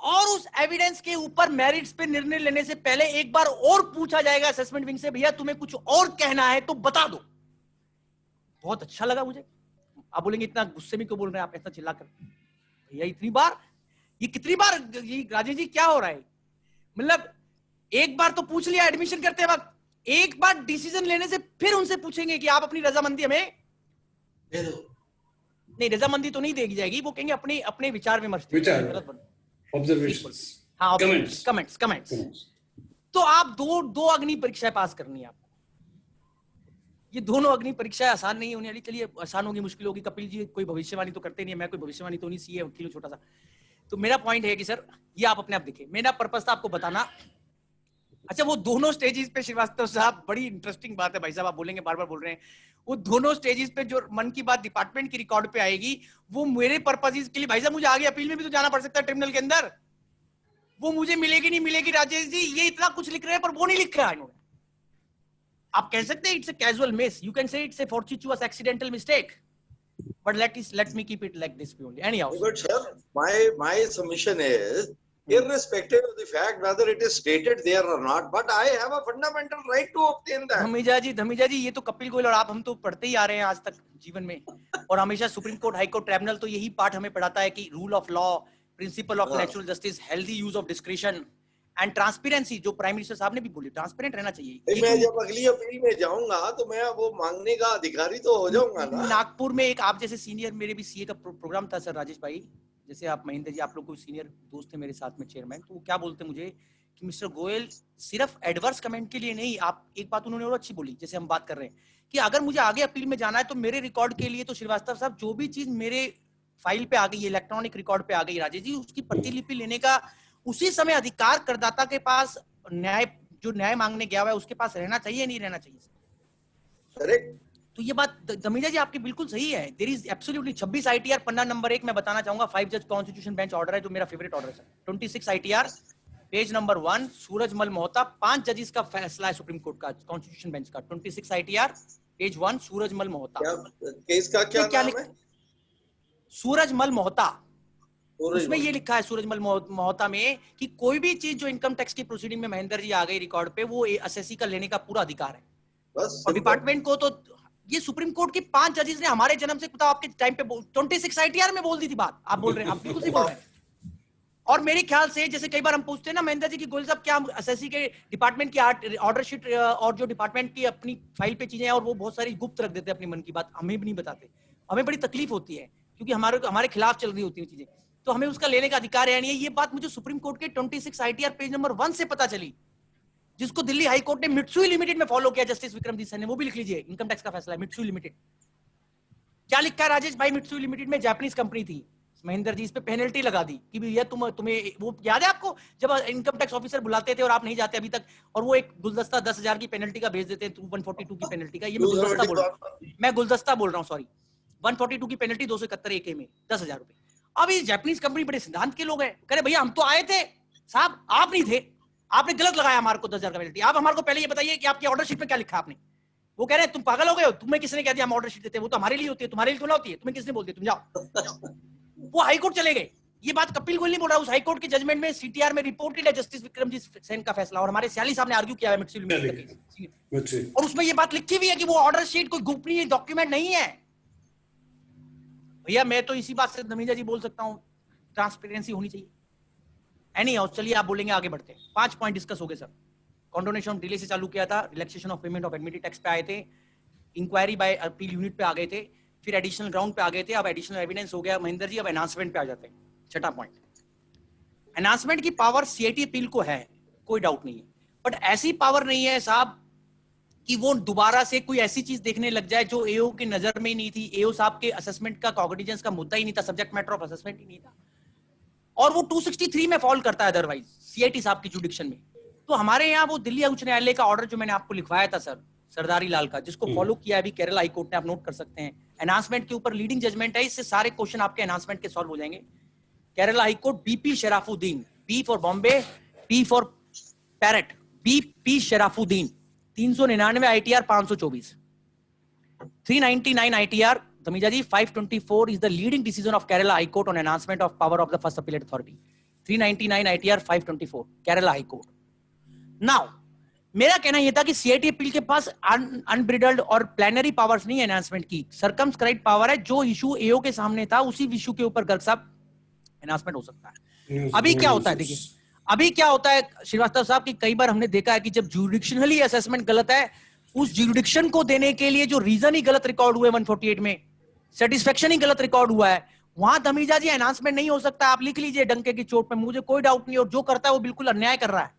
और उस एविडेंस के ऊपर मेरिट्स पे निर्णय लेने से पहले एक बार और पूछा जाएगा असेसमेंट विंग से, भैया तुम्हें कुछ और कहना है तो बता दो। बहुत अच्छा लगा मुझे। आप बोलेंगे इतना गुस्से में क्यों बोल रहे हैं आप, इतना चिल्लाकर? भैया इतनी बार, ये कितनी बार ये राजेश जी क्या हो रहा है? मतलब एक बार तो पूछ लिया एडमिशन करते वक्त, एक बार डिसीजन लेने से फिर उनसे पूछेंगे कि आप अपनी रजामंदी हमें दे दो। नहीं, रजामंदी तो नहीं देगी जाएगी, वो कहेंगे अपने अपने विचार विमर्श, ऑब्जर्वेशंस, हाँ, कमेंट्स, कमेंट्स। तो आप दो अग्नि परीक्षाएं पास करनी है आपको। ये दोनों अग्नि परीक्षाएं आसान नहीं होने वाली। चलिए आसान होगी, मुश्किल होगी। कपिल जी कोई भविष्यवाणी तो करते नहीं है, मैं कोई भविष्यवाणी तो नहीं, सीए वकील छोटा सा। तो मेरा पॉइंट है कि सर ये आप अपने आप देखिए, मेरा पर्पस था आपको बताना। अच्छा, वो दोनों स्टेजेस पे श्रीवास्तव साहब, बड़ी इंटरेस्टिंग बात है भाई साहब, आप बोलेंगे बार बार बोल रहे हैं, वो दोनों स्टेजेस पे जो मन की बात डिपार्टमेंट की रिकॉर्ड पे आएगी, वो मेरे पर्पसेस के लिए भाई साहब, मुझे आगे अपील में भी तो जाना पड़ सकता है ट्रिब्यूनल के अंदर, वो मुझे मिलेगी नहीं मिलेगी। राजेश जी ये इतना कुछ लिख रहे हैं पर वो नहीं लिख रहा है इन्होंने। आप कह सकते हैं it's a casual miss, you can say it's a fortuitous accidental mistake, but let me keep it like this only. Anyhow, but sir, my submission is, irrespective of the fact whether it is stated there or not, but I have a fundamental right to obtain that. Dhamija ji ये तो कपिल गोयल और आप, हम तो पढ़ते ही आ रहे हैं आज तक जीवन में, और हमेशा supreme court, high court, tribunal तो यही पाठ हमें पढ़ाता है कि rule of law, principal of natural justice, healthy use of discretion and transparency, जो प्राइम मिनिस्टर साहब ने भी बोली, ट्रांसपेरेंट रहना चाहिए। मैं जब अगली अपील में जाऊंगा तो मैं वो मांगने का अधिकारी तो हो जाऊंगा ना। नागपुर में एक आप जैसे सीनियर, मेरे भी सीए का प्रोग्राम था सर राजेश भाई, जैसे आप महेंद्र जी, आप लोग कोई सीनियर दोस्त थे मेरे साथ में चेयरमैन, तो वो क्या बोलते मुझे कि मिस्टर गोयल सिर्फ एडवर्स कमेंट के लिए नहीं, आप एक बात उन्होंने और अच्छी बोली, जैसे हम बात कर रहे हैं कि अगर मुझे आगे अपील में जाना है तो मेरे रिकॉर्ड के लिए तो श्रीवास्तव साहब जो भी चीज मेरे फाइल पे आ गई, इलेक्ट्रॉनिक रिकॉर्ड पे आ गई राजेश जी, उसकी प्रतिलिपि लेने का उसी समय अधिकार करदाता के पास, न्याय जो न्याय मांगने गया हुआ है उसके पास रहना चाहिए, नहीं रहना चाहिए? करेक्ट। तो ये बात धमीजा जी आपकी बिल्कुल सही है। देयर इज एब्सोल्युटली 26 आईटीआर पन्ना नंबर 1 मैं बताना चाहूंगा, 5 जज कॉन्स्टिट्यूशन बेंच ऑर्डर है जो मेरा फेवरेट ऑर्डर है। 26 ITR page number 1, Surajmal Mohta, 5 जजेस का फैसला है सुप्रीम कोर्ट का, कॉन्स्टिट्यूशन बेंच का। 26 ITR page 1, Surajmal Mohta. Case का क्या नाम है? सूरजमल मोहता। उसमें ये लिखा है सूरजमल मोहता में कि कोई भी चीज जो इनकम टैक्स की प्रोसीडिंग में महेंद्र जी आ गई रिकॉर्ड पे, वो एसएससी का लेने का पूरा अधिकार है। बस और डिपार्टमेंट को तो ये सुप्रीम कोर्ट के 5 जजेस ने हमारे जन्म से बताओ आपके टाइम पे 26 आईटीआर में बोल दी थी बात। आप बोल रहे हैं, आप बिल्कुल सही बोल रहे हैं। और मेरे ख्याल से जैसे कई बार हम पूछते हैं ना महेंद्र जी की, गोयल साहब क्या एसएससी के डिपार्टमेंट की ऑर्डर शीट और जो डिपार्टमेंट की अपनी फाइल पे चीजें हैं और वो बहुत सारी गुप्त रख देते हैं अपनी मन की बात, हमें भी नहीं बताते। हमें बड़ी तकलीफ होती है क्योंकि हमारे खिलाफ चल रही होती है चीजें, तो हमें उसका लेने का अधिकार है नहीं है। ये बात मुझे सुप्रीम कोर्ट के 26 आईटीआर पेज नंबर 1 से पता चली, जिसको दिल्ली हाई कोर्ट ने मित्सुई लिमिटेड में फॉलो किया, जस्टिस विक्रमजीत सर ने। वो भी लिख लीजिए, इनकम टैक्स का फैसला है मित्सुई लिमिटेड। क्या लिखा है राजेश भाई? मित्सुई लिमिटेड में जापानीज कंपनी थी, महेंद्र जी इस पे पेनल्टी लगा दी कि भैया तुम्हें वो याद है आपको, जब इनकम टैक्स ऑफिसर बुलाते थे और आप नहीं जाते अभी तक, और वो एक गुलदस्ता 10,000 की पेनल्टी का भेज देते हैं, 142 की पेनल्टी का। ये मैं गुलदस्ता बोल रहा हूँ, सॉरी, 142 की पेनल्टी 271 AK में 10,000 रुपए। अब ये जापानीज कंपनी बड़े सिद्धांत के लोग हैं, कह रहे भैया हम तो आए थे साहब, आप नहीं थे, आपने गलत लगाया हमारे को 10,000 का पेनल्टी। आप हमारे को पहले ये बताइए कि आपकी ऑर्डर शीट में क्या लिखा आपने। वो कह रहे हैं तुम पागल हो गए हो, तुम्हें किसने कह दिया हम ऑर्डर शीट देते हैं, वो तो हमारे लिए होती है, तुम्हारे लिए तो ना होती है, तुम्हें किसने बोल दिया, तुम जाओ। वो हाई कोर्ट चले गए। ये बात कपिल गोयल नहीं बोल रहा, उस हाई कोर्ट के जजमेंट में सीटीआर में रिपोर्टेड है जस्टिस विक्रमजीत सेन का फैसला, और हमारे सियाली साहब ने आर्ग्यू किया है मित्सुई लिमिटेड का केस, और उसमें ये बात लिखी हुई है कि वो ऑर्डर शीट कोई गोपनीय डॉक्यूमेंट नहीं है। भैया मैं तो इसी बात से धमीजा जी बोल सकता हूं, ट्रांसपेरेंसी होनी चाहिए। एनी हाउ, चलिए आप बोलेंगे आगे बढ़ते हैं। 5 पॉइंट डिस्कस हो गए सर। कॉन्डोनेशन ऑफ डिले से चालू किया था, relaxation of payment of admitted tax पे आए थे, इंक्वायरी बाय अपील यूनिट पे आ गए थे, फिर एडिशनल ग्राउंड पे आ गए थे, अब एडिशनल एविडेंस हो गया महेंद्र जी, अब एनहांसमेंट पे आ जाते हैं। 6ठा पॉइंट, एनहांसमेंट की पावर सीआईटी अपील को है, कोई डाउट नहीं है, बट ऐसी पावर नहीं है साहब कि वो दोबारा से कोई ऐसी चीज देखने लग जाए जो एओ की नजर में ही नहीं थी, एओ साहब के असेसमेंट का कॉग्निजेंस का मुद्दा ही नहीं था, सब्जेक्ट मैटर ऑफ असेसमेंट ही नहीं था, और वो 263 में फॉल करता है अदरवाइज सीआईटी साहब की जुडिक्शन में। तो हमारे यहाँ वो दिल्ली उच्च न्यायालय का ऑर्डर जो मैंने आपको लिखवाया था सर, सरदारी लाल का, जिसको फॉलो किया अभी केरला हाई कोर्ट ने, आप नोट कर सकते हैं। एनहांसमेंट के ऊपर लीडिंग जजमेंट है, इससे सारे क्वेश्चन आपके एनहांसमेंट के सॉल्व हो जाएंगे। Kerala high court, BP Sharafuddin, B for Bombay, P for parrot, BP Sharafuddin, 399 ITR 524, 399 ITR Tamija ji 524 is the leading decision of Kerala High Court on enhancement of power of the First Appellate Authority. 399 ITR 524 Kerala High Court. Now मेरा कहना यह था कि CIT appeal के पास unbridled और plenary powers नहीं है enhancement की, सर्कमस्क्राइब्ड पावर है। जो इशू एओ के सामने था उसी इशू के ऊपर गर्ग साहब एनहांसमेंट हो सकता है। अभी क्या होता है, देखिए अभी क्या होता है श्रीवास्तव साहब की, कई बार हमने देखा है कि जब ज्यूरिडिक्शनली असेसमेंट गलत है, उस ज्यूरिडिक्शन को देने के लिए जो रीजन ही गलत रिकॉर्ड हुए 148 में, सेटिस्फेक्शन ही गलत रिकॉर्ड हुआ है, वहां तमीजा जी एनहांसमेंट नहीं हो सकता। आप लिख लीजिए डंके की चोट पे, मुझे कोई डाउट नहीं, और जो करता है वो बिल्कुल अन्याय कर रहा है।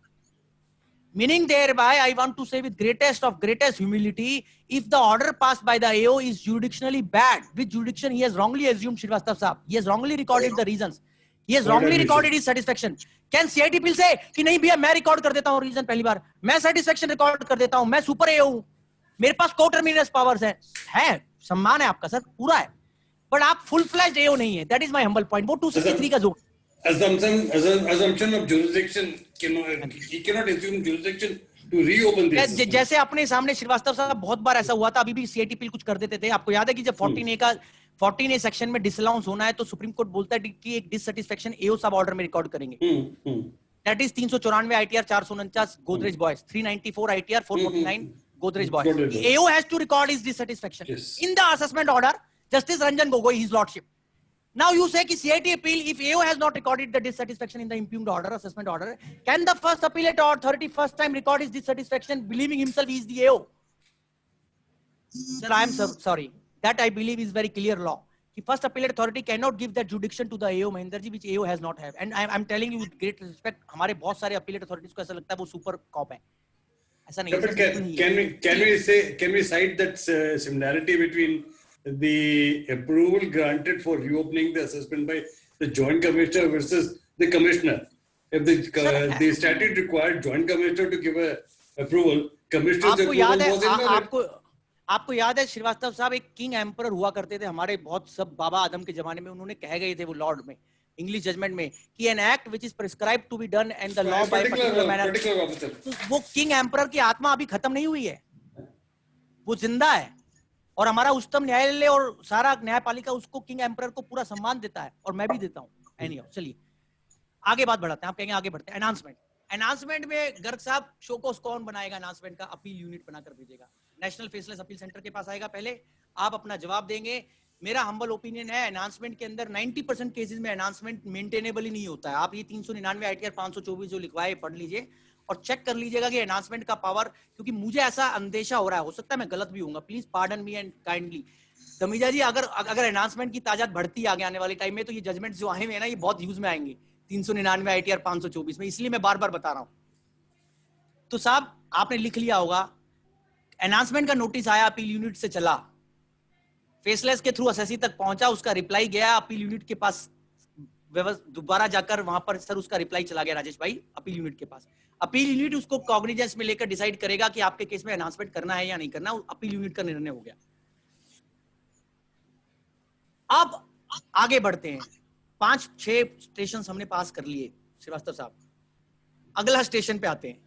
Meaning thereby, I want to say with greatest humility, if the order passed by the AO is jurisdictionally bad, which jurisdiction he has wrongly assumed, Srivastava Sahab, he has wrongly recorded the reasons, he has wrongly recorded his satisfaction. Can CIT appeal say कि नहीं भैया मैं record कर देता हूँ reason, पहली बार मैं satisfaction record कर देता हूँ, मैं सुपर एओ हूँ, मेरे पास कोटर्मिनस पावर्स है, सम्मान है आपका सर, पूरा है, बट आप फुल फ्लैश्ड एओ नहीं है। That is my humble point. वो 263 का zone assumption of jurisdiction, he cannot assume jurisdiction to reopen this. जैसे अपने सामने श्रीवास्तव साहब बहुत बार ऐसा हुआ था, अभी भी सीआईटी अपील कुछ कर देते थे। आपको याद है कि जब 14A सेक्शन में डिसअलाउंस होना है तो सुप्रीम कोर्ट बोलता है कि एक डिससैटिस्फैक्शन एओ सब ऑर्डर में रिकॉर्ड करेंगे। That is 394 ITR 449 Godrej Boyce, 394 ITR 449 Godrej Boyce. AO has to record his dissatisfaction in the assessment order. Justice Ranjan Gogoi, his lordship. Now you say कि CIT appeal, if AO has not recorded the dissatisfaction in the impugned order, assessment order, can the first appellate authority first time record his dissatisfaction, believing himself he is the AO? Sir, I am sorry. That I believe is very clear law. The first appellate authority cannot give that jurisdiction to the AO Mahendra ji, which AO has not have. And I am telling you with great respect, हमारे बहुत सारे appellate authorities को ऐसा लगता है वो super cop है। ऐसा नहीं है। Can we cite that similarity between the approval granted for reopening the assessment by the joint commissioner versus the commissioner? If the statute required joint commissioner to give a approval, commissioner's approval was invalid. आपको याद है श्रीवास्तव साहब, एक king emperor हुआ करते थे हमारे बहुत सब बाबा आदम के जमाने में, उन्होंने कह गए थे वो लॉर्ड में इंग्लिश जजमेंट में कि an act which is prescribed to be done and the law by particular manner. वो किंग एम्परर की आत्मा अभी खत्म नहीं हुई है, वो जिंदा है, और हमारा उच्चतम न्यायालय और सारा न्यायपालिका उसको किंग एम्परर को पूरा सम्मान देता है, और मैं भी देता हूं। एनीहाउ चलिए आगे बात बढ़ाते हैं। आप कहेंगे आगे बढ़ते हैं। एनहांसमेंट में गर्ग साहब शो को कौन बनाएगा? एनहांसमेंट का अपील यूनिट बनाकर भेजेगा, नेशनल फेसलेस अपील सेंटर के पास आएगा, पहले आप अपना जवाब देंगे। मेरा हम्बल ओपिनियन है एनहांसमेंट के अंदर 90% केसेस में एनहांसमेंट मेंटेनेबल ही नहीं होता है। आप ये 399 ITR 524 जो लिखवाए पढ़ लीजिए और चेक कर लीजिएगा कि एनहांसमेंट का पावर, क्योंकि मुझे ऐसा अंदेशा हो रहा है, हो सकता है मैं गलत भी हूँ, please pardon me and kindly Dhamija ji, अगर एनहांसमेंट की तादाद बढ़ती आगे आने वाले टाइम में तो ये जजमेंट जो आए हुए हैं ना, ये बहुत यूज में आएंगे 399 ITR 524 में, इसलिए मैं बार बार बता रहा हूं। तो साहब आपने लिख लिया होगा, एनहांसमेंट का नोटिस आया, अपील यूनिट से चला, फेसलेस के थ्रू असेसी तक पहुंचा, उसका रिप्लाई गया अपील यूनिट के पास, दोबारा जाकर वहां पर सर उसका रिप्लाई चला गया राजेश भाई अपील यूनिट के पास। अपील यूनिट उसको कॉग्निजेंस में लेकर डिसाइड करेगा कि आपके केस में एनहांसमेंट करना है या नहीं करना, अपील यूनिट का निर्णय हो गया। अब आगे बढ़ते हैं, 5-6 स्टेशन हमने पास कर लिए श्रीवास्तव साहब, अगला स्टेशन पे आते हैं।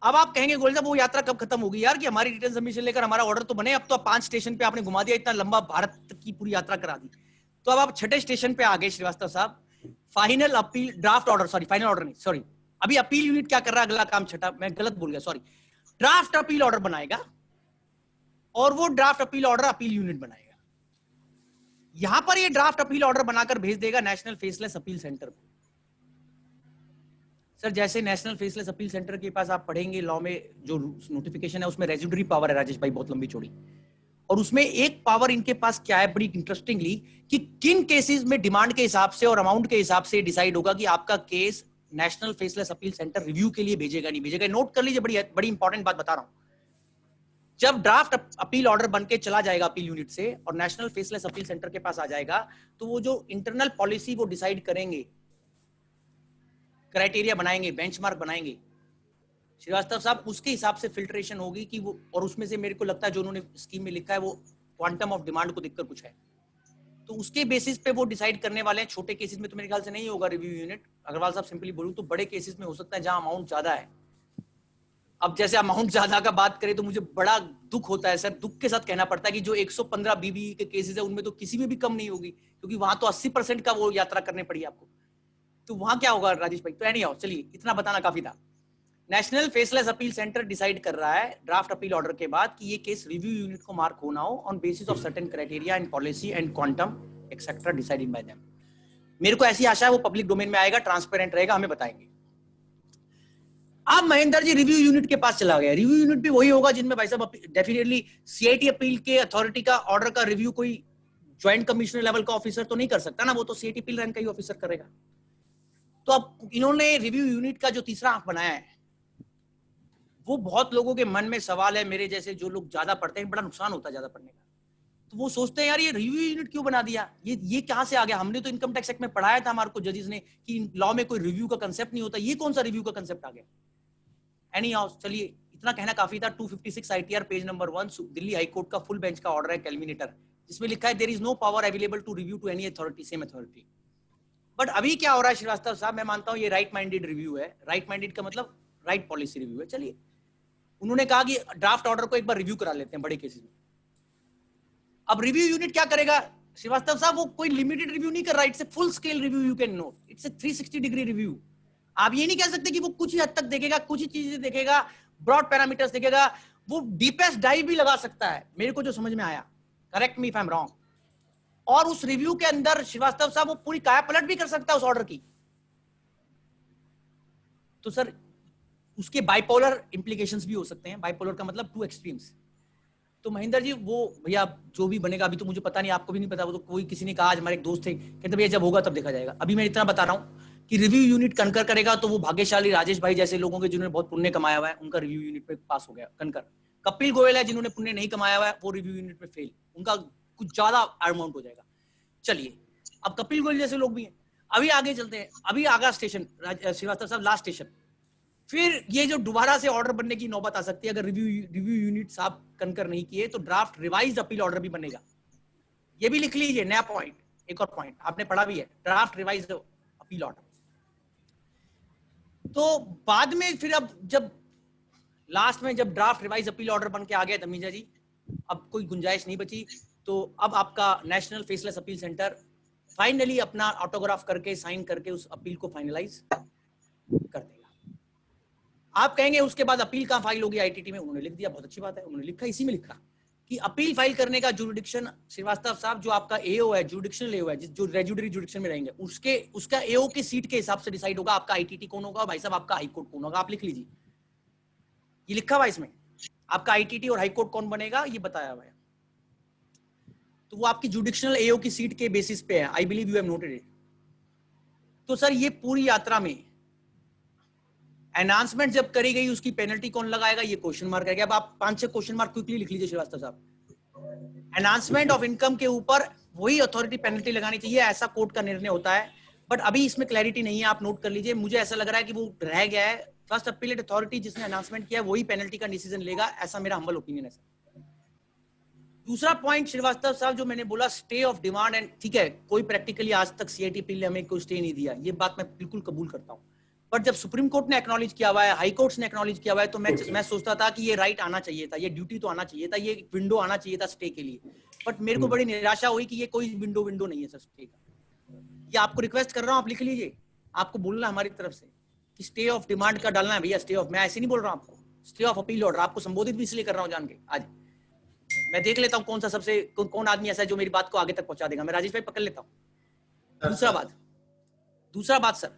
अब आप कहेंगे गोयल साहब वो यात्रा कब खत्म होगी यार, कि हमारी रिटर्न सबमिशन लेकर हमारा ऑर्डर तो बने, अब तो 5 स्टेशन पे आपने घुमा दिया, इतना लंबा भारत की पूरी यात्रा करा दी। तो अब आप 6ठे स्टेशन पे आ गए श्रीवास्तव साहब, final appeal draft order, sorry final order नहीं, सॉरी अभी अपील यूनिट क्या कर रहा है, अगला काम छठा, मैं गलत बोल गया, सॉरी, ड्राफ्ट अपील ऑर्डर बनाएगा और वो draft appeal order appeal unit बनाएगा। यहां पर ये ड्राफ्ट अपील ऑर्डर बनाकर भेज देगा नेशनल फेसलेस अपील सेंटर को। सर जैसे नेशनल फेसलेस अपील सेंटर के पास आप पढ़ेंगे लॉ में जो नोटिफिकेशन है उसमें रेजिडरी पावर है राजेश भाई, बहुत लंबी चौड़ी, और उसमें एक पावर इनके पास क्या है बड़ी इंटरेस्टिंगली, कि किन केसेस में डिमांड के हिसाब से और अमाउंट के हिसाब से डिसाइड होगा कि आपका case national faceless appeal centre review के लिए भेजेगा नहीं भेजेगा। नोट कर लीजिए, बड़ी इंपॉर्टेंट बात बता रहा हूं। जब ड्राफ्ट अपील ऑर्डर बनके चला जाएगा अपील यूनिट से और नेशनल फेसलेस अपील सेंटर के पास आ जाएगा, तो वो जो इंटरनल पॉलिसी वो डिसाइड करेंगे, क्राइटेरिया बनाएंगे, बेंचमार्क बनाएंगे, श्रीवास्तव साहब उसके हिसाब से फिल्ट्रेशन होगी कि वो, और उसमें से मेरे को लगता है जो उन्होंने स्कीम में लिखा है वो क्वांटम ऑफ डिमांड को देखकर कुछ है, तो उसके बेसिस पे वो डिसाइड करने वाले हैं। छोटे केसेस में तो मेरे ख्याल से नहीं होगा रिव्यू यूनिट, अग्रवाल साहब सिंपली बोलूं तो बड़े केसेस में हो सकता है जहां अमाउंट ज्यादा है। अब जैसे अमाउंट ज्यादा का बात करें तो मुझे बड़ा दुख होता है सर, दुख के साथ कहना पड़ता है कि जो 115 बीबी के केसेस है उनमें तो किसी में भी कम नहीं होगी, क्योंकि वहां तो 80% का वो यात्रा करने पड़ी आपको, तो वहां क्या होगा राजेश भाई? तो एनी हाउ चलिए इतना बताना काफी था। National faceless appeal centre decide कर रहा है ड्राफ्ट अपील ऑर्डर के बाद कि ये केस रिव्यू यूनिट को मार्क होना हो on basis of certain criteria and policy and quantum etcetera decided by them. मेरे को ऐसी आशा है वो पब्लिक डोमेन में आएगा, ट्रांसपेरेंट रहेगा, हमें बताएंगे। अब महेंद्र जी रिव्यू यूनिट के पास चला गया। रिव्यू यूनिट भी वही होगा जिनमें भाई साहब डेफिनेटली सीआईटी अपील के अथॉरिटी का ऑर्डर का रिव्यू कोई ज्वाइंट कमिश्नर लेवल का ऑफिसर तो नहीं कर सकता ना, वो तो सीआईटी अपील रैंक का ही ऑफिसर करेगा। तो अब इन्होंने रिव्यू यूनिट का जो तीसरा आंक बनाया है वो बहुत लोगों के मन में सवाल है, मेरे जैसे जो लोग ज्यादा पढ़ते हैं, बड़ा नुकसान होता है ज्यादा पढ़ने का, तो वो सोचते हैं यार ये रिव्यू यूनिट क्यों बना दिया, ये कहां से आ गया? हमने तो इनकम टैक्स एक्ट में पढ़ाया था हमारे को जजेस ने कि लॉ में कोई रिव्यू का कंसेप्ट नहीं होता, ये कौन सा रिव्यू का कंसेप्ट आ गया? एनी हाउ चलिए इतना कहना काफी था। 256 ITR page number 1 Delhi high court का फुल बेंच का ऑर्डर है कैलमिनेटर, जिसमें लिखा है there is no power available to review to any authority same authority. But अभी क्या हो रहा है श्रीवास्तव साहब, मैं मानता हूं ये राइट माइंडेड रिव्यू है, राइट माइंडेड का मतलब राइट पॉलिसी रिव्यू है। चलिए उन्होंने कहा कि ड्राफ्ट ऑर्डर को एक बार रिव्यू करा लेते हैं बड़े केसेस में। अब रिव्यू यूनिट क्या करेगा श्रीवास्तव साहब? वो कोई लिमिटेड रिव्यू नहीं कर रहा, it's a full scale review, you can know it's a 360 degree review. आप ये नहीं कह सकते कि वो कुछ ही हद तक देखेगा, कुछ ही चीजें देखेगा, ब्रॉड पैरामीटर्स देखेगा, वो डीपेस्ट डाइव भी लगा सकता है, मेरे को जो समझ में आया, correct me if I am wrong. और उस रिव्यू के अंदर श्रीवास्तव साहब वो पूरी काया पलट भी कर सकता है उस ऑर्डर की। तो सर उसके बाइपोलर इंप्लीकेशंस भी हो सकते हैं, बाइपोलर का मतलब टू एक्सट्रीम्स। तो महेंद्र जी वो भैया जो भी बनेगा अभी तो मुझे पता नहीं, आपको भी नहीं पता, वो तो कोई किसी ने कहा, आज हमारे एक दोस्त थे कहते भैया जब होगा तब देखा जाएगा। अभी मैं इतना बता रहा हूं कि रिव्यू यूनिट कनकर करेगा तो वो भाग्यशाली राजेश भाई जैसे लोगों के जिन्होंने बहुत पुण्य कमाया हुआ है उनका रिव्यू यूनिट में पास हो गया कनकर। कपिल गोयल है जिन्होंने पुण्य नहीं कमाया हुआ है वो रिव्यू यूनिट में फेल, उनका कुछ ज्यादा अमाउंट हो जाएगा। चलिए अब कपिल गोयल जैसे लोग भी हैं। अभी आगे चलते हैं, अभी आगा स्टेशन श्रीवास्तव साहब लास्ट स्टेशन, फिर ये जो दोबारा से ऑर्डर बनने की नौबत आ सकती है अगर रिव्यू यूनिट साहब कनकर नहीं किए तो ड्राफ्ट रिवाइज्ड अपील ऑर्डर भी बनेगा। ये भी लिख लीजिए नया पॉइंट, एक और पॉइंट आपने पढ़ा भी है, ड्राफ्ट रिवाइज्ड अपील ऑर्डर। तो बाद में फिर अब जब लास्ट में जब ड्राफ्ट रिवाइज अपील ऑर्डर बन के आ गया तमीजा जी, अब कोई गुंजाइश नहीं बची, तो अब आपका national faceless appeal centre finally अपना ऑटोग्राफ करके साइन करके उस अपील को फाइनलाइज कर देगा। आप कहेंगे उसके बाद अपील कहां फाइल होगी आईटीटी में? उन्होंने लिख दिया, बहुत अच्छी बात है, उन्होंने लिखा, इसी में लिखा कि अपील फाइल करने का जुरिडिक्शन श्रीवास्तव साहब जो आपका एओ है, जुरिडिक्शनल एओ है, जो रेजुडरी जुरिडिक्शन में रहेंगे उसका एओ की सीट के हिसाब से डिसाइड होगा आपका आईटीटी कौन होगा, भाई साहब आपका हाईकोर्ट कौन होगा। आप लिख लीजिए, ये लिखा हुआ इसमें, आपका आईटीटी और हाईकोर्ट कौन बनेगा ये बताया हुआ है। तो वो आपकी जुडिक्शनल एओ की सीट के बेसिस पे है, I believe you have noted it. तो सर ये पूरी यात्रा में एनाउंसमेंट जब करी गई उसकी पेनल्टी कौन लगाएगा ये क्वेश्चन मार्क है। अब आप 5-6 क्वेश्चन मार्क क्विकली लिख लीजिए श्रीवास्तव साहब। एनाउंसमेंट ऑफ इनकम के ऊपर वही अथॉरिटी पेनल्टी लगानी चाहिए, ऐसा कोर्ट का निर्णय होता है, बट अभी इसमें क्लैरिटी नहीं है, आप नोट कर लीजिए। मुझे ऐसा लग रहा है कि वो रह गया है, फर्स्ट अपीलेट अथॉरिटी जिसने अनाउंसमेंट किया वही पेनल्टी का डिसीजन लेगा, ऐसा मेरा हम्बल ओपिनियन है सर। दूसरा पॉइंट श्रीवास्तव साहब जो मैंने बोला स्टे ऑफ डिमांड, एंड ठीक है कोई प्रैक्टिकली आज तक सीआईटी अपील ने हमें कोई स्टे नहीं दिया, ये बात मैं बिल्कुल कबूल करता हूं, बट जब सुप्रीम कोर्ट ने एक्नॉलेज किया हुआ है, हाई कोर्ट्स ने एक्नॉलेज किया हुआ है, तो मैं सोचता था कि ये राइट आना चाहिए था, ये ड्यूटी तो आना चाहिए था, ये विंडो आना चाहिए था स्टे के लिए। बट मेरे को बड़ी निराशा हुई कि ये कोई विंडो नहीं है सर स्टे का। ये आपको रिक्वेस्ट कर रहा हूं, आप लिख लीजिए, आपको बोलना हमारी तरफ से कि स्टे ऑफ डिमांड का डालना है भैया, स्टे ऑफ, मैं ऐसे नहीं बोल रहा हूं आपको, स्टे ऑफ अपील ऑर्डर, आपको संबोधित भी इसलिए कर रहा हूं जान के। आज मैं देख लेता हूं कौन सा सबसे कौन आदमी ऐसा है जो मेरी बात को आगे तक पहुंचा देगा, मैं राजेश भाई पकड़ लेता हूं। दूसरा बात सर,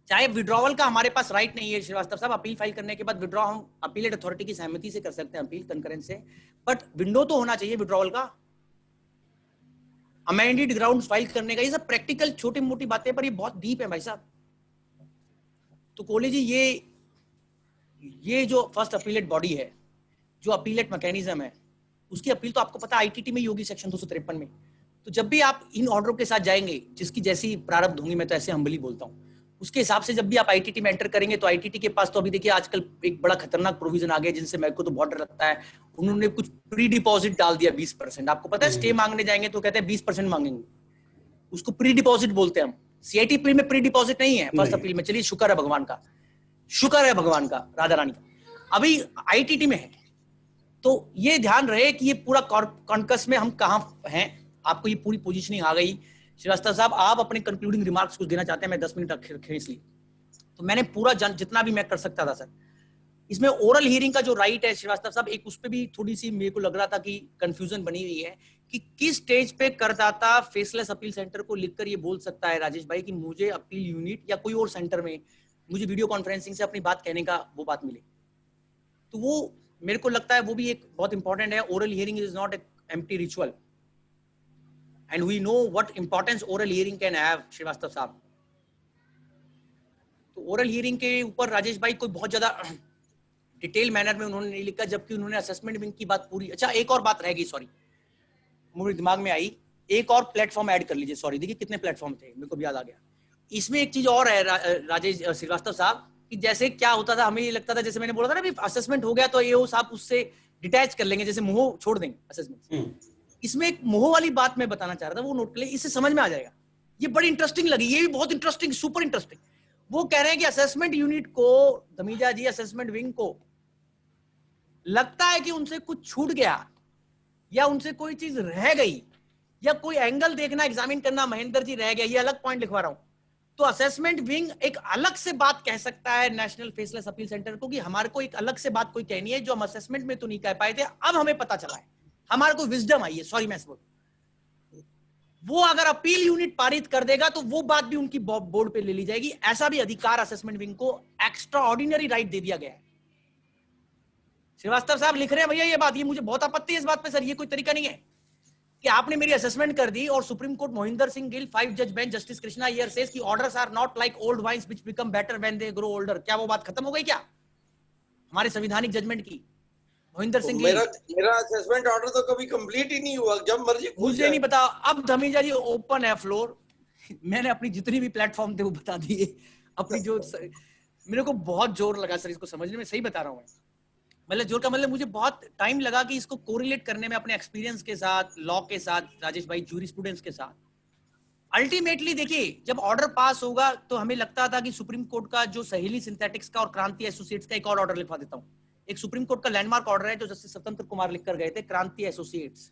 चाहे विड्रॉवल का हमारे पास राइट नहीं है श्रीवास्तव साहब, अपील फाइल करने के बाद विड्रॉ हम अपीलेट अथॉरिटी की सहमति से कर सकते हैं, अपील कंकरेंस से, बट विंडो तो होना चाहिए विड्रॉवल का, अमेंडेड ग्राउंड्स फाइल करने का, ये सब प्रैक्टिकल छोटी मोटी बातें पर ये बहुत डीप है भाई साहब। तो कोहली जी ये जो फर्स्ट अपीलेट बॉडी है, जो अपीलेट मैकेनिज्म है, उसकी अपील तो आपको पता आईटीटी में ही होगी सेक्शन 253 में। तो जब भी आप इन ऑर्डरों के साथ जाएंगे जिसकी जैसी प्रारब्ध होंगी, मैं तो ऐसे हम्बली बोलता हूं, उसके हिसाब से जब भी आप आईटीटी में एंटर करेंगे तो आईटीटी के पास तो अभी देखिए आजकल एक बड़ा खतरनाक प्रोविजन आ गया जिनसे मेरे को तो बहुत डर लगता है। उन्होंने कुछ प्री डिपॉजिट डाल दिया 20%। आपको पता है स्टे मांगने जाएंगे तो कहते हैं 20% मांगेंगे, उसको प्री डिपॉजिट बोलते हैं हम। सीआईटी अपील में प्री डिपॉजिट नहीं है, फर्स्ट अपील में। चलिए शुक्र है भगवान का, शुक्र है भगवान का, राधा रानी का। अभी आईटीटी में है तो ये ध्यान रहे कि ये पूरा कॉन्कस में हम कहाँ हैं। आपको ये पूरी पोजीशनिंग आ गई। श्रीवास्तव साहब आप अपने कंक्लूडिंग रिमार्क्स कुछ देना चाहते हैं? मैं 10 मिनट खींच ली तो मैंने पूरा जितना भी मैं कर सकता था सर। इसमें ओरल हियरिंग का जो राइट है श्रीवास्तव साहब, एक उस पर भी थोड़ी सी मेरे को लग रहा था कि कंफ्यूजन बनी हुई है कि किस स्टेज पे करदाता फेसलेस अपील सेंटर को लिखकर ये बोल सकता है राजेश भाई कि मुझे अपील यूनिट या कोई और सेंटर में मुझे वीडियो कॉन्फ्रेंसिंग से अपनी बात कहने का वो बात मिले। तो वो मेरे को लगता है वो भी एक बहुत इंपॉर्टेंट है। Oral hearing is not empty ritual and we know what importance oral hearing can have Srivastava साहब। तो ओरल हियरिंग के ऊपर राजेश भाई कोई बहुत ज्यादा डिटेल मैनर में उन्होंने नहीं लिखा, जबकि उन्होंने असेसमेंट विंग की बात पूरी। अच्छा एक और बात रह गई, सॉरी मुझे दिमाग में आई, एक और प्लेटफॉर्म ऐड कर लीजिए। सॉरी देखिए कितने प्लेटफॉर्म थे, मेरे को भी याद आ गया। इसमें एक चीज और है राजेश श्रीवास्तव साहब कि जैसे क्या होता था, हमें ये लगता था जैसे मैंने बोला था ना असेसमेंट हो गया तो एओ साहब उससे डिटैच कर लेंगे, जैसे मोह छोड़ देंगे असेसमेंट। इसमें एक मोह वाली बात मैं बताना चाह रहा था, वो नोट कर ले, इससे समझ में आ जाएगा। ये बड़ी इंटरेस्टिंग लगी, ये भी बहुत इंटरेस्टिंग, सुपर इंटरेस्टिंग। वो कह रहे हैं कि असेसमेंट यूनिट को, धमीजा जी असेसमेंट विंग को लगता है कि उनसे कुछ छूट गया या उनसे कोई चीज रह गई या कोई एंगल देखना एग्जामिन करना महेंद्र जी रह गया, ये अलग पॉइंट लिखवा रहा हूं, तो असेसमेंट विंग एक अलग से बात कह सकता है नेशनल फेसलेस अपील सेंटर को कि हमारे को एक अलग से बात कोई कहनी है जो हम असेसमेंट में तो नहीं कह पाए थे, अब हमें पता चला है, हमारे को विजडम आई है। सॉरी मैं बोल, वो अगर अपील यूनिट पारित कर देगा तो वो बात भी उनकी बोर्ड पे ले ली जाएगी। ऐसा भी अधिकार असेसमेंट विंग को एक्स्ट्रा ऑर्डिनरी राइट दे दिया गया है। श्रीवास्तव साहब लिख रहे हैं भैया ये बात, ये मुझे बहुत आपत्ति है इस बात पे सर, ये कोई तरीका नहीं है कि आपने मेरी असेसमेंट कर दी और सुप्रीम कोर्ट मोहिंदर सिंह गिल 5 जज bench justice Krishna Iyer says कि orders are not like old wines which become better when they grow older. क्या वो बात खत्म हो गई क्या हमारे संवैधानिक जजमेंट की? मोहिंदर सिंह गिल, मेरा असेसमेंट ऑर्डर तो कभी कंप्लीट ही नहीं हुआ, जब मर्जी मुझे नहीं पता। अब धमीजा जी ओपन है फ्लोर, मैंने अपनी जितनी भी प्लेटफॉर्म थे वो बता दिए अपनी जो मेरे को बहुत जोर लगा सर इसको समझने में, सही बता रहा हूँ मैं। मतलब जोर का मतलब मुझे बहुत टाइम लगा कि इसको कोरिलेट करने में अपने एक्सपीरियंस के साथ, लॉ के साथ, राजेश भाई जूरिस्प्रूडेंस के साथ। अल्टीमेटली देखिए जब ऑर्डर पास होगा तो हमें लगता था कि सुप्रीम कोर्ट का जो सहेली सिंथेटिक्स का और क्रांति एसोसिएट्स का एक और ऑर्डर लिखवा देता हूँ। एक सुप्रीम कोर्ट का लैंडमार्क ऑर्डर है जो जस्टिस स्वतंत्र कुमार लिखकर गए थे, क्रांति एसोसिएट्स,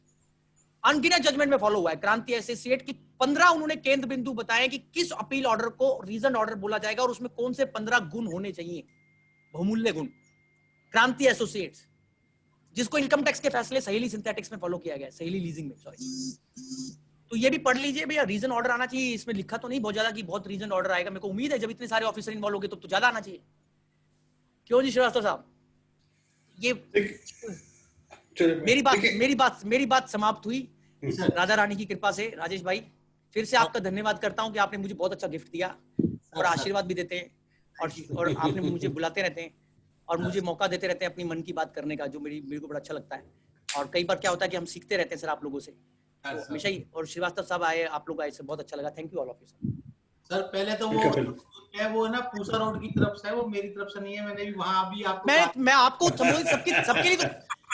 अनगिनत जजमेंट में फॉलो हुआ है। क्रांति एसोसिएट की 15 उन्होंने केंद्र बिंदु बताए कि किस अपील ऑर्डर को रीजन ऑर्डर बोला जाएगा और उसमें कौन से 15 गुण होने चाहिए, बहुमूल्य गुण। क्रांति एसोसिएट्स, जिसको इनकम टैक्स के फैसले सहेली सिंथेटिक्स में फॉलो किया गया है, सहेली लीजिंग में, सॉरी। तो ये भी पढ़ लीजिए भैया, रीजन ऑर्डर आना चाहिए। इसमें लिखा तो नहीं बहुत ज्यादा कि बहुत रीजन ऑर्डर आएगा, मेरे को उम्मीद है जब इतने सारे ऑफिसर इन्वॉल्व हो गए तो ज्यादा आना चाहिए। क्यों जी श्रीवास्तव साहब? ये मेरी बात समाप्त हुई राधा रानी की कृपा से। राजेश भाई फिर से आपका धन्यवाद करता हूं कि आपने मुझे बहुत अच्छा गिफ्ट दिया और आशीर्वाद भी देते हैं और आपने मुझे बुलाते रहते हैं और मुझे मौका देते रहते हैं अपनी मन की बात करने का, जो मेरे को बड़ा अच्छा लगता है। और कई बार क्या होता है कि हम सीखते रहते हैं सर आप लोगों से, तो हमेशा ही। और श्रीवास्तव साहब आए, आप लोग आए, से बहुत अच्छा लगा। Thank you all of you sir. पहले तो वो है ना पूसा रोड की तरफ से है, वो मेरी तरफ से नहीं है। मैंने भी वहां अभी आपको मैं आपको सबके लिए तो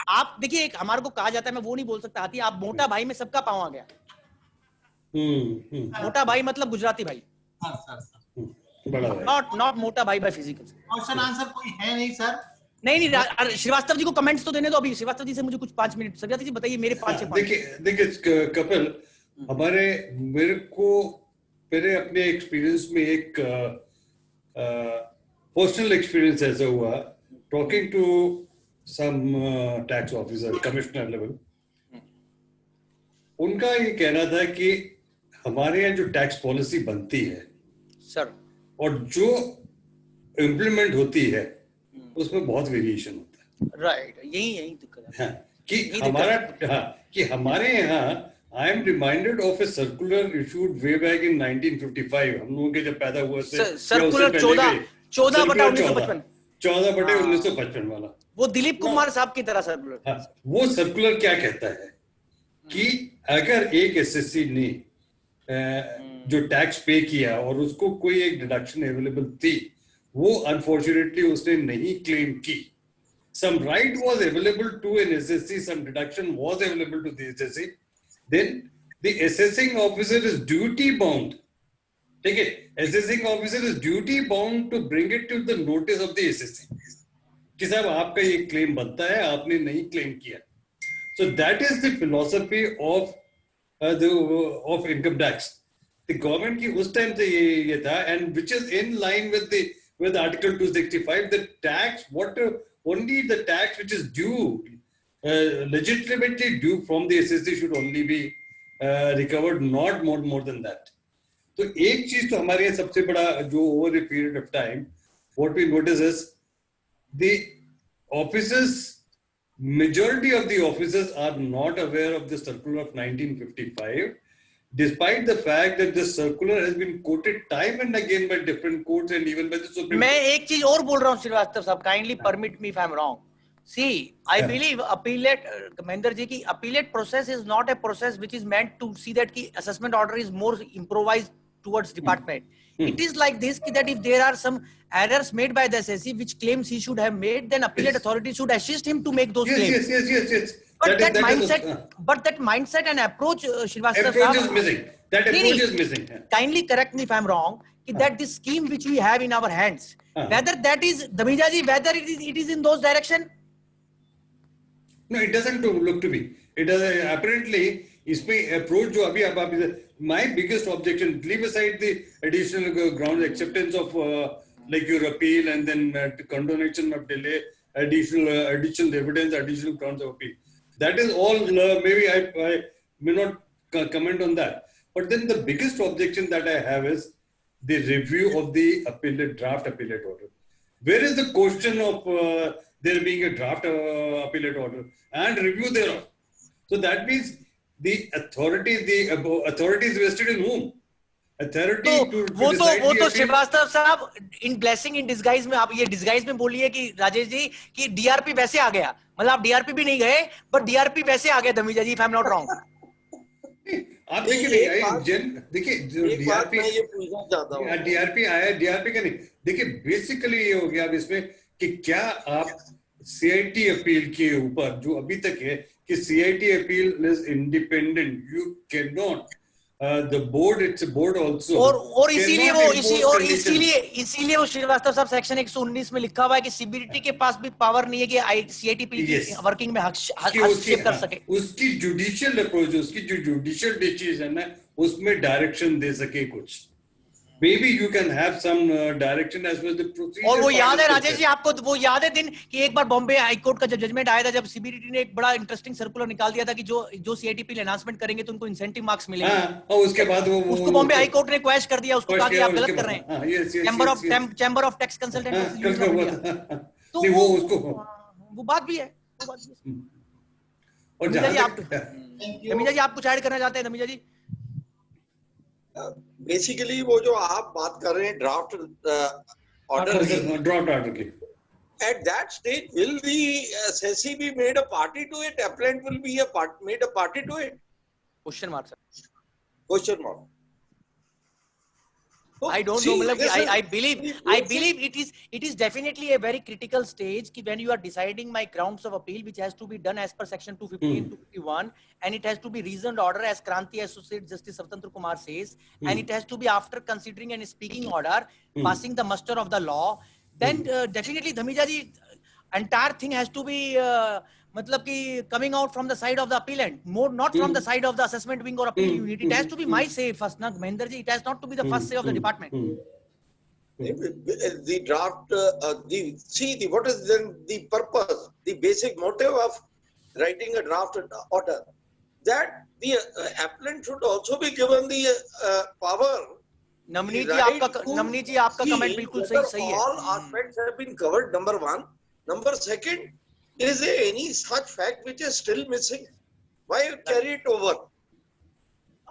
आप देखिए, एक हमारे को कहा जाता है, मैं वो नहीं बोल सकता आती, आप मोटा भाई में सबका पाँव आ गया। मोटा भाई मतलब गुजराती भाई, नॉट मोटा भाई बाय फिजिकल। क्वेश्चन आंसर कोई है नहीं सर? नहीं श्रीवास्तव जी को कमेंट्स तो देने दो अभी। श्रीवास्तव जी से मुझे कुछ 5 मिनट, श्रीवास्तव जी बताइए मेरे 5 से 5। देखिए कपिल, मेरे को मेरे अपने एक्सपीरियंस में एक पर्सनल एक्सपीरियंस ऐसा हुआ, talking to some tax officer, commissioner level. उनका ये कहना था कि हमारे यहाँ जो टैक्स पॉलिसी बनती है सर और जो इम्प्लीमेंट होती है उसमें बहुत वेरिएशन होता है। राइट, यही दिक्कत है। कि हमारे यहाँ I am reminded of a circular issued way back in 1955. हम लोगों के जब पैदा हुए थे, सर्कुलर 14/1955 14/1955 वाला, वो दिलीप कुमार साहब की तरह सर्कुलर। वो सर्कुलर क्या कहता है कि अगर एक एसएससी ने जो टैक्स पे किया और उसको कोई एक डिडक्शन अवेलेबल थी, वो अनफॉर्चुनेटली उसने नहीं क्लेम की. Some right was available to an SSC, some deduction was available to the SSC. Then the assessing officer is duty bound. Take it. Assessing officer is duty bound to bring it to the notice of the SSC. कि साहब आपका ये claim बनता है, आपने नहीं claim किया. So that is the philosophy of income tax. The government की उस टाइम से ये था, and which is in line with Article 265. The tax, only the tax which is due, legitimately due from the SSC should only be recovered, not more than that. तो एक चीज तो हमारे यहाँ सबसे बड़ा जो over a period of time, what we notice is the officers, majority of the officers are not aware of the circular of 1955, despite the fact that the circular has been quoted time and again by different courts and even by the Supreme Court. मैं एक चीज और बोल रहा हूँ श्रीवास्तव साहब, kindly permit me if I am wrong. See, I believe appellate, Mahendra ji, ki appellate process is not a process which is meant to see that ki assessment order is more improvised towards department. It is like this, ki that if there are some errors made by the SSC which claims he should have made, then appellate authority should assist him to make those claims. Yes. But that mindset and approach, Srivastava approach sahab, is missing. That approach is missing. Kindly correct me if I'm wrong. That this scheme which we have in our hands, whether that is Dhamija ji, whether it is in those direction. No, it doesn't look to be. It does apparently. इसमें approach जो अभी आप my biggest objection, leave aside the additional grounds, acceptance of like your appeal and then condonation of delay, additional evidence, additional grounds of appeal. That is all. Maybe I may not comment on that. But then the biggest objection that I have is the review of the draft appellate order. Where is the question of there being a draft appellate order and review thereof? So that means the authority is vested in whom? Authority to decide. वो तो श्रीवास्तव साहब in blessing in disguise में आप ये disguise में बोलिए कि राजेश जी कि DRP वैसे आ गया, मतलब आप DRP भी नहीं गए, but DRP वैसे आ गया धमीजा जी, if I'm not wrong. आप देखिए DRP आया, DRP का नहीं, देखिए बेसिकली ये हो गया अब इसमें कि क्या आप CIT अपील के ऊपर जो अभी तक है कि CIT appeal is independent, you cannot the board, it's a board also, और इसीलिए वो श्रीवास्तव साहब सेक्शन 119 में लिखा हुआ है कि CBDT के पास भी पावर नहीं है कि CIT वर्किंग में हस्तक्षेप कर सके. उसकी जुडिशियल अप्रोच, उसकी जो जुडिशियल डिसीजन है उसमें डायरेक्शन दे सके कुछ. Maybe you can have some direction as well as the procedure. और वो याद है राजेश जी आपको, वो याद है दिन कि एक बार बॉम्बे हाई कोर्ट का जब जजमेंट आया था, जब CBDT ने एक बड़ा इंटरेस्टिंग सर्कुलर निकाल दिया था कि जो CIT एनाउंसमेंट करेंगे तो उनको इंसेंटिव मार्क्स मिलेंगे. और उसके बाद वो उसको बॉम्बे हाई कोर्ट ने क्वेश्चन कर दिया, उसको कहा कि आप गलत कर रहे हैं. चैम्बर ऑफ टैक्स कंसल्टेंट तो वो बात भी है. और धमीजा जी आप कुछ ऐड करना चाहते हैं? धमीजा जी बेसिकली वो जो आप बात कर रहे हैं ड्राफ्ट ऑर्डर की, at that stage will the SSC be made a party to it? Appellant will be made a party to it? Question mark, sir. Question mark. So, I don't know. I believe it is definitely a very critical stage when you are deciding my grounds of appeal, which has to be done as per section 250 and 251, and it has to be reasoned order as Kranti Associate Justice Swatantra Kumar says, and it has to be after considering and speaking order, passing the muster of the law. Then definitely Dhamija ji, entire thing has to be coming out from the side of the appellant, not from the side of the assessment wing or appeal unit. It has to be my say first, na Mahendra ji. It has not to be the first say of the department. The draft, what is then the purpose, the basic motive of writing a draft order? That the appellant should also be given the power. नमनीत जी आपका comment बिल्कुल सही है. All aspects have been covered. Number one. Number second, is there any such fact which is still missing? Why carry it over?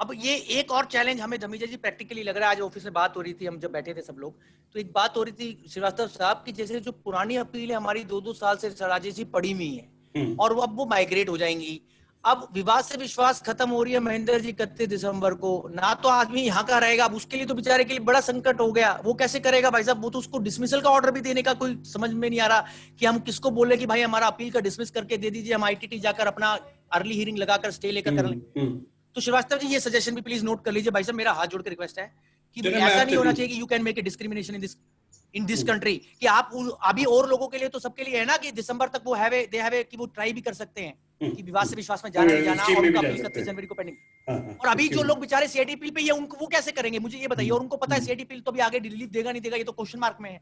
अब ये एक और challenge हमें धमीजा जी practically लग रहा है. आज ऑफिस में बात हो रही थी, हम जब बैठे थे सब लोग, तो एक बात हो रही थी श्रीवास्तव साहब की, जैसे जो पुरानी अपील है हमारी 2-2 साल से राजेश जी पड़ी हुई है और अब वो माइग्रेट हो जाएंगी. अब विवाद से विश्वास खत्म हो रही है महेंद्र जी 31 दिसंबर को, ना तो आदमी यहाँ का रहेगा, अब उसके लिए तो बेचारे के लिए बड़ा संकट हो गया, वो कैसे करेगा भाई साहब, वो तो उसको डिसमिसल का ऑर्डर भी देने का कोई समझ में नहीं आ रहा कि हम किसको बोले कि भाई हमारा अपील का डिसमिस करके दे दीजिए, हम आईटीटी जाकर अपना अर्ली हियरिंग लगाकर स्टे लेकर कर लें। तो श्रीवास्तव जी ये सजेशन भी प्लीज नोट कर लीजिए भाई साहब, मेरा हाथ जोड़ के रिक्वेस्ट है कि ऐसा नहीं होना चाहिए कि you can make a discrimination in this country, कि आप अभी और लोगों के लिए तो सबके लिए है ना कि दिसंबर तक वो दे हैव कि वो ट्राई भी कर सकते हैं कि विवाद से विश्वास में जाना नहीं जाना, और उनका अपील 31 जनवरी को पेंडिंग। और अभी जो लोग बेचारे सीआईडी अपील पे है उनको वो कैसे करेंगे मुझे ये बताइए, और उनको पता है सीआईडी अपील तो भी आगे रिलीफ देगा नहीं देगा, ये तो क्वेश्चन मार्क में है।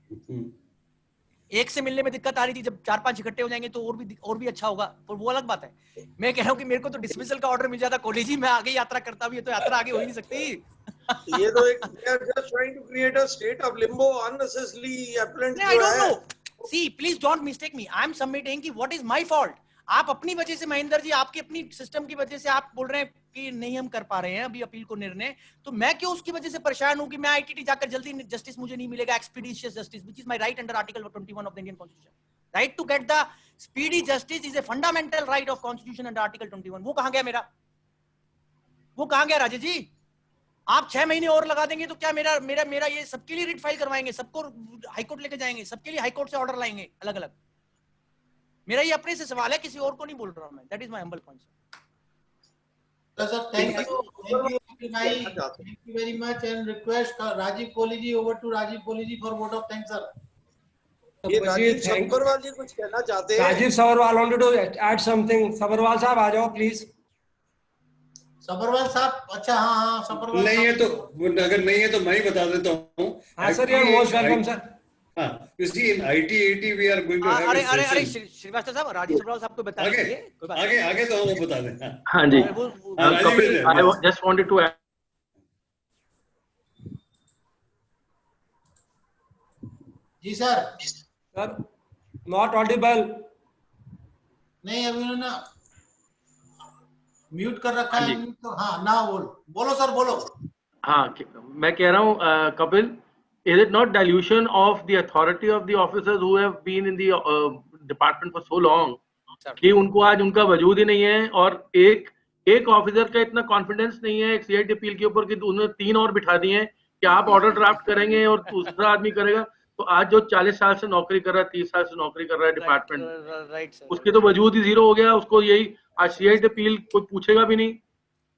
एक से मिलने में दिक्कत आ रही थी, जब 4-5 इकट्ठे हो जाएंगे तो और भी अच्छा होगा, पर वो अलग बात है। मैं कह रहा हूँ कि मेरे को तो डिसमिसल का ऑर्डर मिल जाता कॉलेज ही, मैं आगे यात्रा करता भी, तो यात्रा आगे हो ही नहीं सकती। ये तो एक they are just trying to create a state of limbo unnecessarily appellant I don't know. See, please don't mistake me. I am submitting कि what is my fault. आप अपनी वजह से महेंद्र जी, आपकी अपनी सिस्टम की वजह से आप बोल रहे हैं कि नहीं हम कर पा रहे हैं अभी अपील को निर्णय, तो मैं क्यों उसकी वजह से परेशान हूं कि मैं आईटीटी जाकर जल्दी जस्टिस मुझे नहीं मिलेगा, expeditious justice which is my right under article 21 of the Indian constitution. Right to get the speedy justice is a fundamental right of constitution under article 21। वो कहां गया मेरा, वो कहां गया राजेश जी? आप 6 महीने और लगा देंगे तो क्या मेरा ये सबके लिए रिट फाइल करवाएंगे, सबको हाईकोर्ट लेके जाएंगे, सबके लिए हाईकोर्ट से ऑर्डर लाएंगे अलग अलग? मेरा ये अपने से सवाल है, किसी और को नहीं बोल रहा हूं मैं। That is my humble point. Sir, thank you very much and request Rajiv Kohli ji, over to Rajiv Kohli ji for vote of thanks, sir. ये राजीव सब्बरवाल जी कुछ कहना चाहते हैं। Rajiv Sabharwal wanted to add something. Sabharwal साहब आ जाओ प्लीज। सब्बरवाल साहब, अच्छा हाँ सब्बरवाल नहीं है तो, अगर नहीं है तो मैं ही बता देता हूँ। हाँ sir, you are most welcome sir. हाँ, you see in IT we are going to have a session। अरे श्रीवास्तव साहब, राजीव सब्बरवाल साहब को बता दीजिए। आगे तो हम बता दें। हाँ जी, Kapil, I just wanted to add। जी सर। Sir not audible. नहीं, अभी उन्होंने म्यूट कर रखा है तो हाँ ना बोलो सर, बोलो। हाँ, मैं कह रहा हूँ Kapil, is it not dilution of the authority of the officers who have been in the department for so long कि उनको आज उनका वजूद ही नहीं है, और एक ऑफिसर का इतना कॉन्फिडेंस नहीं है एक सीआईडी अपील के ऊपर कि उन्होंने 3 और बिठा दिए हैं कि आप ऑर्डर ड्राफ्ट करेंगे और दूसरा आदमी करेगा। तो आज जो 40 साल से नौकरी कर रहा है, 30 साल से नौकरी कर रहा है डिपार्टमेंट, उसकी तो वजूद ही जीरो हो गया। उसको यही आज सीआईडी अपील कोई पूछेगा भी नहीं,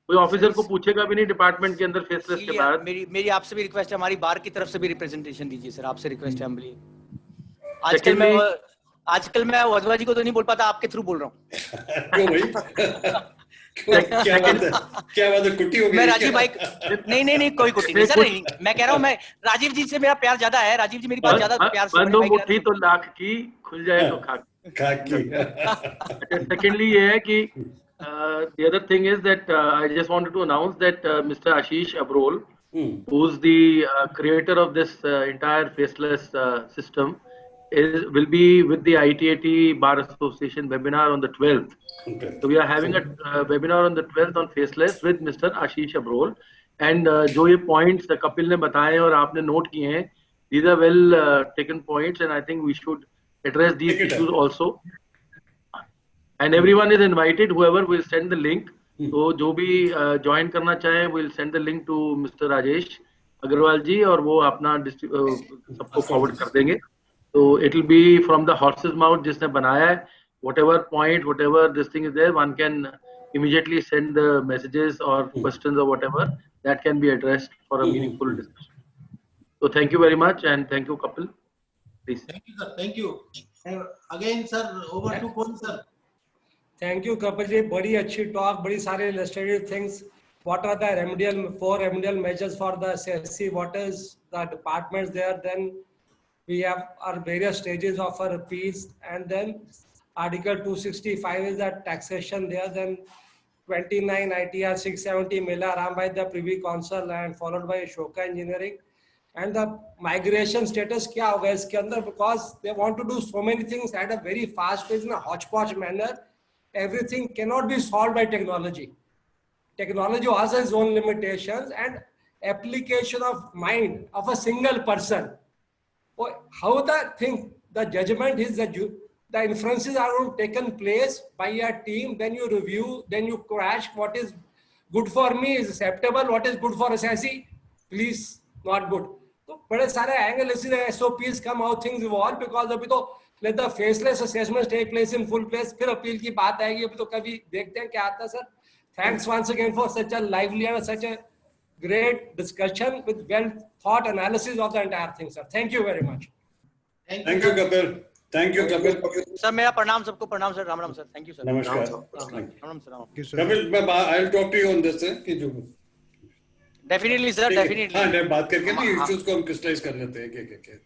कोई ऑफिसर को पूछेगा भी नहीं डिपार्टमेंट के अंदर फेसलेस के बाद। मेरी आपसे भी रिक्वेस्ट है, हमारी बार की तरफ से भी रिप्रेजेंटेशन दीजिए सर, आपसे रिक्वेस्ट है हम्बली। आजकल मैं वधवा जी को तो नहीं बोल पाता, आपके थ्रू बोल रहा हूँ। क्यों भाई? क्या बात है, कुट्टी हो गई? मैं राजीव भाई, नहीं कोई कुट्टी नहीं सर, नहीं। मैं कह रहा हूँ, मैं राजीव जी से मेरा प्यार ज्यादा है, राजीव जी मेरी बात ज्यादा प्यार से। बंदो मुट्ठी तो लाख की, खुल जाए तो खाक की। सेकेंडली ये है कि the other thing is that I just wanted to announce that Mr. Ashish Abrol, who's the creator of this entire faceless system, will be with the ITAT Bar Association webinar on the 12th. Okay. So we are having a webinar on the 12th on faceless with Mr. Ashish Abrol. And जो ये points Kapil ने बताए और आपने note किए हैं, these are well taken points, and I think we should address these issues also. And everyone is invited, whoever will send the link. तो जो भी join करना चाहे, we'll send the link to Mr. Rajesh Agarwal ji, और वो अपना सबको forward कर देंगे। So it will be from the horse's mouth जिसने बनाया है, whatever point, whatever this thing is there, one can immediately send the messages or questions or whatever that can be addressed for a meaningful discussion. So thank you very much, and thank you Kapil. Please. Thank you sir, thank you. Again sir, over to Kohli sir. Thank you Kapil ji, बड़ी अच्छी talk, बड़ी सारे illustrative things. What are the 4 remedial measures for the CSC? What is the departments there? Then we have our various stages of our appeals, and then Article 265 is that taxation there. Then 29 ITR 670 Mela Ram by the Privy Council and followed by Ashoka Engineering. And the migration status क्या होगा इसके अंदर, because they want to do so many things at a very fast pace in a hodgepodge manner. Everything cannot be solved by technology. Technology has its own limitations, and application of mind of a single person. How the judgment is the inferences are taken place by your team, then you review, then you crash what is good for me is acceptable, what is good for SSC, please not good. तो बड़े सारे analysis SOPs come how things evolve because अभी तो let the faceless assessments take place in full place, फिर appeal की बात आएगी, अभी तो कभी देखते हैं क्या आता है sir. Thanks once again for such a lively and such a great discussion with well thought analysis of the entire thing, sir. Thank you very much. Thank you, Kapil. Thank you, Kapil. Sir मेरा प्रणाम सबको, प्रणाम sir, Ram Ram sir, thank you sir, नमस्कार. Ram Ram sir, Kapil, I'll talk to you on this. कि जो definitely sir, definitely हाँ, बात करके ना इश्यूज को हम क्रिस्टलाइज कर लेते हैं.